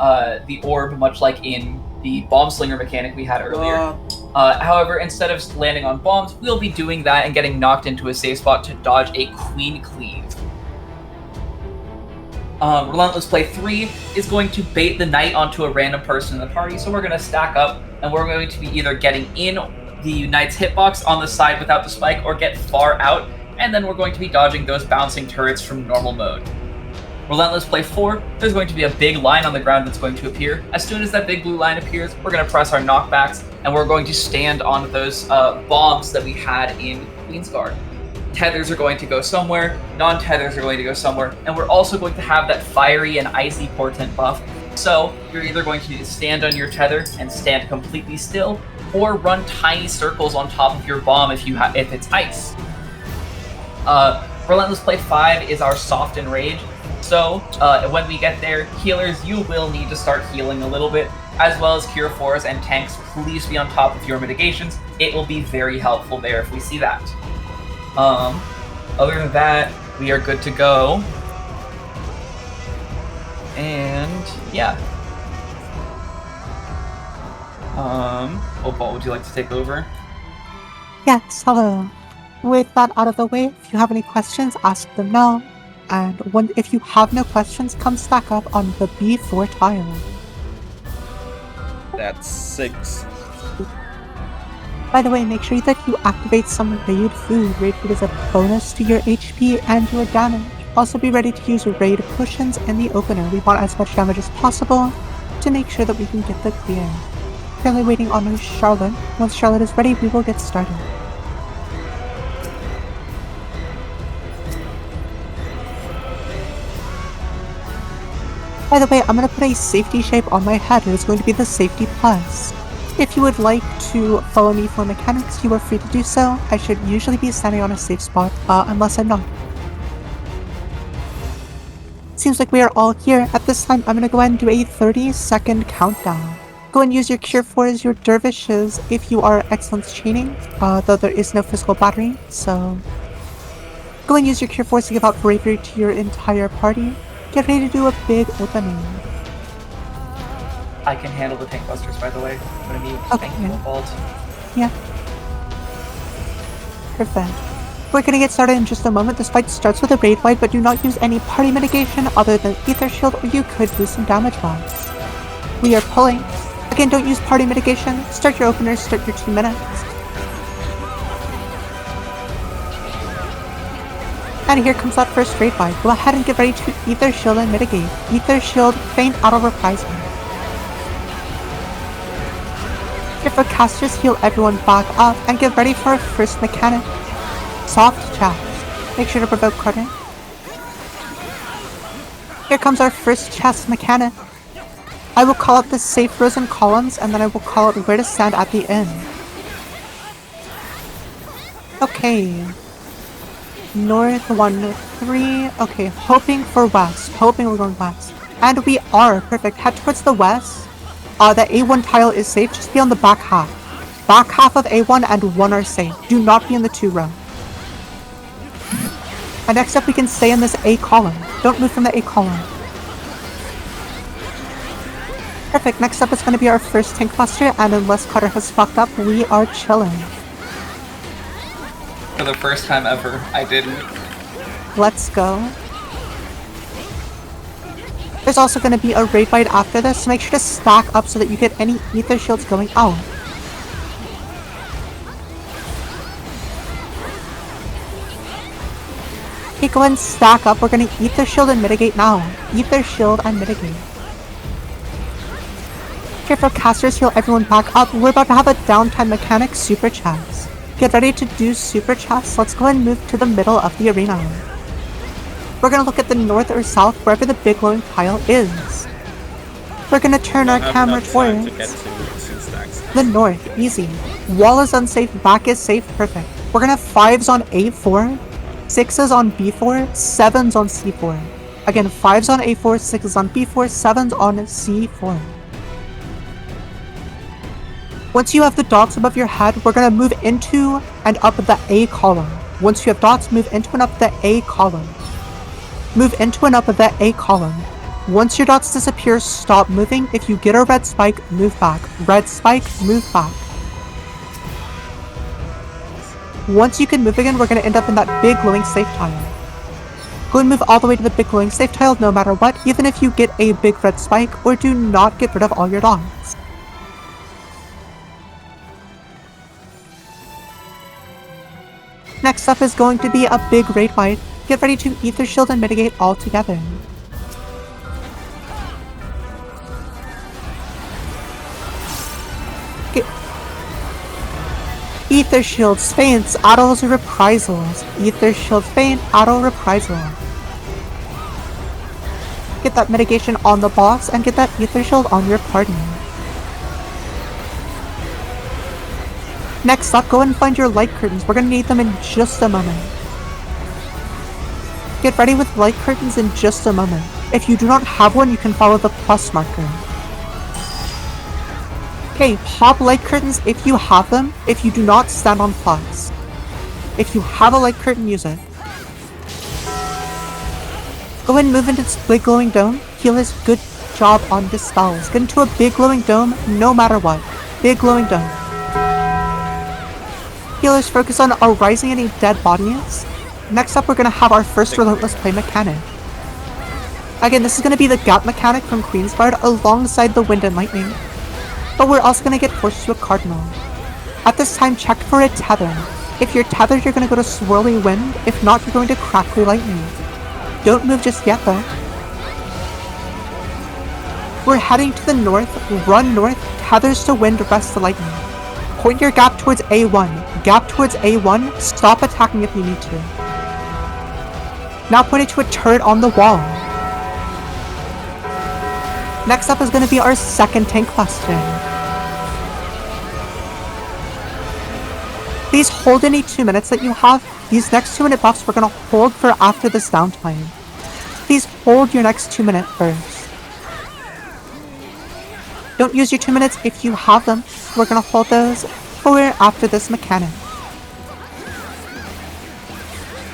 the orb, much like in the Bomb Slinger mechanic we had earlier. However, instead of landing on bombs, we'll be doing that and getting knocked into a safe spot to dodge a Queen Cleave. Relentless Play 3 is going to bait the Knight onto a random person in the party, so we're going to stack up, and we're going to be either getting in the Knight's hitbox on the side without the spike, or get far out, and then we're going to be dodging those bouncing turrets from normal mode. Relentless Play 4, there's going to be a big line on the ground that's going to appear. As soon as that big blue line appears, we're going to press our knockbacks, and we're going to stand on those bombs that we had in Queensguard. Tethers are going to go somewhere, non-tethers are going to go somewhere, and we're also going to have that fiery and icy portent buff. So you're either going to need to stand on your tether and stand completely still, or run tiny circles on top of your bomb if it's ice. Relentless Play 5 is our Soft and Rage. So, when we get there, healers, you will need to start healing a little bit, as well as Cure 4s and tanks, please be on top of your mitigations. It will be very helpful there if we see that. Other than that, we are good to go. And, yeah. Opal, would you like to take over?
Yes, hello. With that out of the way, if you have any questions, ask them now. And if you have no questions, come stack up on the B4 tile.
That's 6.
By the way, make sure that you activate some raid food. Raid food is a bonus to your HP and your damage. Also be ready to use raid potions in the opener. We want as much damage as possible to make sure that we can get the clear. Currently waiting on Charlotte. Once Charlotte is ready, we will get started. By the way, I'm going to put a safety shape on my head. It is going to be the Safety Plus. If you would like to follow me for mechanics, you are free to do so. I should usually be standing on a safe spot, unless I'm not. Seems like we are all here. At this time, I'm going to go ahead and do a 30-second countdown. Go and use your Cure 4s, your Dervishes, if you are Excellence chaining, though there is no physical battery, so... Go and use your Cure 4s to give out Bravery to your entire party. Get ready to do a big opening.
I can handle the tank busters, by the way. I'm gonna be tanking the vault.
Yeah. Perfect. We're gonna get started in just a moment. This fight starts with a raid wipe, but do not use any party mitigation other than Ether Shield, or you could do some damage bombs. We are pulling. Again, don't use party mitigation. Start your openers, start your 2 minutes. And here comes that first raid wipe. Go ahead and get ready to Ether Shield and mitigate. Ether Shield, feint auto reprisal. If our casters heal everyone back up and get ready for our first mechanic. Soft chest. Make sure to provoke carding. Here comes our first chest mechanic. I will call out the safe frozen columns, and then I will call out where to stand at the end. Okay. North 1, 3. Okay, hoping for west. Hoping we're going west. And we are. Perfect. Head towards the west. The A1 tile is safe. Just be on the back half. Back half of A1 and 1 are safe. Do not be in the 2 row. And next up we can stay in this A column. Don't move from the A column. Perfect, next up is going to be our first tank cluster, and unless Cutter has fucked up, we are chilling.
For the first time ever, I didn't.
Let's go. There's also going to be a raid fight after this, so make sure to stack up so that you get any ether shields going out. Okay, go ahead and stack up. We're going to ether shield and mitigate now. Ether shield and mitigate. Careful casters, heal everyone back up. We're about to have a downtime mechanic super chats. Get ready to do super chats. Let's go ahead and move to the middle of the arena. We're gonna look at the north or south, wherever the big glowing pile is. We're gonna turn our camera towards the north. Easy. Wall is unsafe, back is safe, perfect. We're gonna have 5s on A4, 6s on B4, 7s on C4. Again, 5s on A4, 6s on B4, 7s on C4. Once you have the dots above your head, we're gonna move into and up the A column. Once you have dots, move into and up the A column. Move into and up the A column. Once your dots disappear, stop moving. If you get a red spike, move back. Red spike, move back. Once you can move again, we're gonna end up in that big glowing safe tile. Go and move all the way to the big glowing safe tile no matter what, even if you get a big red spike, or do not get rid of all your dots. Next up is going to be a big raid fight. Get ready to ether shield and mitigate all together. Ether shields, feints, autos, reprisals. Ether shield, feint, auto, reprisal. Get that mitigation on the boss and get that ether shield on your party. Next up, go and find your light curtains. We're gonna need them in just a moment. Get ready with light curtains in just a moment. If you do not have one, you can follow the plus marker. Okay, pop light curtains if you have them. If you do not, stand on plus. If you have a light curtain, use it. Go ahead and move into this big glowing dome. Heal his good job on dispels. Get into a big glowing dome no matter what. Big glowing dome. Healers focus on arising any dead bodies. Next up, we're going to have our first relentless play mechanic. Again, this is going to be the gap mechanic from Queensguard alongside the wind and lightning. But we're also going to get forced to a cardinal. At this time, check for a tether. If you're tethered, you're going to go to swirly wind. If not, you're going to crackly lightning. Don't move just yet though. We're heading to the north. Run north. Tethers to wind, rest to lightning. Point your gap towards A1. Gap towards A1. Stop attacking if you need to. Now point it to a turret on the wall. Next up is going to be our second tank cluster. Please hold any 2 minutes that you have. These next 2 minute buffs we're going to hold for after this downtime. Please hold your next 2 minute burst. Don't use your 2 minutes if you have them. We're going to hold those for after this mechanic.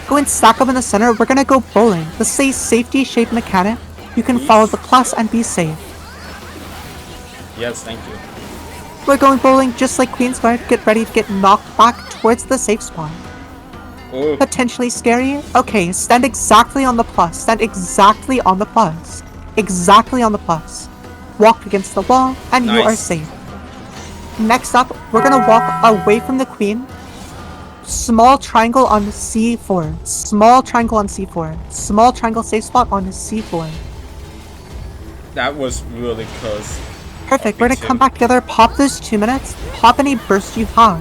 Go and stack up in the center. We're going to go bowling. This is a safety shape mechanic. You can follow the plus and be safe.
Yes, thank you.
We're going bowling just like Queensguard. Get ready to get knocked back towards the safe spot.
Ooh.
Potentially scary. Okay, stand exactly on the plus. Stand exactly on the plus. Exactly on the plus. Walk against the wall, and you are safe. Next up, we're gonna walk away from the queen. Small triangle on C4. Small triangle on C4. Small triangle safe spot on C4.
That was really close.
Perfect. We're gonna come back together, pop those 2 minutes, pop any burst you have.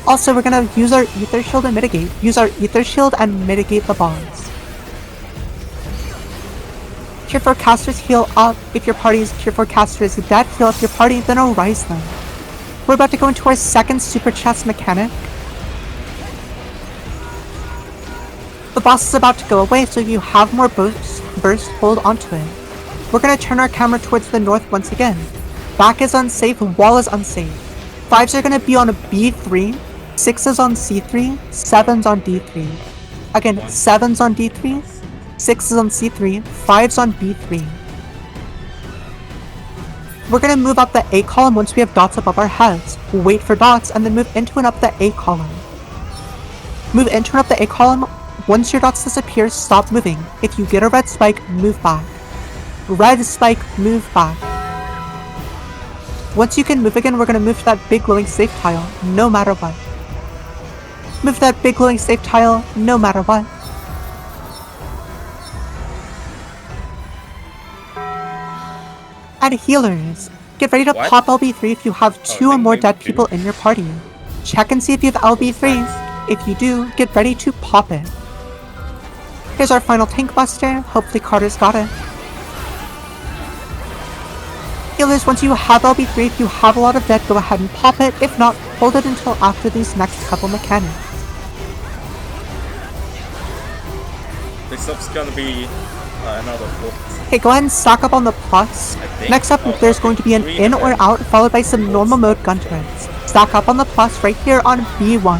Also, we're gonna use our ether shield and mitigate. Use our ether shield and mitigate the bombs. Tier 4 casters, heal up if your party's Tier 4 caster is dead. Heal up your party, then arise them. We're about to go into our second super chest mechanic. The boss is about to go away, so if you have more burst, hold onto it. We're gonna turn our camera towards the north once again. Back is unsafe, wall is unsafe. 5s are going to be on a B3, 6s on C3, 7s on D3. Again, 7s on D3, 6s on C3, 5s on B3. We're going to move up the A column once we have dots above our heads. Wait for dots, and then move into and up the A column. Move into and up the A column. Once your dots disappear, stop moving. If you get a red spike, move back. Red spike, move back. Once you can move again, we're going to move to that big glowing safe tile, no matter what. Move to that big glowing safe tile, no matter what. And healers, get ready to pop LB3 if you have 2 or more dead people in your party. Check and see if you have LB3. If you do, get ready to pop it. Here's our final tank buster. Hopefully Carter's got it. Healers, once you have LB3, if you have a lot of dead, go ahead and pop it. If not, hold it until after these next couple mechanics.
This up's gonna be another 4.
Okay, go ahead and stack up on the plus. Next up, there's going to be an in or out, followed by some normal mode gun turrets. Stack up on the plus right here on B1.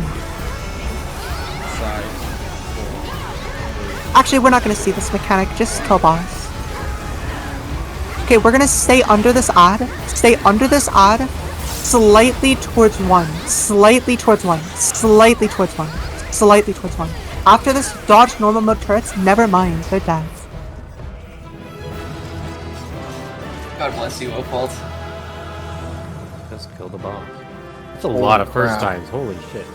Actually, we're not going to see this mechanic, just kill boss. Okay, we're going to stay under this ad. Stay under this ad. Slightly towards 1. Slightly towards 1. Slightly towards 1. Slightly towards 1. After this, dodge normal mode turrets. Never mind, they're dead.
God bless you, Opalt.
Just kill the boss. That's a lot of first times. Holy shit.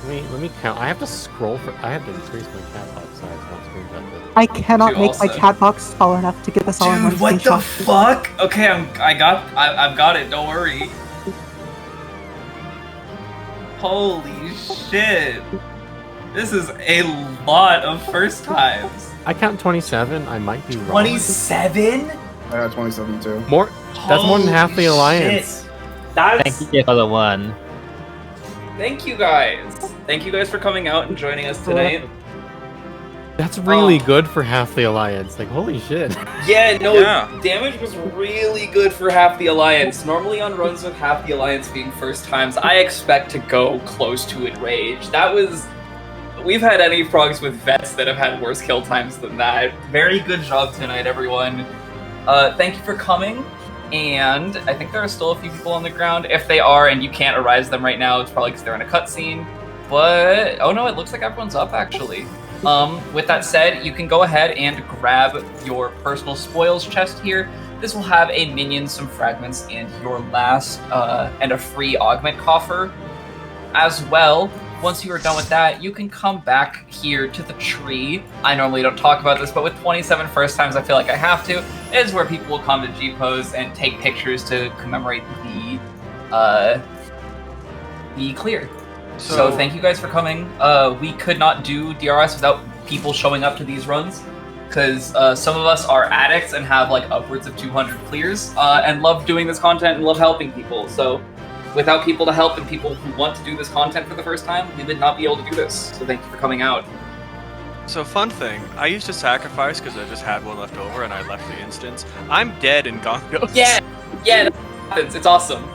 Let me count. I have to scroll for. I have to increase my cat box size once we're done with.
I cannot make my cat box tall enough to get this all in one
What the
screenshot.
fuck? Okay, I've got it. Don't worry. Holy shit! This is a lot of first times.
I count 27. I might be wrong.
27?
I got 27 too.
More. That's more than half the alliance.
That's.
Thank you for the one.
Thank you guys. Thank you guys for coming out and joining us tonight.
That's really good for half the alliance. Like, holy shit.
Yeah, no, damage was really good for half the alliance. Normally on runs with half the alliance being first times, I expect to go close to enrage. That was. We've had Anyprogs with vets that have had worse kill times than that. Very good job tonight, everyone. Thank you for coming. And I think there are still a few people on the ground. If they are and you can't arise them right now, it's probably because they're in a cutscene. But, oh no, it looks like everyone's up actually. With that said, you can go ahead and grab your personal spoils chest here. This will have a minion, some fragments, and your last, and a free augment coffer. As well, once you are done with that, you can come back here to the tree. I normally don't talk about this, but with 27 first times, I feel like I have to. It is where people will come to G-Pose and take pictures to commemorate the clear. So thank you guys for coming. We could not do DRS without people showing up to these runs, because some of us are addicts and have like upwards of 200 clears, and love doing this content and love helping people. So without people to help and people who want to do this content for the first time, we would not be able to do this. So thank you for coming out.
So fun thing, I used to sacrifice because I just had one left over and I left the instance. I'm dead in Gongos.
Yeah, that happens. It's awesome.